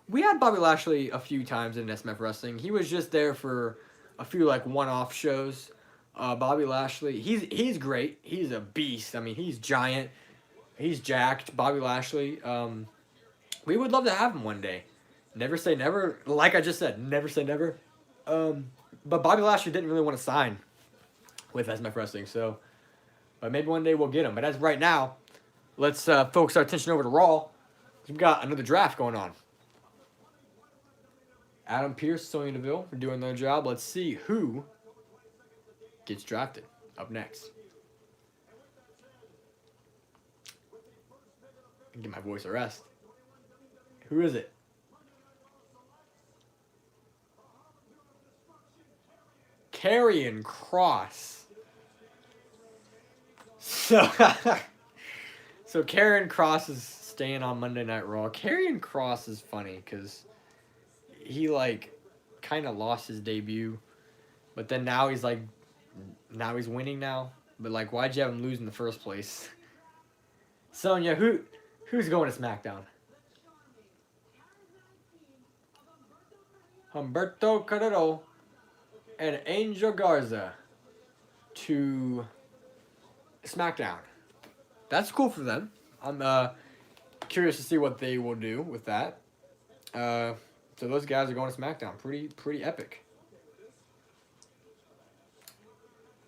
We had Bobby Lashley a few times in SMF Wrestling. He was just there for a few like one-off shows. Bobby Lashley, he's great. He's a beast. I mean, he's giant. He's jacked. Bobby Lashley. We would love to have him one day. Never say never. Like I just said, never say never. But Bobby Lashley didn't really want to sign with SMF Wrestling, so but maybe one day we'll get him. But as of right now, let's focus our attention over to Raw. We've got another draft going on. Adam Pearce, Sonya Deville for doing their job. Let's see who gets drafted up next. Give my voice a rest. Who is it? Karrion Kross. So Karrion Kross is staying on Monday Night Raw. Karrion Kross is funny because he like kind of lost his debut, but then now he's winning now. But like, why'd you have him lose in the first place? Sonya, who's going to SmackDown? Humberto Carrillo and Angel Garza to SmackDown. That's cool for them. I'm curious to see what they will do with that. So those guys are going to SmackDown. Pretty epic.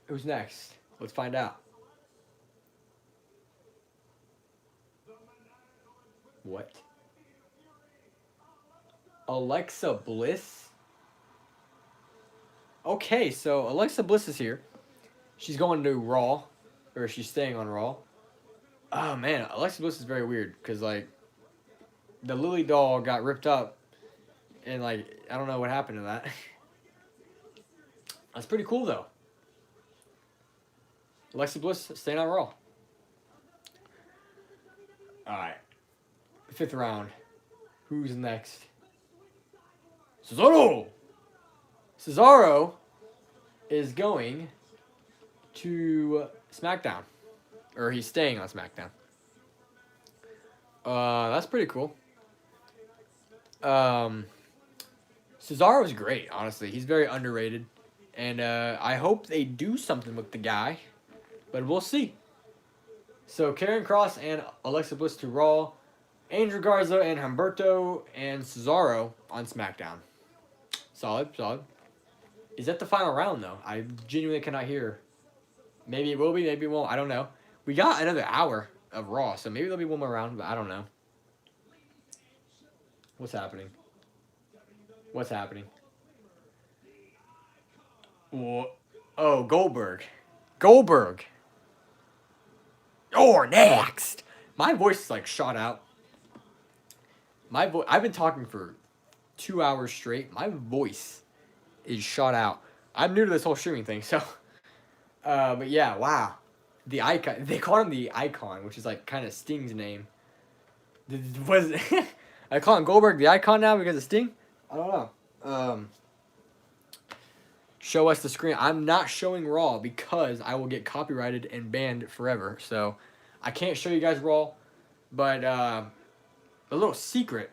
Who's next? Let's find out. What? Alexa Bliss? Okay, so Alexa Bliss is here. She's going to Raw. Or she's staying on Raw. Oh, man. Alexa Bliss is very weird. Because, like, the Lily doll got ripped up. And, like, I don't know what happened to that. That's pretty cool, though. Alexa Bliss staying on Raw. Alright. 5th round. Who's next? Cesaro! Cesaro is going to SmackDown. Or he's staying on SmackDown. That's pretty cool. Cesaro's great, honestly. He's very underrated. And I hope they do something with the guy. But we'll see. So, Karrion Kross and Alexa Bliss to Raw. Angel Garza and Humberto and Cesaro on SmackDown. Solid. Is that the final round, though? I genuinely cannot hear. Maybe it will be, maybe it won't. I don't know. We got another hour of Raw, so maybe there'll be one more round, but I don't know. What's happening? Oh, Goldberg. You're next. My voice is like shot out. I've been talking for 2 hours straight. My voice is shot out. I'm new to this whole streaming thing, so. But yeah, wow. The Icon. They call him the Icon, which is like kind of Sting's name. I call him Goldberg the Icon now because of Sting? I don't know. show us the screen. I'm not showing Raw because I will get copyrighted and banned forever. So I can't show you guys Raw. But a little secret,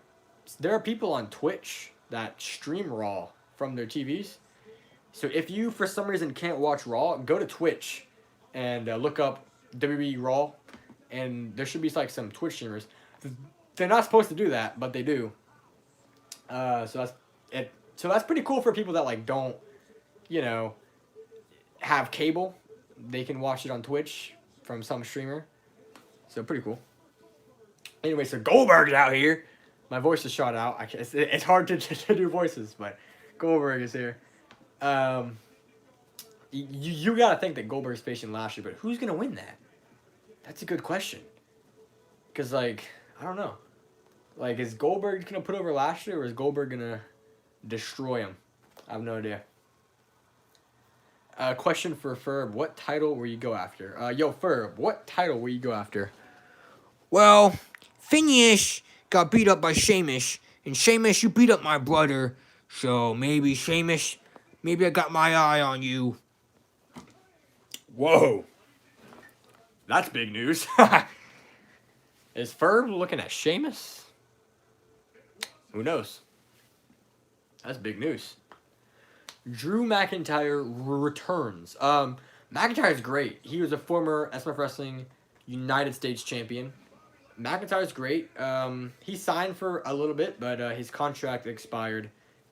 there are people on Twitch that stream Raw from their TVs. So if you, for some reason, can't watch Raw, go to Twitch and look up WWE Raw. And there should be like some Twitch streamers. They're not supposed to do that, but they do. So that's it. So that's pretty cool for people that like don't, you know, have cable. They can watch it on Twitch from some streamer. So pretty cool. Anyway, so Goldberg's out here. My voice is shot out. It's hard to do voices, but Goldberg is here. You gotta think that Goldberg's facing Lashley, but who's gonna win that? That's a good question. Cause like I don't know. Like, is Goldberg gonna put over Lashley, or is Goldberg gonna destroy him? I have no idea. Question for Ferb: what title will you go after? Yo, Ferb, what title will you go after? Well, Phineas got beat up by Sheamus, and Sheamus, you beat up my brother, so maybe Sheamus, maybe I got my eye on you. Whoa. That's big news. Is Ferb looking at Sheamus? Who knows? That's big news. Drew McIntyre returns. McIntyre's great. He was a former SMF Wrestling United States champion. McIntyre's great. He signed for a little bit, but his contract expired.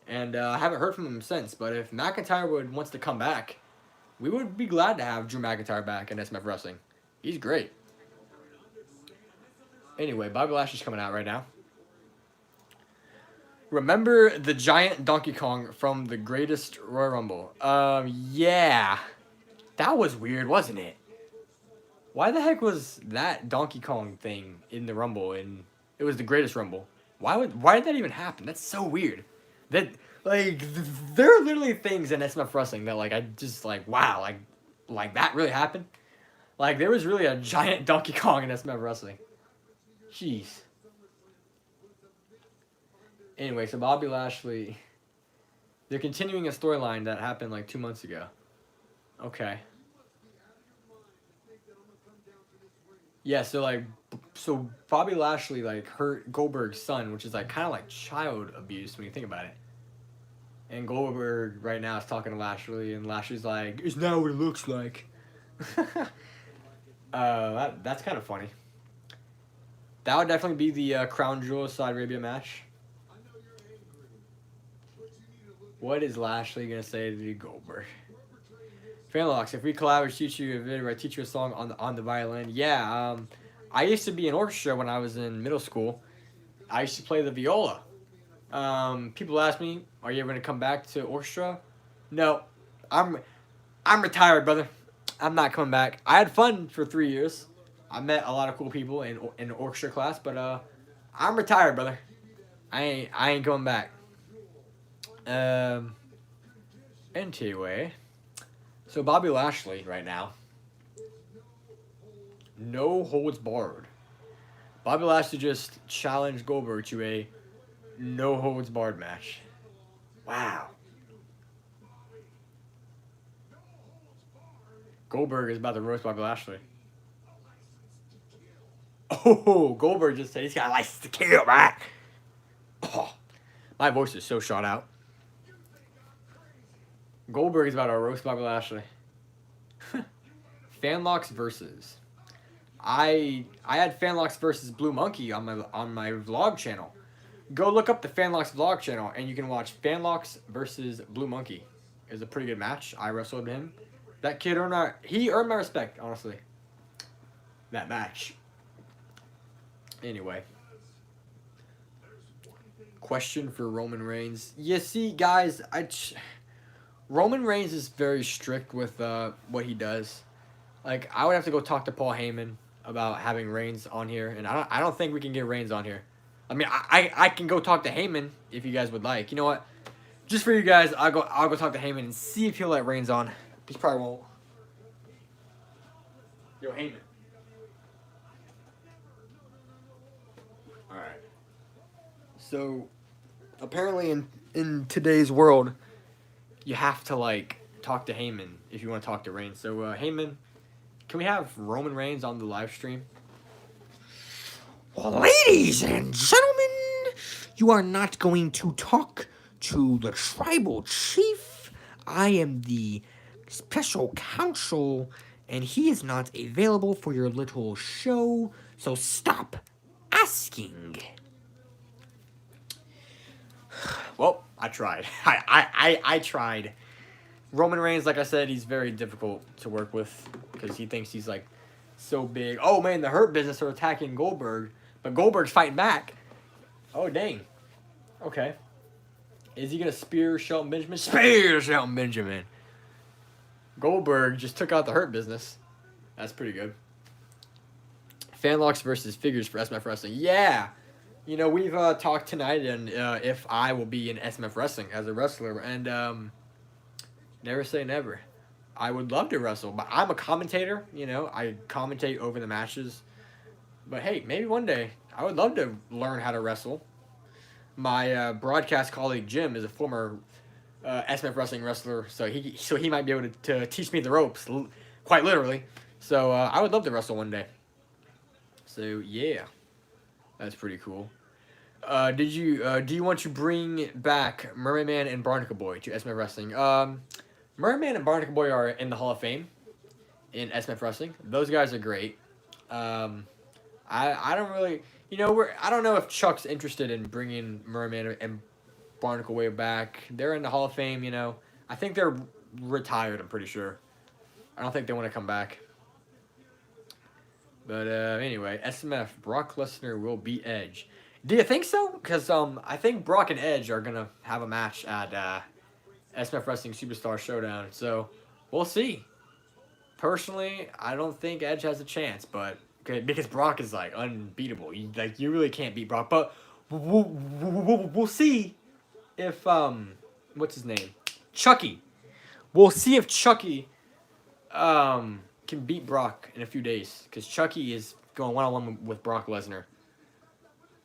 And I haven't heard from him since. But if McIntyre wants to come back, we would be glad to have Drew McIntyre back in SMF Wrestling. He's great. Anyway, Bobby Lashley's coming out right now. Remember the giant Donkey Kong from the greatest Royal Rumble? Yeah. That was weird, wasn't it? Why the heck was that Donkey Kong thing in the Rumble? And it was the greatest Rumble. Why did that even happen? That's so weird. That, like, there are literally things in SMF Wrestling that, like, I just, like, wow, like that really happened? Like, there was really a giant Donkey Kong in SMF Wrestling. Jeez. Anyway, so Bobby Lashley, they're continuing a storyline that happened like 2 months ago. Okay. Yeah, so Bobby Lashley like hurt Goldberg's son, which is like kind of like child abuse when you think about it. And Goldberg right now is talking to Lashley, and Lashley's like, "It's not what it looks like." That's kind of funny. That would definitely be the Crown Jewel Saudi Arabia match. What is Lashley gonna say to Goldberg? Fanlox, if we collab or teach you a video or I teach you a song on the violin, yeah. I used to be in orchestra when I was in middle school. I used to play the viola. People ask me, "Are you ever gonna come back to orchestra?" No, I'm retired, brother. I'm not coming back. I had fun for 3 years. I met a lot of cool people in orchestra class, but I'm retired, brother. I ain't going back. Anyway, so Bobby Lashley right now, no holds barred. Bobby Lashley just challenged Goldberg to a no holds barred match. Wow. Goldberg is about to roast Bobby Lashley. Oh, Goldberg just said he's got a license to kill, right? Oh, my voice is so shot out. Goldberg is about to roast Bobby Lashley. Fanlox versus. I had Fanlox versus Blue Monkey on my vlog channel. Go look up the Fanlox vlog channel and you can watch Fanlox versus Blue Monkey. It was a pretty good match. I wrestled him. That kid earned my respect, honestly. That match. Anyway. Question for Roman Reigns. You see, guys, Roman Reigns is very strict with what he does. Like, I would have to go talk to Paul Heyman about having Reigns on here, and I don't think we can get Reigns on here. I mean, I can go talk to Heyman if you guys would like. You know what? Just for you guys, I'll go talk to Heyman and see if he'll let Reigns on. He probably won't. Yo, Heyman. All right. So, apparently in today's world, you have to like talk to Heyman if you want to talk to Reigns. So, Heyman, can we have Roman Reigns on the live stream? Well, ladies and gentlemen, you are not going to talk to the tribal chief. I am the special counsel, and he is not available for your little show, so stop asking. Well, I tried. I tried. Roman Reigns, like I said, he's very difficult to work with because he thinks he's like so big. Oh man, the Hurt Business are attacking Goldberg, but Goldberg's fighting back. Oh dang. Okay. Is he gonna spear Shelton Benjamin? Spear Shelton Benjamin. Goldberg just took out the Hurt Business. That's pretty good. Fanlox versus figures for SMF Wrestling. Yeah. You know, we've talked tonight and if I will be in SMF Wrestling as a wrestler. And never say never. I would love to wrestle, but I'm a commentator. You know, I commentate over the matches. But hey, maybe one day I would love to learn how to wrestle. My broadcast colleague Jim is a former SMF Wrestling wrestler, so he might be able to teach me the ropes, quite literally. So I would love to wrestle one day. So yeah, that's pretty cool. Do you want to bring back Mermaid Man and Barnacle Boy to SMF Wrestling? Mermaid Man and Barnacle Boy are in the Hall of Fame in SMF Wrestling. Those guys are great. I don't really, you know, I don't know if Chuck's interested in bringing Mermaid Man and Barnacle Boy back. They're in the Hall of Fame, you know. I think they're retired, I'm pretty sure. I don't think they want to come back. But anyway, SMF, Brock Lesnar will beat Edge. Do you think so? Because I think Brock and Edge are going to have a match at SMF Wrestling Superstar Showdown. So, we'll see. Personally, I don't think Edge has a chance, but because Brock is, like, unbeatable. You really can't beat Brock. But we'll see if, what's his name? Chucky. We'll see if Chucky can beat Brock in a few days, because Chucky is going one-on-one with Brock Lesnar.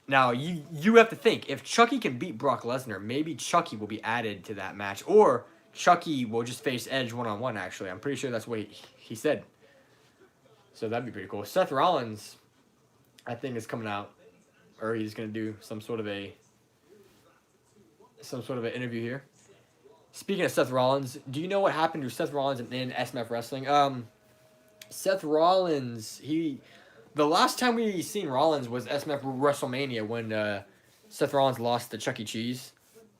Now, you have to think, if Chucky can beat Brock Lesnar, maybe Chucky will be added to that match, or Chucky will just face Edge one-on-one, actually. I'm pretty sure that's what he said. So that'd be pretty cool. Seth Rollins, I think, is coming out, or he's going to do some sort of an interview here. Speaking of Seth Rollins, do you know what happened to Seth Rollins in SMF Wrestling? Seth Rollins, the last time we seen Rollins was SMF WrestleMania when Seth Rollins lost to Chuck E. Cheese.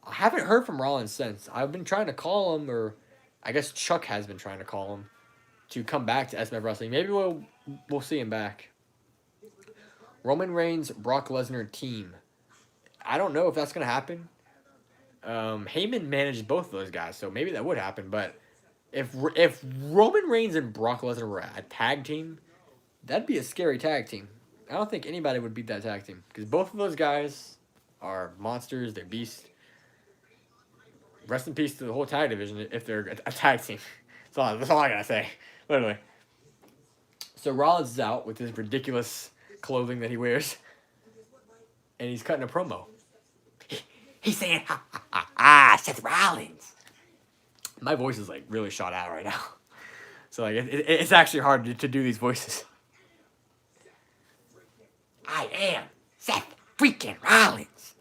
I haven't heard from Rollins since. I've been trying to call him, or I guess Chuck has been trying to call him to come back to SMF Wrestling. Maybe we'll see him back. Roman Reigns, Brock Lesnar team. I don't know if that's going to happen. Heyman managed both of those guys, so maybe that would happen, but if Roman Reigns and Brock Lesnar were a tag team, that'd be a scary tag team. I don't think anybody would beat that tag team, because both of those guys are monsters, they're beasts. Rest in peace to the whole tag division if they're a tag team. That's all I gotta say, literally. So Rollins is out with his ridiculous clothing that he wears, and he's cutting a promo. He's saying, ha, ha, ha, ha, Seth Rollins. My voice is, like, really shot out right now. So, like, it's actually hard to do these voices. I am Seth freaking Rollins.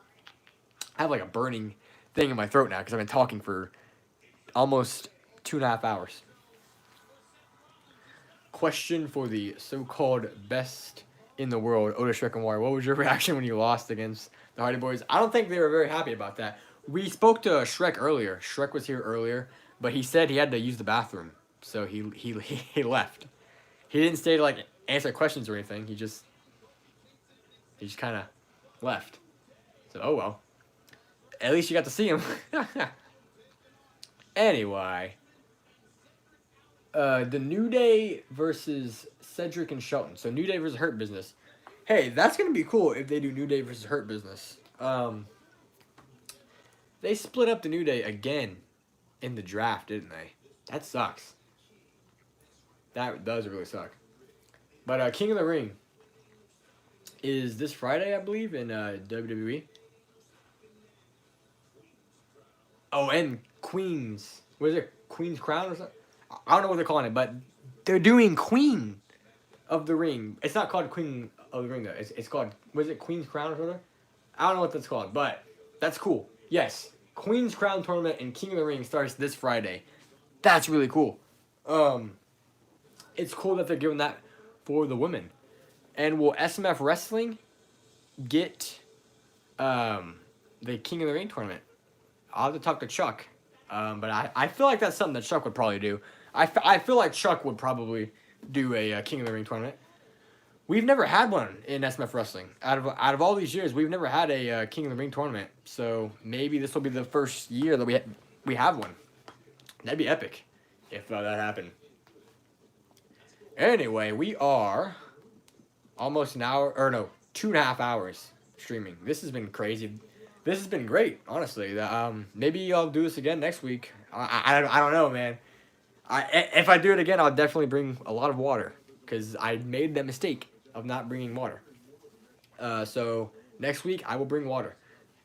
I have, like, a burning thing in my throat now because I've been talking for almost 2.5 hours. Question for the so-called best in the world, Otis, Shrek, and Warrior. What was your reaction when you lost against the Hardy Boys? I don't think they were very happy about that. We spoke to Shrek earlier. Shrek was here earlier, but he said he had to use the bathroom, so he left. He didn't stay to, like, answer questions or anything. He just kind of left. So, oh well. At least you got to see him. Anyway. The New Day versus Cedric and Shelton. So, New Day versus Hurt Business. Hey, that's going to be cool if they do New Day versus Hurt Business. They split up the New Day again in the draft, didn't they? That sucks. That does really suck. But King of the Ring is this Friday, I believe, in WWE. Oh, and Queens what is it, Queen's Crown or something? I don't know what they're calling it, but they're doing Queen of the Ring. It's not called Queen of the Ring though. It's called, what is it, Queen's Crown or something? I don't know what that's called, but that's cool. Yes, Queen's Crown tournament and King of the Ring starts this Friday. That's really cool. It's cool that they're giving that for the women. And will SMF Wrestling get the King of the Ring tournament? I'll have to talk to Chuck. But I feel like that's something that Chuck would probably do. I feel like Chuck would probably do a King of the Ring tournament. We've never had one in SMF Wrestling. Out of all these years, we've never had a King of the Ring tournament. So maybe this will be the first year that we have one. That'd be epic if that happened. Anyway, we are almost an hour, or no, 2.5 hours streaming. This has been crazy. This has been great, honestly. Maybe I'll do this again next week. I don't know, man. If I do it again, I'll definitely bring a lot of water because I made that mistake of not bringing water. So next week I will bring water.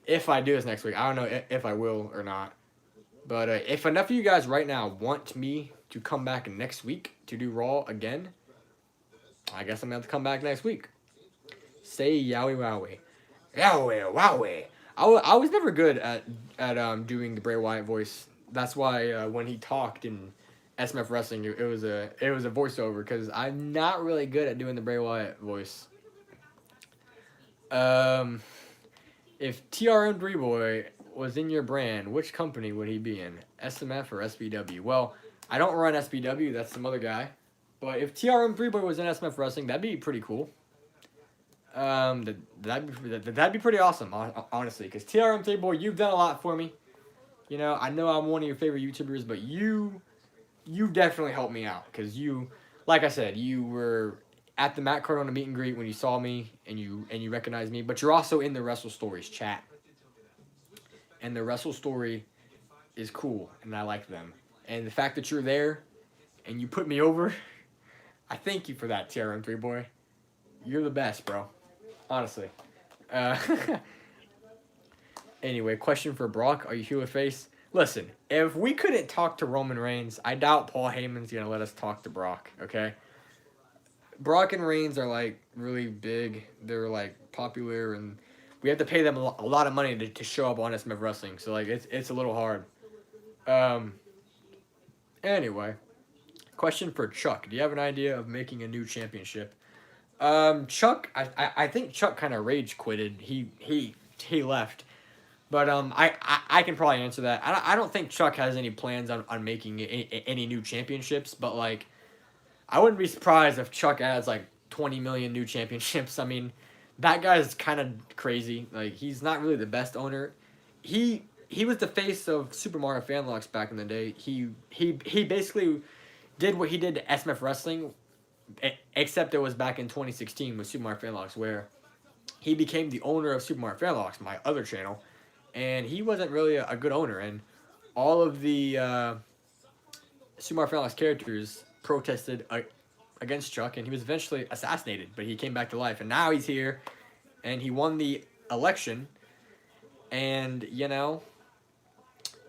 If I do this next week, I don't know if I will or not. But if enough of you guys right now want me to come back next week to do Raw again, I guess I'm gonna have to come back next week. Say yowie wowie, yowie wowie. I was never good at doing the Bray Wyatt voice. That's why when he talked in SMF Wrestling, it was a voiceover because I'm not really good at doing the Bray Wyatt voice. If TRM3 Boy was in your brand, which company would he be in? SMF or SBW? Well, I don't run SBW. That's some other guy. But if TRM3 Boy was in SMF Wrestling, that'd be pretty cool. That'd be pretty awesome, honestly. Because TRM3 Boy, you've done a lot for me. You know I'm one of your favorite YouTubers, but you definitely helped me out. Because you, like I said, you were at the Matt Cardona meet and greet when you saw me and you recognized me. But you're also in the Wrestle Stories chat. And the Wrestle Story is cool, and I like them. And the fact that you're there and you put me over, I thank you for that, TRM3 Boy. You're the best, bro. Honestly. Anyway, question for Brock. Are you heel or face? Listen, if we couldn't talk to Roman Reigns, I doubt Paul Heyman's going to let us talk to Brock, okay? Brock and Reigns are, like, really big. They're, like, popular, and we have to pay them a lot of money to show up on SMF Wrestling. So, like, it's a little hard. Anyway, question for Chuck. Do you have an idea of making a new championship? Chuck, I think Chuck kind of rage quitted. He left. But I can probably answer that. I don't think Chuck has any plans on making any new championships. But, like, I wouldn't be surprised if Chuck adds, like, 20 million new championships. I mean, that guy's kind of crazy. Like, he's not really the best owner. He was the face of Super Mario Fanlox back in the day. He basically did what he did to SMF Wrestling, except it was back in 2016 with Super Mario Fanlox, where he became the owner of Super Mario Fanlox, my other channel, and he wasn't really a good owner. And all of the Super Mario Fanlox characters protested against Chuck, and he was eventually assassinated, but he came back to life, and now he's here, and he won the election, and, you know,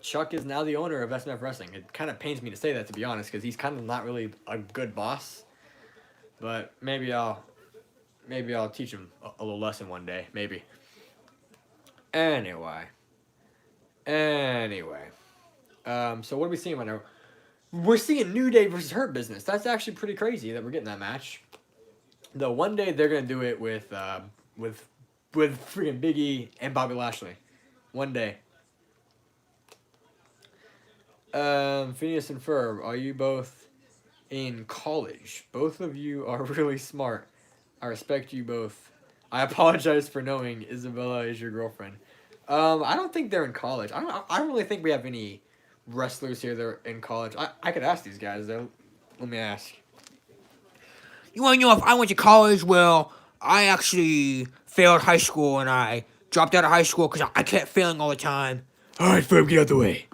Chuck is now the owner of SMF Wrestling. It kind of pains me to say that, to be honest, because he's kind of not really a good boss, but maybe I'll teach him a little lesson one day, maybe. Anyway, so what are we seeing right now? We're seeing New Day versus Hurt Business. That's actually pretty crazy that we're getting that match. Though one day they're gonna do it with freaking Big E and Bobby Lashley. One day. Phineas and Ferb, are you both in college? Both of you are really smart. I respect you both. I apologize for knowing Isabella is your girlfriend. I don't think they're in college. I don't really think we have any wrestlers here that are in college. I could ask these guys though. Let me ask. You want to know if I went to college? Well, I actually failed high school, and I dropped out of high school because I kept failing all the time. Alright, Ferb, get out the way.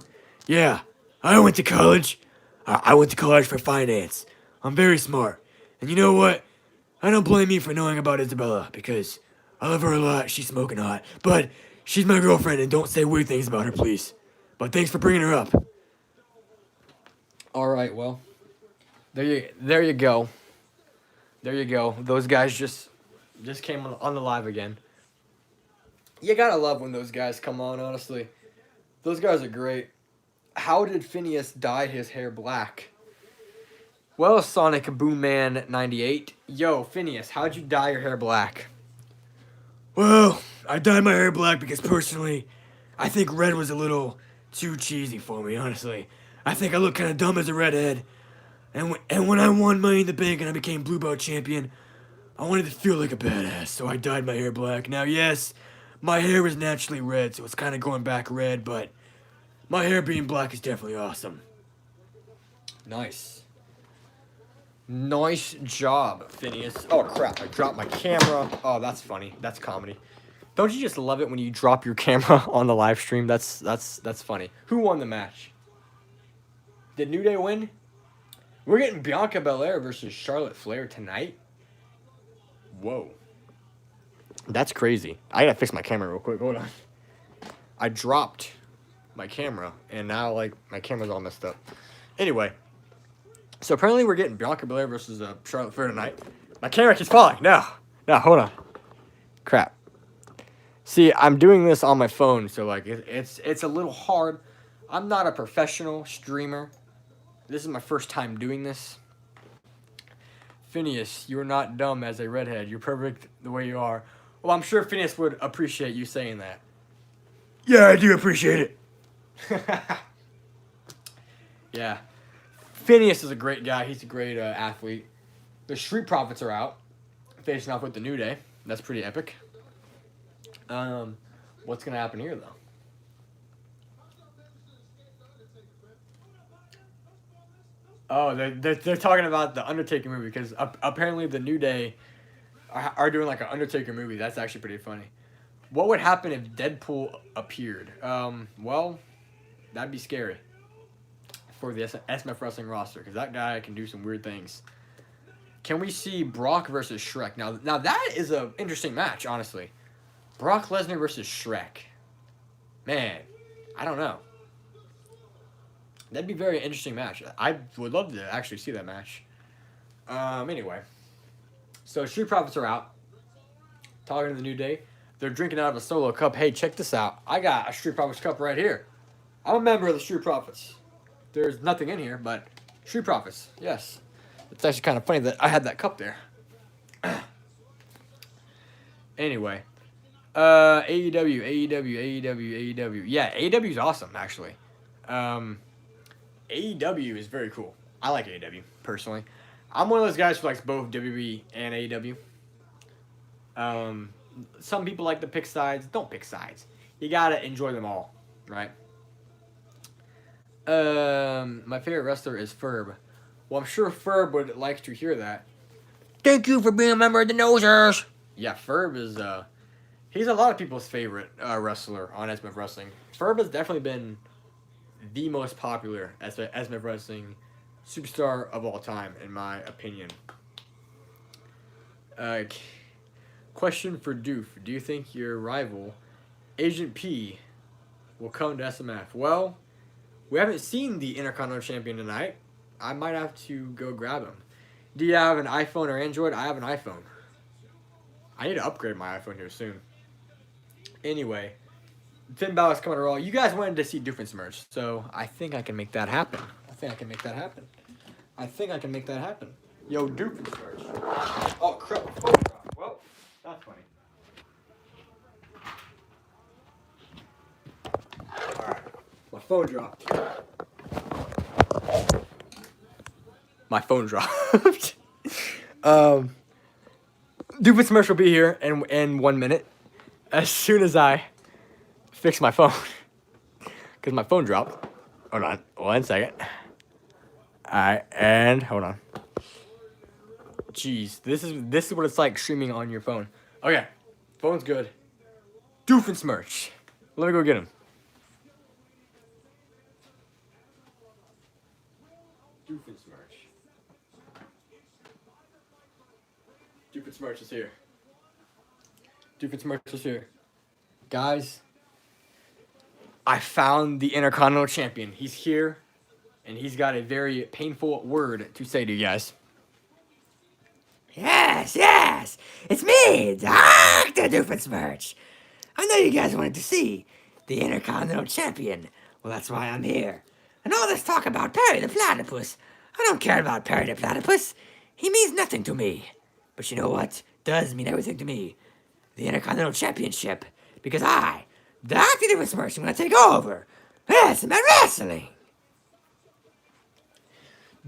Yeah, I went to college. I went to college for finance. I'm very smart. And you know what? I don't blame you for knowing about Isabella, because I love her a lot. She's smoking hot. But she's my girlfriend, and don't say weird things about her, please. But thanks for bringing her up. All right, well, there you go. There you go. Those guys just came on the live again. You gotta love when those guys come on, honestly. Those guys are great. How did Phineas dye his hair black? Well, Sonic Boom Man 98. Yo, Phineas, how'd you dye your hair black? Well, I dyed my hair black because personally, I think red was a little too cheesy for me, honestly. I think I look kind of dumb as a redhead. And when I won Money in the Bank and I became Blue Belt champion, I wanted to feel like a badass, so I dyed my hair black. Now, yes, my hair is naturally red, so it's kind of going back red, but my hair being black is definitely awesome. Nice. Nice job, Phineas. Oh, crap. I dropped my camera. Oh, that's funny. That's comedy. Don't you just love it when you drop your camera on the live stream? That's funny. Who won the match? Did New Day win? We're getting Bianca Belair versus Charlotte Flair tonight? Whoa. That's crazy. I gotta fix my camera real quick. Hold on. I dropped my camera, and now, like, my camera's all messed up. Anyway. So, apparently we're getting Bianca Belair versus Charlotte Flair tonight. My camera keeps falling. No, hold on. Crap. See, I'm doing this on my phone, so, like, it's a little hard. I'm not a professional streamer. This is my first time doing this. Phineas, you're not dumb as a redhead. You're perfect the way you are. Well, I'm sure Phineas would appreciate you saying that. Yeah, I do appreciate it. Yeah. Phineas is a great guy. He's a great athlete. The Street Profits are out, facing off with the New Day. That's pretty epic. What's going to happen here, though? Oh, they're talking about the Undertaker movie because apparently the New Day are doing like an Undertaker movie. That's actually pretty funny. What would happen if Deadpool appeared? Well, that'd be scary for the SMF Wrestling roster because that guy can do some weird things. Can we see Brock versus Shrek? Now that is an interesting match, honestly. Brock Lesnar versus Shrek. Man, I don't know. That'd be a very interesting match. I would love to actually see that match. Anyway. So, Street Profits are out. Talking to the New Day. They're drinking out of a solo cup. Hey, check this out. I got a Street Profits cup right here. I'm a member of the Street Profits. There's nothing in here, but Street Profits. Yes. It's actually kind of funny that I had that cup there. Anyway. AEW. Yeah, AEW is awesome, actually. AEW is very cool. I like AEW, personally. I'm one of those guys who likes both WWE and AEW. Some people like to pick sides. Don't pick sides. You gotta enjoy them all, right? My favorite wrestler is Ferb. Well, I'm sure Ferb would like to hear that. Thank you for being a member of the Nosers. Yeah, Ferb is, he's a lot of people's favorite wrestler on SMF Wrestling. Ferb has definitely been the most popular SMF Wrestling superstar of all time, in my opinion. Question for Doof. Do you think your rival, Agent P, will come to SMF? Well, we haven't seen the Intercontinental Champion tonight. I might have to go grab him. Do you have an iPhone or Android? I have an iPhone. I need to upgrade my iPhone here soon. Anyway, Finn Balor's coming to Raw. You guys wanted to see Doofen's merch, so I think I can make that happen. Yo, Doofen's merch. Oh, crap. Oh, well, that's funny. Alright. My phone dropped. Doofen's merch will be here in 1 minute. As soon as I fix my phone. Because my phone dropped. Hold on. 1 second. Alright, and hold on. Jeez, this is what it's like streaming on your phone. Okay, phone's good. Doofen's merch. Let me go get him. Doofen's merch. Doofen's merch is here. Doofen's merch is here. Guys, I found the Intercontinental Champion. He's here. and he's got a very painful word to say to you guys. Yes, yes, it's me, Dr. Doofenshmirtz. I know you guys wanted to see the Intercontinental Champion. Well, that's why I'm here. And all this talk about Perry the Platypus, I don't care about Perry the Platypus. He means nothing to me. But you know what does mean everything to me? The Intercontinental Championship. Because I, Dr. Doofenshmirtz, am going to take over. Yes, I'm wrestling.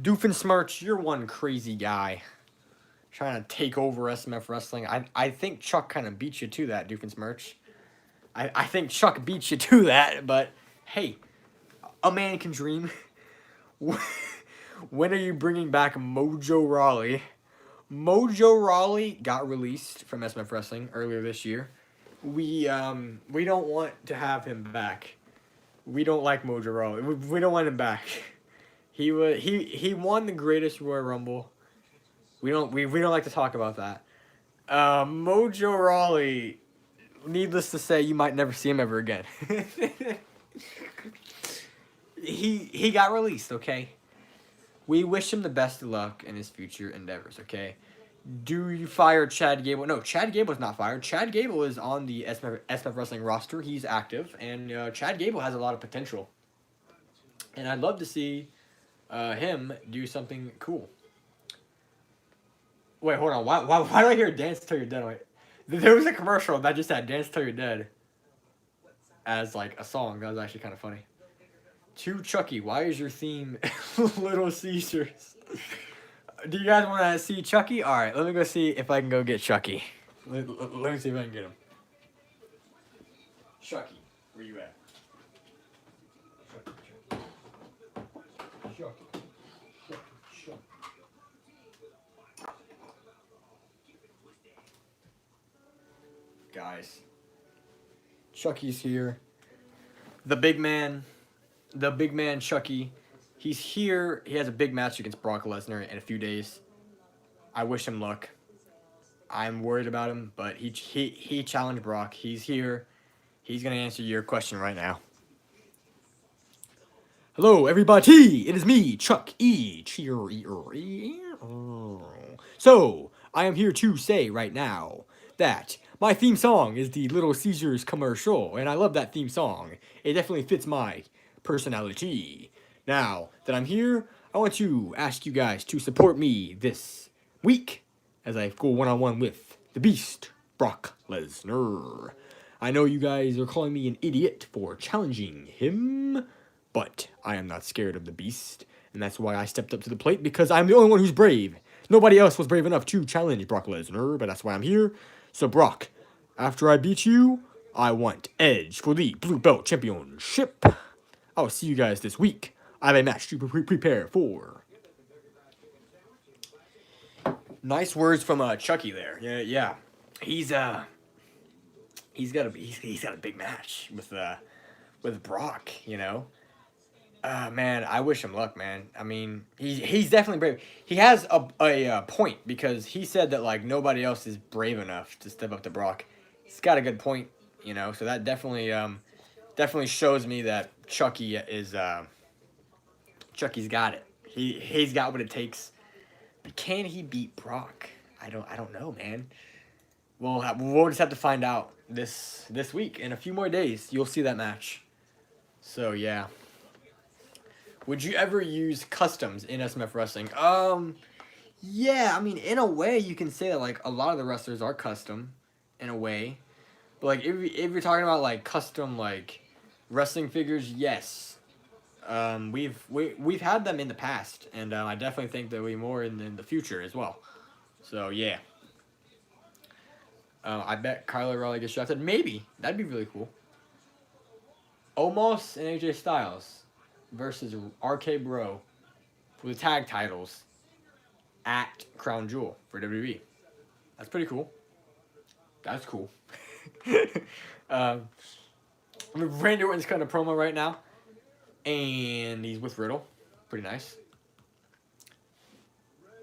Doofenshmirtz, you're one crazy guy. Trying to take over SMF Wrestling. I think Chuck kind of beat you to that, Doofenshmirtz. I think Chuck beat you to that, but hey, a man can dream. When are you bringing back Mojo Rawley? Mojo Rawley got released from SMF Wrestling earlier this year. We don't want to have him back. We don't like Mojo Rawley. We don't want him back. He won the Greatest Royal Rumble. We don't like to talk about that. Mojo Rawley, needless to say, you might never see him ever again. He got released, okay? We wish him the best of luck in his future endeavors, okay? Do you fire Chad Gable? No, Chad Gable's not fired. Chad Gable is on the SMF Wrestling roster. He's active, and Chad Gable has a lot of potential. And I'd love to see him do something cool. Wait, hold on. Why do I hear Dance Till You're Dead? Wait. There was a commercial that just had Dance Till You're Dead as, like, a song. That was actually kind of funny. To Chucky, why is your theme Little Caesars? Do you guys want to see Chucky? All right, let me go see if I can go get Chucky. Let me see if I can get him. Chucky, where you at? Chucky. Guys, Chucky's here. The big man Chucky. He's here. He has a big match against Brock Lesnar in a few days. I wish him luck. I'm worried about him, but he challenged Brock. He's here. He's gonna answer your question right now. Hello, everybody. It is me, Chuck E. So I am here to say right now that my theme song is the Little Caesars commercial, and I love that theme song. It definitely fits my personality. Now that I'm here, I want to ask you guys to support me this week as I go one-on-one with the Beast, Brock Lesnar. I know you guys are calling me an idiot for challenging him, but I am not scared of the Beast, and that's why I stepped up to the plate, because I'm the only one who's brave. Nobody else was brave enough to challenge Brock Lesnar, but that's why I'm here. So Brock, after I beat you, I want Edge for the Blue Belt Championship. I'll see you guys this week. I have a match to prepare for. Nice words from Chucky there. Yeah. He's got a big match with Brock, you know. Man, I wish him luck, man. I mean, he's definitely brave. He has a point, because he said that, like, nobody else is brave enough to step up to Brock. He's got a good point, you know. So that definitely shows me that Chucky is Chucky's got it. He's got what it takes. But can he beat Brock? I don't know, man. We'll just have to find out this week. In a few more days, you'll see that match. So yeah. Would you ever use customs in SMF Wrestling? Yeah, I mean, in a way, you can say that, like, a lot of the wrestlers are custom, in a way. But, like, if you're talking about, like, custom, like, wrestling figures, yes. We've had them in the past, and I definitely think there'll be more in the future as well. So, yeah. I bet Carrillo Raleigh gets drafted. Maybe. That'd be really cool. Omos and AJ Styles versus RK Bro for the tag titles at Crown Jewel for WWE. That's pretty cool. That's cool. Randy Orton's cutting a promo right now, and he's with Riddle. Pretty nice.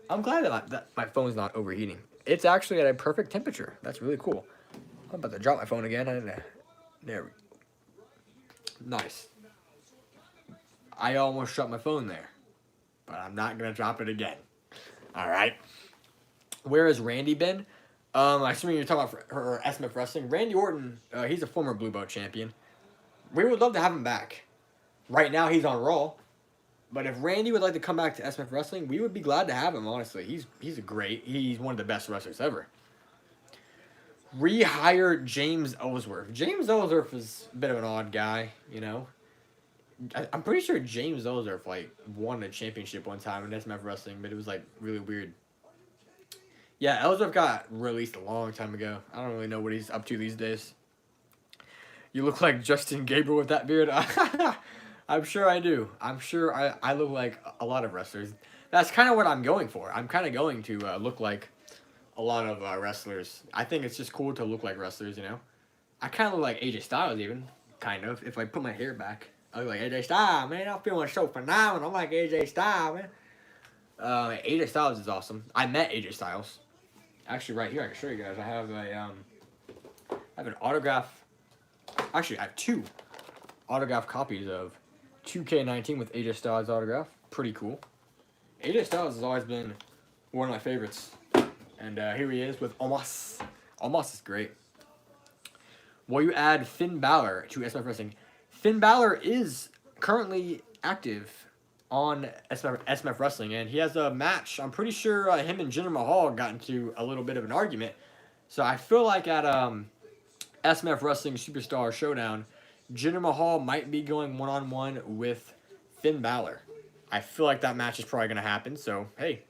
I'm glad that my phone's not overheating. It's actually at a perfect temperature. That's really cool. I'm about to drop my phone again. There we go. Nice. I almost shut my phone there. But I'm not going to drop it again. Alright. Where has Randy been? Assuming you're talking about her SMF Wrestling. Randy Orton, he's a former Blue Belt champion. We would love to have him back. Right now, he's on Raw. But if Randy would like to come back to SMF Wrestling, we would be glad to have him, honestly. He's one of the best wrestlers ever. Rehire James Ellsworth. James Ellsworth is a bit of an odd guy, you know. I'm pretty sure James Ellsworth, like, won a championship one time in SMF Wrestling, but it was, like, really weird. Yeah, Ellsworth got released a long time ago. I don't really know what he's up to these days. You look like Justin Gabriel with that beard. I'm sure I do. I'm sure I look like a lot of wrestlers. That's kind of what I'm going for. I'm kind of going to look like a lot of wrestlers. I think it's just cool to look like wrestlers, you know? I kind of look like AJ Styles even, kind of, if I put my hair back. I look like AJ Styles, man. I'm feeling so phenomenal. I'm like AJ Styles, man. AJ Styles is awesome. I met AJ Styles. Actually, right here, I can show you guys. I have an autograph. Actually, I have 2 autograph copies of 2K19 with AJ Styles autograph. Pretty cool. AJ Styles has always been one of my favorites. And here he is with Omos. Omos is great. Will you add Finn Balor to SMF Wrestling? Finn Balor is currently active on SMF Wrestling, and he has a match. I'm pretty sure him and Jinder Mahal got into a little bit of an argument. So I feel like at SMF Wrestling Superstar Showdown, Jinder Mahal might be going one-on-one with Finn Balor. I feel like that match is probably going to happen. So, hey,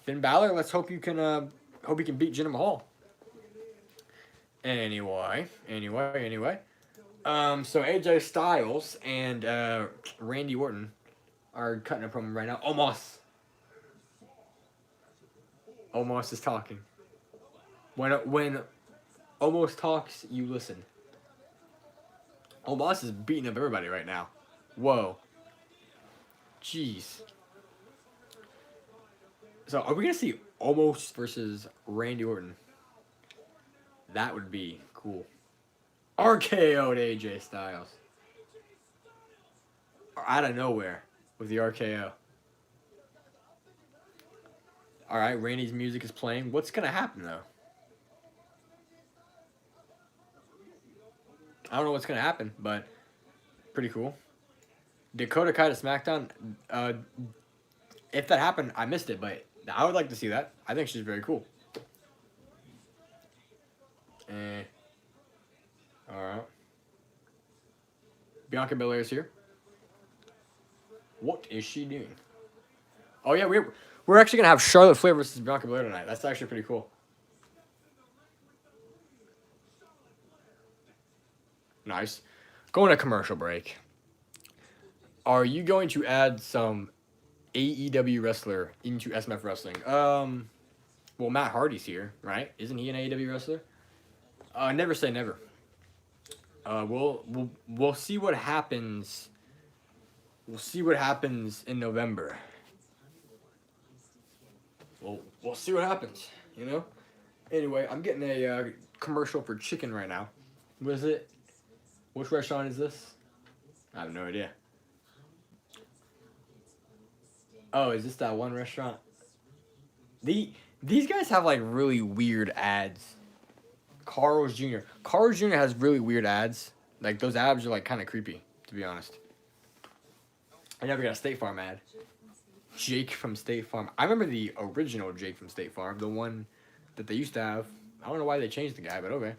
Finn Balor, let's hope you can beat Jinder Mahal. Anyway. So AJ Styles and Randy Orton are cutting a promo right now. Omos is talking. When Omos talks, you listen. Omos is beating up everybody right now. Whoa. Jeez. So are we gonna see Omos versus Randy Orton? That would be cool. RKO'd AJ Styles. Out of nowhere with the RKO. Alright, Randy's music is playing. What's going to happen, though? I don't know what's going to happen, but pretty cool. Dakota Kai to Smackdown. If that happened, I missed it, but I would like to see that. I think she's very cool. Alright. Bianca Belair's here. What is she doing? Oh yeah, we're actually gonna have Charlotte Flair versus Bianca Belair tonight. That's actually pretty cool. Nice. Going to commercial break. Are you going to add some AEW wrestler into SMF Wrestling? Well, Matt Hardy's here, right? Isn't he an AEW wrestler? Never say never. We'll see what happens. We'll see what happens in November. We'll see what happens, you know? Anyway, I'm getting a commercial for chicken right now. What is it? Which restaurant is this? I have no idea. Oh, is this that one restaurant? These guys have, like, really weird ads. Carl's Jr. Carl's Jr. has really weird ads. Like, those ads are, like, kind of creepy, to be honest. I never got a State Farm ad. Jake from State Farm. I remember the original Jake from State Farm, the one that they used to have. I don't know why they changed the guy, but okay.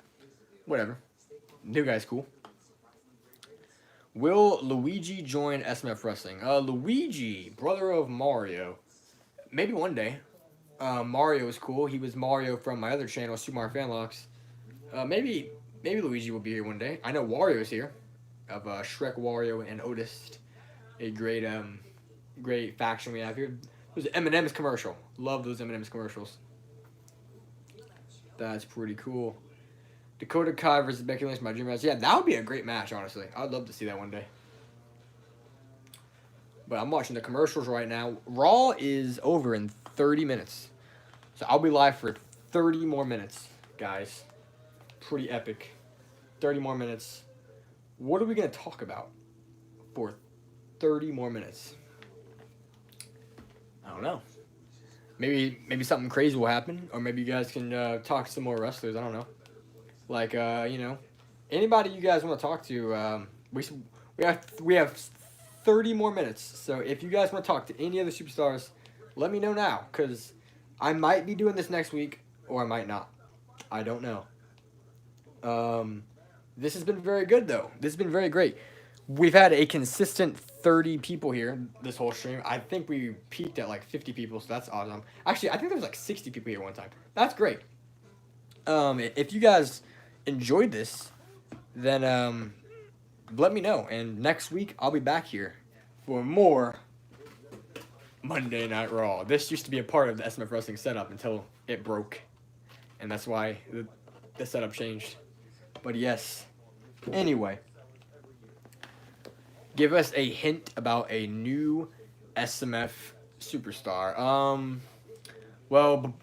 Whatever. New guy's cool. Will Luigi join SMF Wrestling? Luigi, brother of Mario. Maybe one day. Mario is cool. He was Mario from my other channel, Super Mario Fanlox. Maybe Luigi will be here one day. I know Wario's here. Of Shrek, Wario, and Otis. A great faction we have here. There's an M&M's commercial. Love those M&M's commercials. That's pretty cool. Dakota Kai versus Becky Lynch, my dream match. Yeah, that would be a great match, honestly. I'd love to see that one day. But I'm watching the commercials right now. Raw is over in 30 minutes. So I'll be live for 30 more minutes, guys. Pretty epic. 30 more minutes. What are we going to talk about for 30 more minutes. I don't know. Maybe something crazy will happen, or maybe you guys can talk to some more wrestlers. I don't know. Like anybody you guys want to talk to. We have 30 more minutes. So if you guys want to talk to any other superstars, let me know now, because I might be doing this next week, or I might not. I don't know. This has been very good, though. This has been very great. We've had a consistent 30 people here this whole stream. I think we peaked at like 50 people, so that's awesome. Actually, I think there was like 60 people here one time. That's great. If you guys enjoyed this, then let me know. And next week, I'll be back here for more Monday Night Raw. This used to be a part of the SMF Wrestling setup until it broke. And that's why the setup changed. But yes. Anyway. Give us a hint about a new SMF superstar. Well,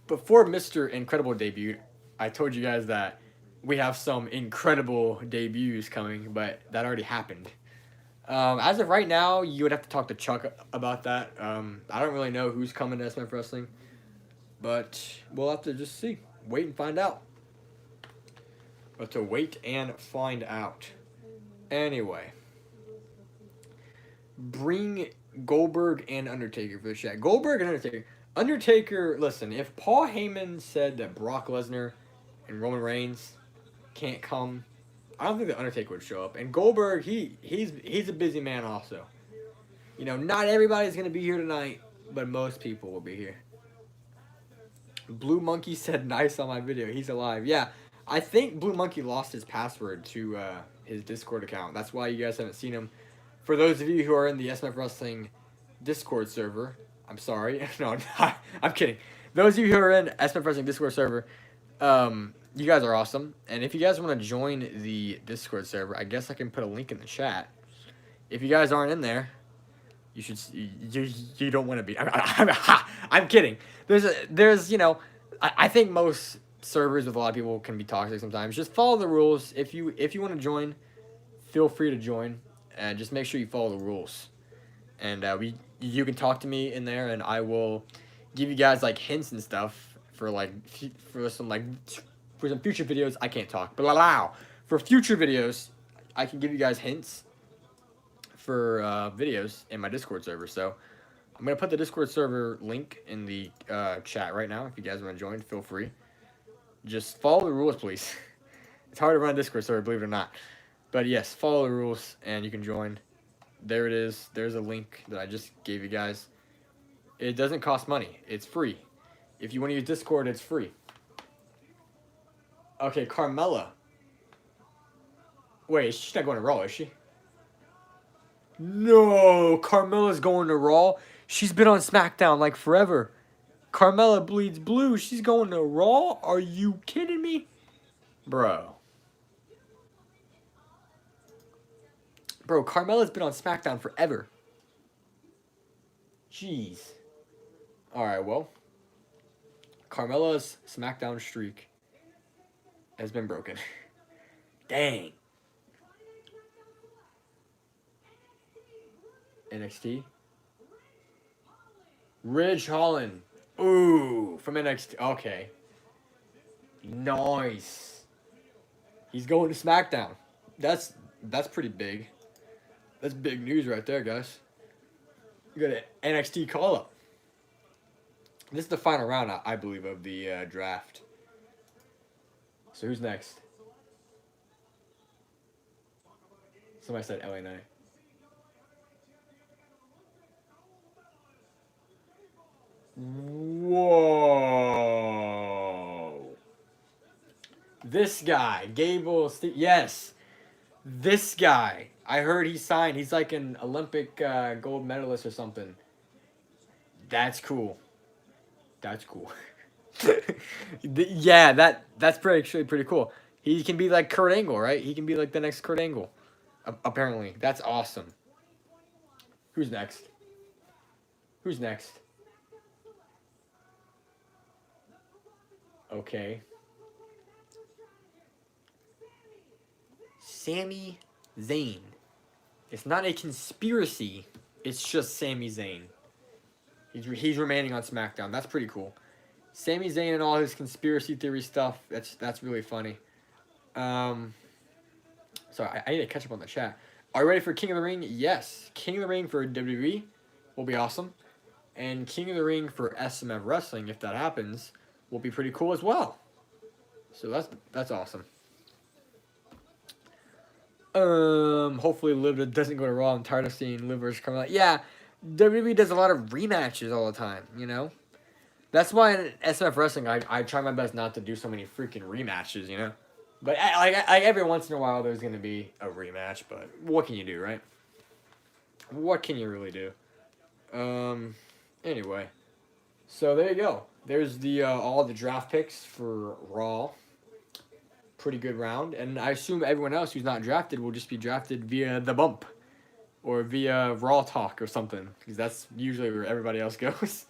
before Mr. Incredible debuted, I told you guys that we have some incredible debuts coming, but that already happened. As of right now, you would have to talk to Chuck about that. I don't really know who's coming to SMF Wrestling, but we'll have to just see. Wait and find out. But to wait and find out. Anyway. Bring Goldberg and Undertaker for the chat. Goldberg and Undertaker. Undertaker, listen, if Paul Heyman said that Brock Lesnar and Roman Reigns can't come, I don't think the Undertaker would show up. And Goldberg, he's a busy man also. You know, not everybody's going to be here tonight, but most people will be here. Blue Monkey said nice on my video. He's alive. Yeah, I think Blue Monkey lost his password to his Discord account. That's why you guys haven't seen him. For those of you who are in the SMF Wrestling Discord server, I'm sorry. No, I'm kidding. Those of you who are in SMF Wrestling Discord server, you guys are awesome. And if you guys want to join the Discord server, I guess I can put a link in the chat. If you guys aren't in there, you should. You don't want to be. I'm kidding. There's you know, I think most servers with a lot of people can be toxic sometimes. Just follow the rules. If you want to join, feel free to join. And just make sure you follow the rules. And you can talk to me in there, and I will give you guys like hints and stuff for some future videos. I can't talk, but for future videos, I can give you guys hints for videos in my Discord server. So I'm gonna put the Discord server link in the chat right now. If you guys want to join, feel free. Just follow the rules, please. It's hard to run a Discord server, believe it or not. But yes, follow the rules and you can join. There it is. There's a link that I just gave you guys. It doesn't cost money. It's free. If you want to use Discord, it's free. Okay, Carmella. Wait, she's not going to Raw, is she? No, Carmella's going to Raw. She's been on Smackdown like forever. Carmella bleeds blue. She's going to Raw? Are you kidding me? Bro, Carmella's been on Smackdown forever. Jeez. Alright, well. Carmella's Smackdown streak has been broken. Dang. NXT. Ridge Holland. Ooh, from NXT. Okay. Nice. He's going to Smackdown. That's pretty big. That's big news right there, guys. You got an NXT call-up. This is the final round, I believe, of the draft. So who's next? Somebody said LA Knight. Whoa. This guy, Gable, yes. This guy. I heard he signed. He's like an Olympic gold medalist or something. That's cool. That's cool. Yeah, that's actually pretty cool. He can be like Kurt Angle, right? He can be like the next Kurt Angle. Apparently. That's awesome. Who's next? Who's next? Okay. Sami Zayn It's not a conspiracy. It's just Sami Zayn. He's remaining on SmackDown. That's pretty cool. Sami Zayn and all his conspiracy theory stuff. That's really funny. Sorry, I need to catch up on the chat. Are you ready for King of the Ring? Yes. King of the Ring for WWE will be awesome. And King of the Ring for SMF Wrestling, if that happens, will be pretty cool as well. So that's awesome. Hopefully Liv doesn't go to Raw. I'm tired of seeing Liv versus Carmella. Yeah, WWE does a lot of rematches all the time, you know? That's why in SMF Wrestling, I try my best not to do so many freaking rematches, you know? But every once in a while, there's going to be a rematch, but what can you do, right? What can you really do? Anyway. So there you go. There's the all the draft picks for Raw. Pretty good round. And I assume everyone else who's not drafted will just be drafted via the bump. Or via Raw Talk or something. Because that's usually where everybody else goes.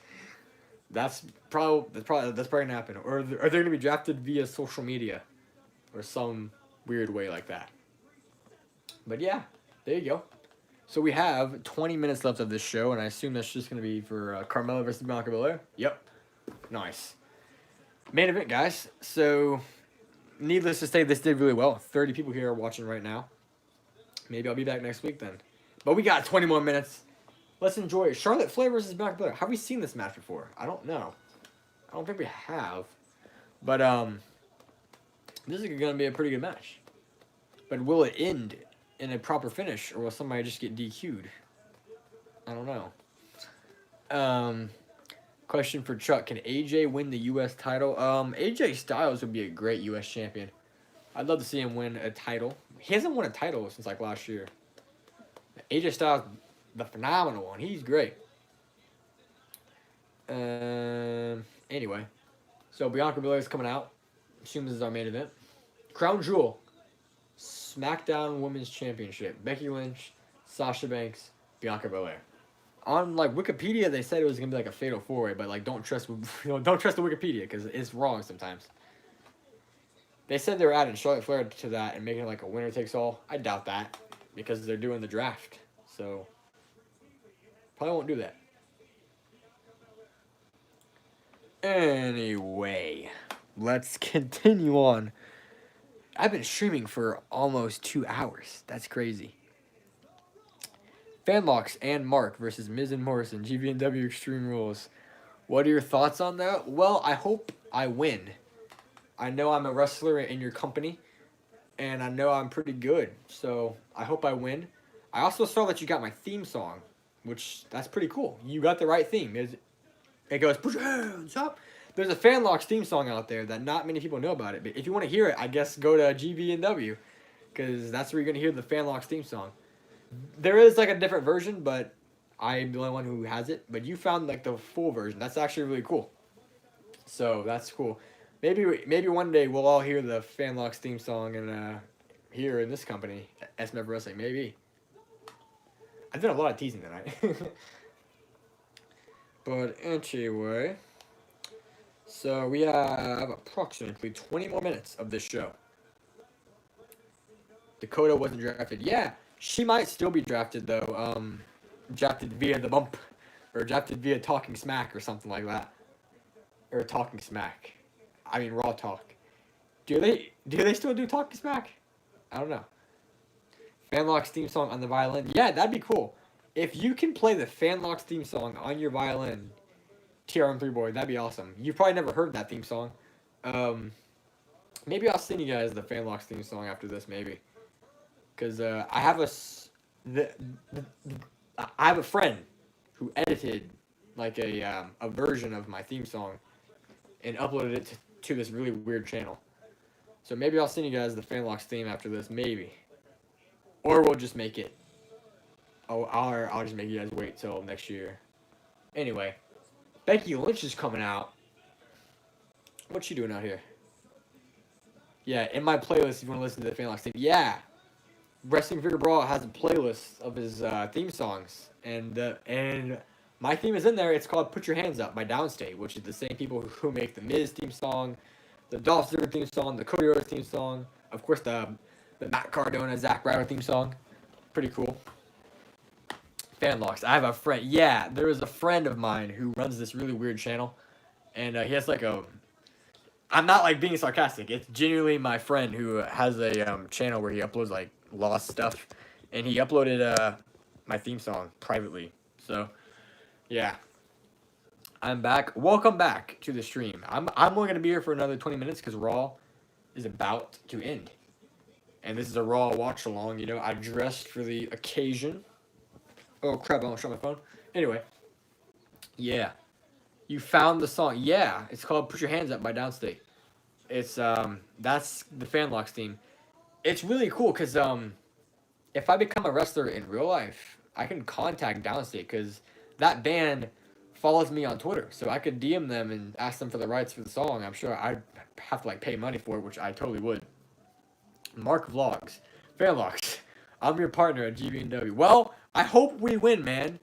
That's probably going to happen. Or are they going to be drafted via social media? Or some weird way like that. But yeah, there you go. So we have 20 minutes left of this show, and I assume that's just going to be for Carmella versus Bianca Belair. Yep. Nice. Main event, guys. So, needless to say, this did really well. 30 people here are watching right now. Maybe I'll be back next week then. But we got 20 more minutes. Let's enjoy it. Charlotte Flair versus Bianca Belair. Have we seen this match before? I don't know. I don't think we have. But, this is going to be a pretty good match. But will it end in a proper finish, or will somebody just get DQ'd? I don't know. Question for Chuck. Can AJ win the U.S. title? AJ Styles would be a great U.S. champion. I'd love to see him win a title. He hasn't won a title since, like, last year. AJ Styles, the phenomenal one. He's great. Anyway. So, Bianca Belair is coming out. Assume this is our main event. Crown Jewel. SmackDown Women's Championship. Becky Lynch, Sasha Banks, Bianca Belair. On like Wikipedia, they said it was gonna be like a fatal four-way, but like don't trust the Wikipedia because it's wrong sometimes. They said they were adding Charlotte Flair to that and making it like a winner takes all. I doubt that because they're doing the draft, so probably won't do that. Anyway, let's continue on. I've been streaming for almost 2 hours. That's crazy. Fanlox and Mark versus Miz and Morrison, GVNW Extreme Rules. What are your thoughts on that? Well, I hope I win. I know I'm a wrestler in your company, and I know I'm pretty good, so I hope I win. I also saw that you got my theme song, which that's pretty cool. You got the right theme. It goes, put your hands up. There's a Fanlox theme song out there that not many people know about it, but if you want to hear it, I guess go to GVNW, because that's where you're going to hear the Fanlox theme song. There is like a different version, but I'm the only one who has it. But you found like the full version. That's actually really cool. So that's cool. Maybe one day we'll all hear the Fanlox theme song and here in this company, SMF Wrestling. Maybe. I've done a lot of teasing tonight. But anyway, so we have approximately 20 more minutes of this show. Dakota wasn't drafted. Yeah. She might still be drafted, though. Drafted via the bump. Or drafted via Talking Smack or something like that. Or Talking Smack. I mean, Raw Talk. Do they still do Talking Smack? I don't know. Fanlox theme song on the violin. Yeah, that'd be cool. If you can play the Fanlox theme song on your violin, TRM3 boy, that'd be awesome. You've probably never heard that theme song. Maybe I'll send you guys the Fanlox theme song after this, maybe. Because I have a friend who edited like a version of my theme song and uploaded it to this really weird channel. So maybe I'll send you guys the Fanlox theme after this, maybe. Or we'll just make it. I'll just make you guys wait till next year. Anyway, Becky Lynch is coming out. What's she doing out here? Yeah, in my playlist, if you want to listen to the Fanlox theme. Yeah. Wrestling Figure Brawl has a playlist of his theme songs, and my theme is in there. It's called "Put Your Hands Up" by Downstate, which is the same people who make the Miz theme song, the Dolph Ziggler theme song, the Cody Rhodes theme song, of course the Matt Cardona, Zack Ryder theme song. Pretty cool. Fanlox. I have a friend. Yeah, there is a friend of mine who runs this really weird channel, and he has like a. I'm not like being sarcastic. It's genuinely my friend who has a channel where he uploads like lost stuff, and he uploaded my theme song privately. So, yeah. I'm back. Welcome back to the stream. I'm only gonna be here for another 20 minutes because Raw is about to end, and this is a Raw watch along. You know, I dressed for the occasion. Oh crap! I won't show my phone. Anyway, yeah, you found the song. Yeah, it's called "Put Your Hands Up" by Downstate. It's that's the Fanlox theme. It's really cool because if I become a wrestler in real life, I can contact Downstate because that band follows me on Twitter, so I could DM them and ask them for the rights for the song. I'm sure I'd have to like pay money for it, which I totally would. Mark Vlogs, Fanlox, I'm your partner at GB&W. Well, I hope we win, man.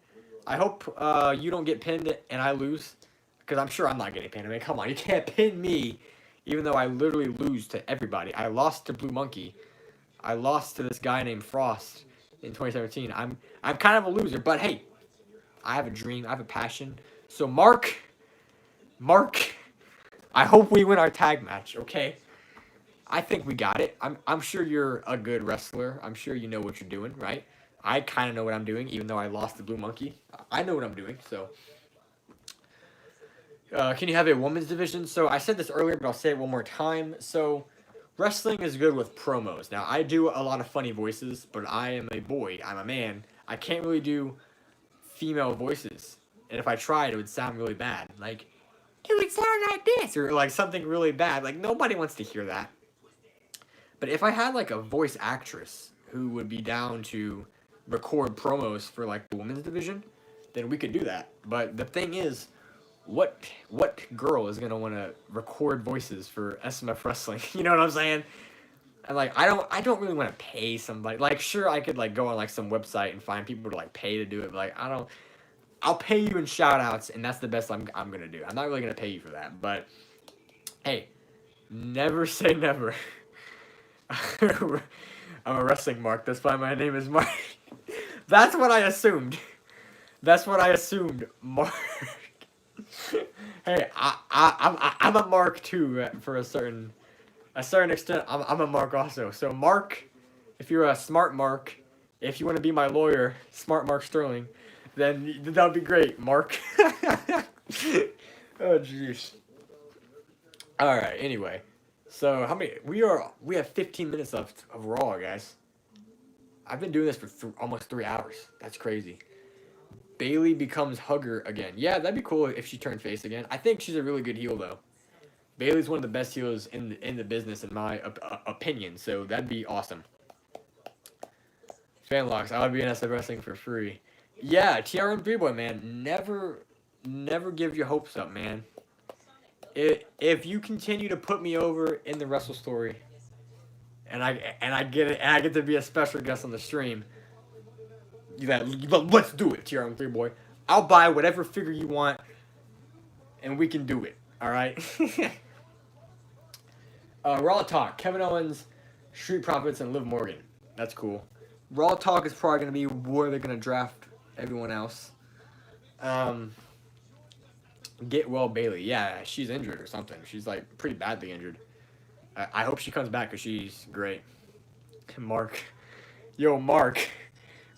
I hope you don't get pinned and I lose, because I'm sure I'm not getting pinned. I mean, come on, you can't pin me, even though I literally lose to everybody. I lost to Blue Monkey. I lost to this guy named Frost in 2017. I'm kind of a loser, but hey, I have a dream. I have a passion. So Mark, I hope we win our tag match, okay? I think we got it. I'm sure you're a good wrestler. I'm sure you know what you're doing, right? I kind of know what I'm doing, even though I lost to Blue Monkey. I know what I'm doing, so. Can you have a women's division? So I said this earlier, but I'll say it one more time. So wrestling is good with promos. Now, I do a lot of funny voices, but I am a boy. I'm a man. I can't really do female voices. And if I tried, it would sound really bad. Like, it would sound like this, or like something really bad. Like, nobody wants to hear that. But if I had like a voice actress who would be down to record promos for like the women's division, then we could do that. But the thing is, what girl is gonna want to record voices for SMF wrestling? You know what I'm saying? And like, I don't really want to pay somebody. Like, sure, I could like go on like some website and find people to like pay to do it. But like, I'll pay you in shout outs, and that's the best I'm gonna do. I'm not really gonna pay you for that, but hey, never say never. I'm a wrestling Mark. That's why my name is Mark. That's what I assumed. Mark. Hey, I'm a Mark too for a certain extent. I'm a Mark also. So Mark, if you're a smart Mark, if you want to be my lawyer, smart Mark Sterling, then that would be great, Mark. Oh jeez. All right. Anyway, so how many? We have 15 minutes left of Raw, guys. I've been doing this for almost 3 hours. That's crazy. Bayley becomes Hugger again. Yeah, that'd be cool if she turned face again. I think she's a really good heel though. Bayley's one of the best heels in the business in my opinion. So that'd be awesome. Fanlox, I would be in SF Wrestling for free. Yeah, TRM 3-Boy, man. Never give your hopes up, man. If you continue to put me over in the Wrestle Story, and I get it, and I get to be a special guest on the stream, let's do it, TRM 3-Boy. I'll buy whatever figure you want, and we can do it. All right. Raw Talk: Kevin Owens, Street Profits, and Liv Morgan. That's cool. Raw Talk is probably gonna be where they're gonna draft everyone else. Get well Bayley. Yeah, she's injured or something. She's like pretty badly injured. I hope she comes back because she's great. Mark. Yo, Mark.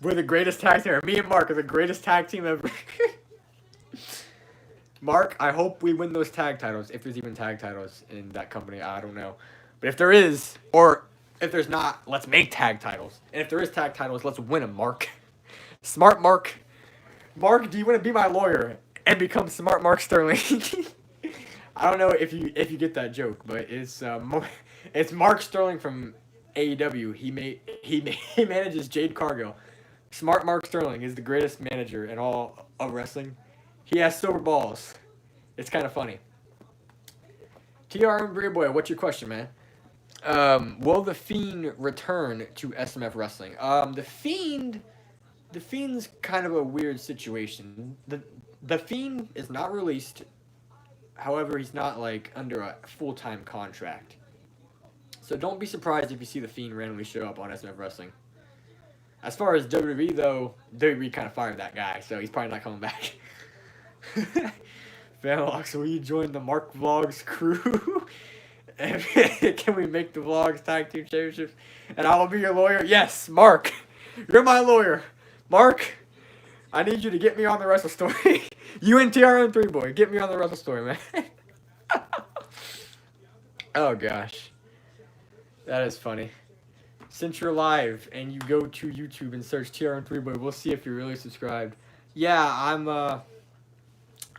We're the greatest tag team. Me and Mark are the greatest tag team ever. Mark, I hope we win those tag titles. If there's even tag titles in that company, I don't know. But if there is, or if there's not, let's make tag titles. And if there is tag titles, let's win them, Mark. Smart Mark. Mark, do you want to be my lawyer and become Smart Mark Sterling? I don't know if you get that joke, but it's Mark Sterling from AEW. He manages Jade Cargill. Smart Mark Sterling is the greatest manager in all of wrestling. He has silver balls. It's kind of funny. TRM Boy, what's your question, man? Will the Fiend return to SMF Wrestling? The Fiend's kind of a weird situation. The Fiend is not released. However, he's not like under a full-time contract. So don't be surprised if you see the Fiend randomly show up on SMF Wrestling. As far as WWE though, WWE kind of fired that guy, so he's probably not coming back. Fanlox, will you join the Mark Vlogs crew? Can we make the Vlogs Tag Team Championships? And I will be your lawyer. Yes, Mark, you're my lawyer. Mark, I need you to get me on the Wrestle Story. You and TRM3 boy, get me on the Wrestle Story, man. Oh gosh, that is funny. Since you're live and you go to YouTube and search TRM3 boy, we'll see if you're really subscribed. Yeah, I'm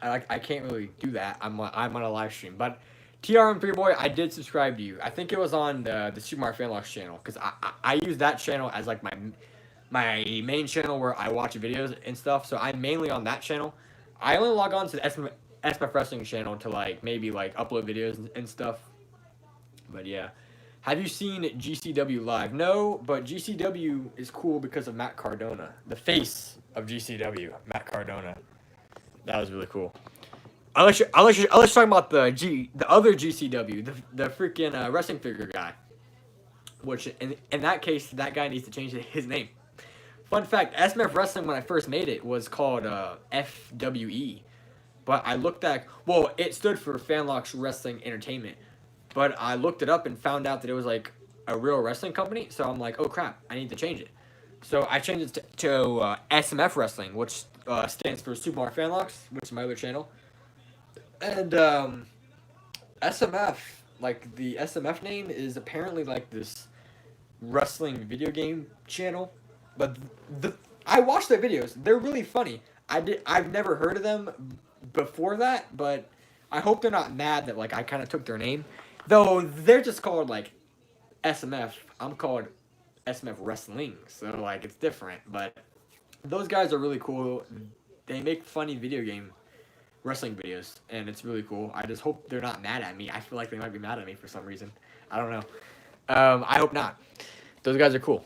I can't really do that. I'm on a live stream, but TRM3 boy, I did subscribe to you. I think it was on the Super Mario Fanlox channel, because I use that channel as like my main channel where I watch videos and stuff. So I'm mainly on that channel. I only log on to the SMF Wrestling channel to like maybe like upload videos and stuff. But yeah. Have you seen GCW live? No, but GCW is cool because of Matt Cardona, the face of GCW, Matt Cardona. That was really cool. Unless you're talking about the other GCW, the freaking wrestling figure guy. Which in that case, that guy needs to change his name. Fun fact: SMF Wrestling, when I first made it, was called FWE, but I looked at, well, it stood for Fanlox Wrestling Entertainment. But I looked it up and found out that it was like a real wrestling company. So I'm like, oh crap, I need to change it. So I changed it to SMF Wrestling, which stands for Super Mario Fanlox, which is my other channel. And SMF, like the SMF name is apparently like this wrestling video game channel. But I watched their videos. They're really funny. I've never heard of them before that, but I hope they're not mad that like I kind of took their name. Though they're just called like SMF, I'm called SMF Wrestling, so like it's different. But those guys are really cool. They make funny video game wrestling videos, and it's really cool. I just hope they're not mad at me. I feel like they might be mad at me for some reason. I don't know. I hope not. Those guys are cool.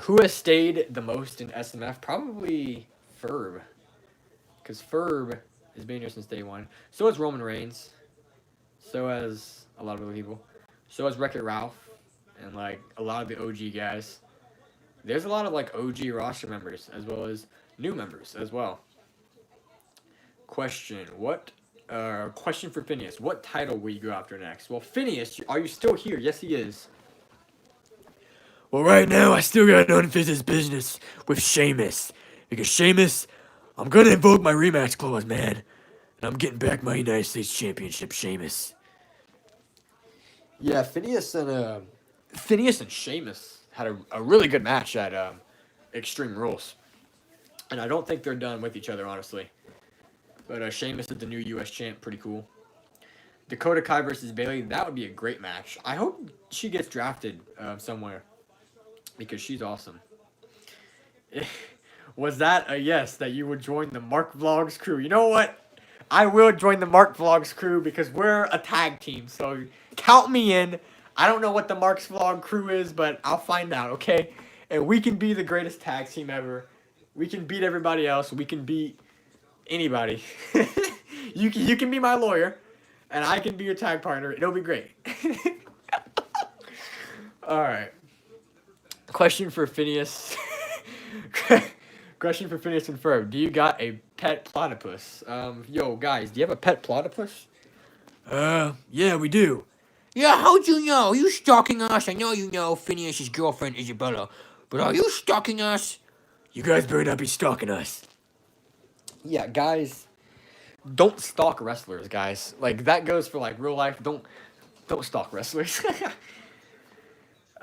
Who has stayed the most in SMF? Probably Ferb, because Ferb has been here since day one. So has Roman Reigns. So has a lot of other people. So has Wreck-It Ralph. And like a lot of the OG guys. There's a lot of like OG roster members as well as new members as well. Question for Phineas. What title will you go after next? Well, Phineas, are you still here? Yes, he is. Well, right now, I still got unfinished business with Sheamus. Because Sheamus, I'm gonna invoke my rematch clause, man. And I'm getting back my United States Championship, Sheamus. Yeah, Phineas and Sheamus had a really good match at Extreme Rules. And I don't think they're done with each other, honestly. But Sheamus is the new U.S. champ, pretty cool. Dakota Kai versus Bayley, that would be a great match. I hope she gets drafted somewhere. Because she's awesome. Was that a yes, that you would join the Mark Vlogs crew? You know what? I will join the Mark Vlogs crew because we're a tag team. So count me in. I don't know what the Mark's Vlog crew is, but I'll find out, okay? And we can be the greatest tag team ever. We can beat everybody else. We can beat anybody. You can be my lawyer, and I can be your tag partner. It'll be great. All right. Question for Phineas. Question for Phineas and Ferb. Do you got a pet platypus? Yo, guys, do you have a pet platypus? Yeah, we do. Yeah, how'd you know? Are you stalking us? I know you know Phineas' girlfriend, Isabella. But are you stalking us? You guys better not be stalking us. Yeah, guys, don't stalk wrestlers, guys. Like, that goes for, like, real life. Don't stalk wrestlers.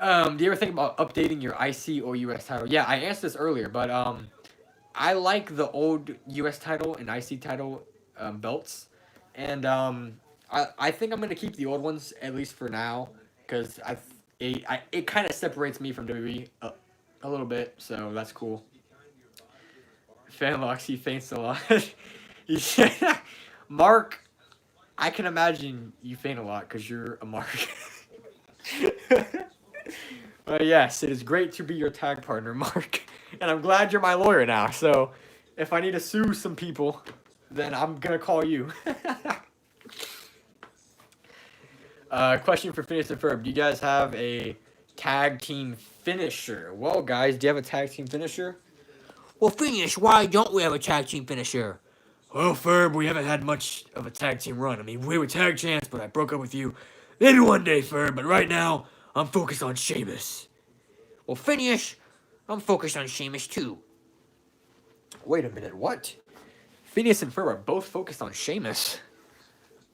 Do you ever think about updating your IC or US title? Yeah, I asked this earlier, but, I like the old US title and IC title, belts. And, I think I'm going to keep the old ones, at least for now, because it kind of separates me from WWE a little bit, so that's cool. Fanlox, he faints a lot. Mark, I can imagine you faint a lot because you're a Mark. But yes, it is great to be your tag partner, Mark. And I'm glad you're my lawyer now, so if I need to sue some people, then I'm going to call you. Question for Phineas and Ferb. Do you guys have a tag team finisher. Well, guys, do you have a tag team finisher? Well, Phineas, why don't we have a tag team finisher? Well, Ferb, we haven't had much of a tag team run. I mean, we were tag champs, but I broke up with you. Maybe one day, Ferb, but right now, I'm focused on Sheamus. Well, Phineas, I'm focused on Sheamus too. Wait a minute, what? Phineas and Ferb are both focused on Sheamus.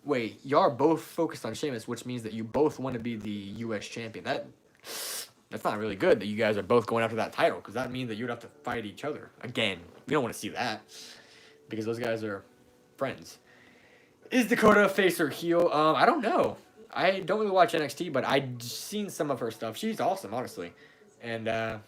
Wait, y'all are both focused on Sheamus, which means that you both want to be the U.S. champion. That's not really good that you guys are both going after that title, because that means that you'd have to fight each other again. We don't want to see that, because those guys are friends. Is Dakota face or heel? I don't know. I don't really watch NXT, but I've seen some of her stuff. She's awesome, honestly. And I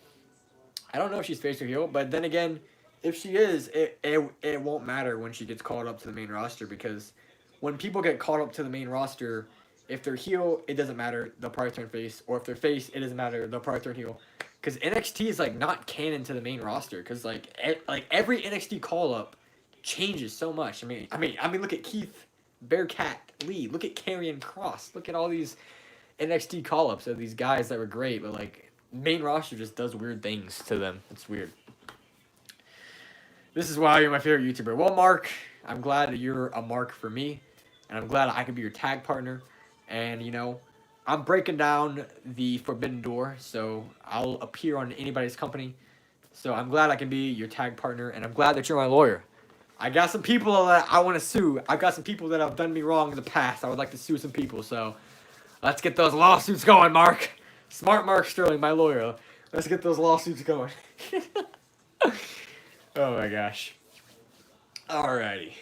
don't know if she's face or heel, but then again, if she is, it won't matter when she gets called up to the main roster, because when people get called up to the main roster, if they're heel, it doesn't matter. They'll probably turn face. Or if they're face, it doesn't matter. They'll probably turn heel. Because NXT is, like, not canon to the main roster. Because, like every NXT call-up changes so much. I mean, look at Keith Bearcat Lee. Look at Karrion Kross. Look at all these NXT call-ups of these guys that were great. But, like, main roster just does weird things to them. It's weird. This is why you're my favorite YouTuber. Well, Mark, I'm glad that you're a mark for me. And I'm glad I could be your tag partner. And, you know, I'm breaking down the Forbidden Door, so I'll appear on anybody's company. So I'm glad I can be your tag partner, and I'm glad that you're my lawyer. I got some people that I want to sue. I've got some people that have done me wrong in the past. I would like to sue some people, so let's get those lawsuits going, Mark. Smart Mark Sterling, my lawyer. Let's get those lawsuits going. Oh, my gosh. Alrighty.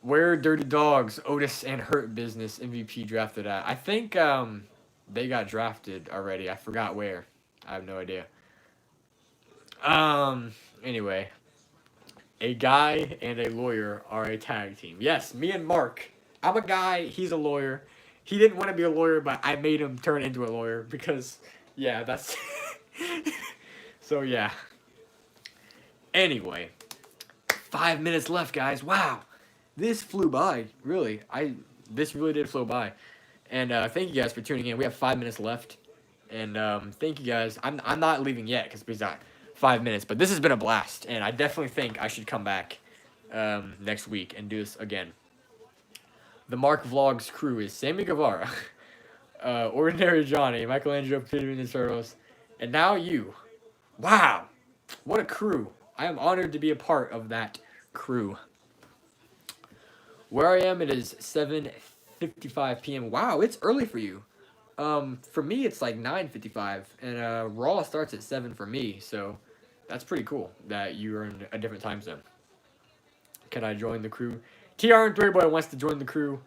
Where Dirty Dogs, Otis, and Hurt Business MVP drafted at? I think they got drafted already. I forgot where. I have no idea. Anyway. A guy and a lawyer are a tag team. Yes, me and Mark. I'm a guy. He's a lawyer. He didn't want to be a lawyer, but I made him turn into a lawyer because, yeah, that's... So, yeah. Anyway. 5 minutes left, guys. Wow. This flew by, really. This really did flow by. And thank you guys for tuning in. We have 5 minutes left. And thank you guys. I'm not leaving yet because we've got 5 minutes. But this has been a blast. And I definitely think I should come back next week and do this again. The Mark Vlogs crew is Sammy Guevara, Ordinary Johnny, Michelangelo, Peter and the Turtles, and now you. Wow. What a crew. I am honored to be a part of that crew. Where I am, it is 7:55 p.m. Wow, it's early for you. For me, it's like 9:55, and Raw starts at 7 for me, so that's pretty cool that you're in a different time zone. Can I join the crew? TRM3Boy wants to join the crew.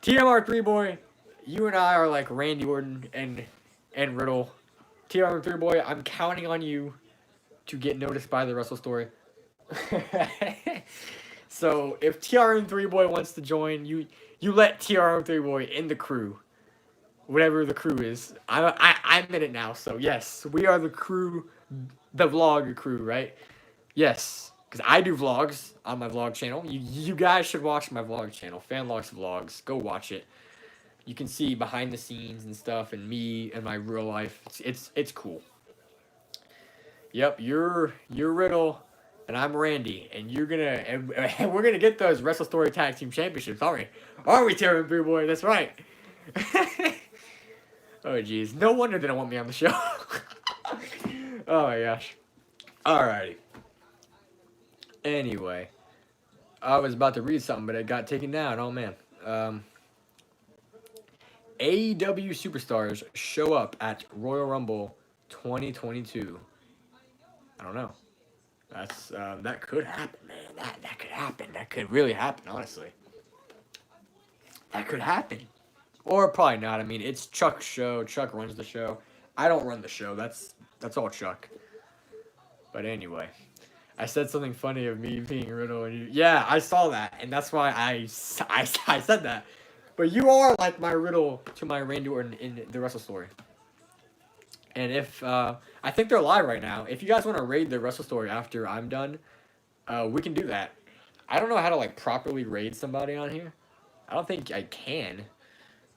TMR3Boy, you and I are like Randy Orton and Riddle. TRM3Boy, I'm counting on you to get noticed by the Wrestle Story. So if TRM3Boy wants to join, you let TRM3Boy in the crew, whatever the crew is. I'm in it now, so yes, we are the crew, the vlog crew, right? Yes, because I do vlogs on my vlog channel. You guys should watch my vlog channel, Fanlox Vlogs. Go watch it. You can see behind the scenes and stuff, and me and my real life. It's cool. Yep, you're Riddle. And I'm Randy, and we're gonna get those Wrestle Story Tag Team Championships, aren't we, TRM3Boy? That's right. Oh, jeez. No wonder they don't want me on the show. Oh, my gosh. Alrighty. Anyway. I was about to read something, but it got taken down. Oh, man. AEW Superstars show up at Royal Rumble 2022. I don't know. That's that could happen, man. That could happen. That could really happen, honestly. That could happen. Or probably not. I mean, it's Chuck's show. Chuck runs the show. I don't run the show. That's all Chuck. But anyway, I said something funny of me being Riddle, and yeah, I saw that, and that's why I said that. But you are like my Riddle to my Randy Orton in the Wrestle Story. And if, I think they're live right now. If you guys want to raid the Wrestle Story after I'm done, we can do that. I don't know how to, like, properly raid somebody on here. I don't think I can.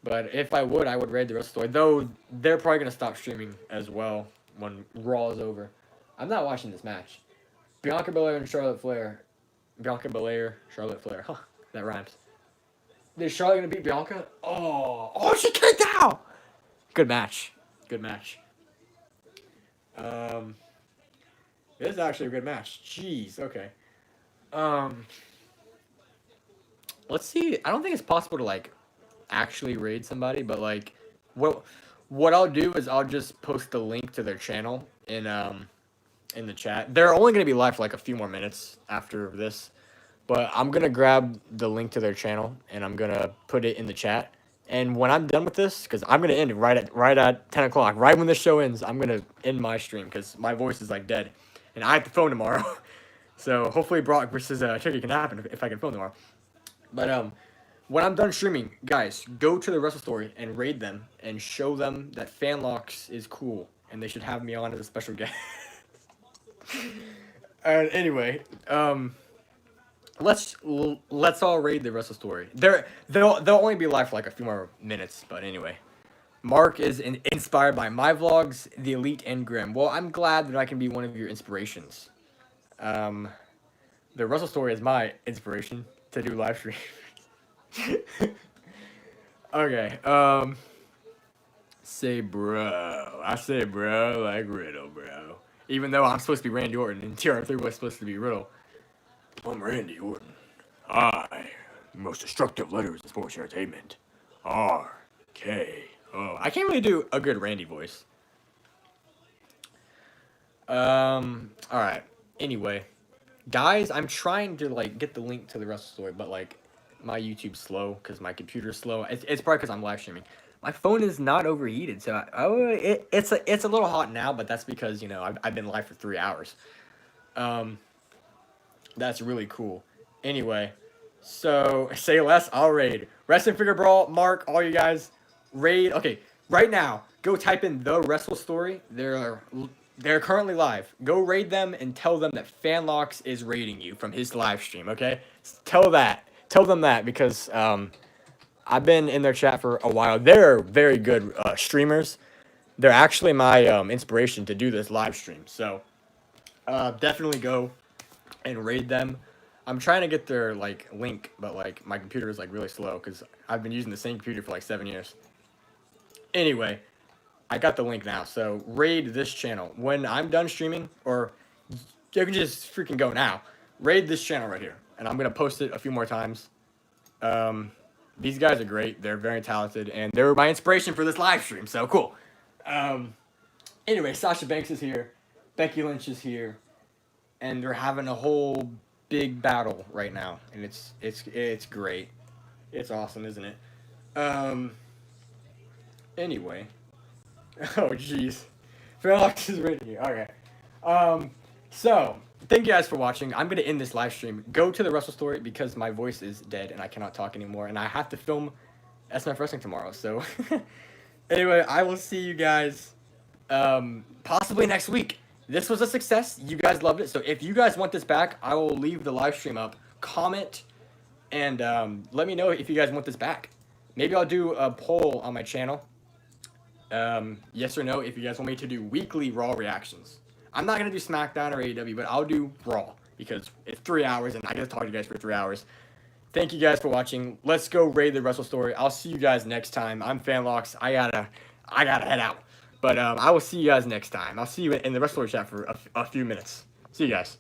But if I would raid the rest of the story. Though they're probably gonna stop streaming as well when Raw is over. I'm not watching this match. Bianca Belair and Charlotte Flair. Bianca Belair, Charlotte Flair. Huh, that rhymes. Is Charlotte gonna beat Bianca? Oh, she kicked out. Good match. Good match. This is actually a good match. Jeez. Okay. Let's see. I don't think it's possible to like actually raid somebody, but like, what I'll do is I'll just post the link to their channel in the chat. They're only gonna be live for like a few more minutes after this, but I'm gonna grab the link to their channel and I'm gonna put it in the chat. And when I'm done with this, because I'm gonna end it right at 10 o'clock, right when the show ends, I'm gonna end my stream because my voice is like dead, and I have to phone tomorrow. So hopefully Brock versus Chucky can happen if I can phone tomorrow. But when I'm done streaming, guys, go to the Wrestle Story and raid them and show them that Fanlox is cool and they should have me on as a special guest. Anyway, let's all raid the Wrestle Story. They'll only be live for like a few more minutes, but anyway. Mark is inspired by my vlogs, The Elite and Grim. Well, I'm glad that I can be one of your inspirations. The Wrestle Story is my inspiration to do live stream. Okay, say bro. I say bro like Riddle, bro. Even though I'm supposed to be Randy Orton and TR3 was supposed to be Riddle. I'm Randy Orton. I, most destructive letters in sports entertainment. R-K-O. I can't really do a good Randy voice. Alright. Anyway. Guys, I'm trying to, like, get the link to the Wrestle Story, but, like, my YouTube's slow because my computer's slow. It's probably because I'm live streaming. My phone is not overheated, so it's a little hot now, but that's because, you know, I've been live for 3 hours. That's really cool. Anyway, so say less, I'll raid. Wrestling Figure Brawl, Mark, all you guys, raid. Okay, right now, go type in The Wrestle Story. They're currently live. Go raid them and tell them that Fanlox is raiding you from his live stream, okay? Tell them that because I've been in their chat for a while. They're very good streamers. They're actually my inspiration to do this live stream. So definitely go and raid them. I'm trying to get their like link, but like my computer is like really slow because I've been using the same computer for like 7 years. Anyway, I got the link now, so raid this channel. When I'm done streaming, or you can just freaking go now, raid this channel right here. And I'm going to post it a few more times. These guys are great. They're very talented, and they were my inspiration for this live stream, so cool. Anyway, Sasha Banks is here. Becky Lynch is here. And they're having a whole big battle right now. And it's great. It's awesome, isn't it? Anyway. Oh, jeez. Fanlox is written here. Okay. So, thank you guys for watching. I'm going to end this live stream. Go to the Wrestle Story because my voice is dead and I cannot talk anymore. And I have to film SMF Wrestling tomorrow. So, anyway, I will see you guys possibly next week. This was a success. You guys loved it. So, if you guys want this back, I will leave the live stream up. Comment and let me know if you guys want this back. Maybe I'll do a poll on my channel. Yes or no if you guys want me to do weekly Raw reactions. I'm not going to do Smackdown or AEW, but I'll do Raw because it's 3 hours and I get to talk to you guys for 3 hours. Thank you guys for watching. Let's go raid the Wrestle Story. I'll see you guys next time. I'm Fanlox. I gotta head out. But I will see you guys next time. I'll see you in the Wrestle Story chat for a few minutes. See you guys.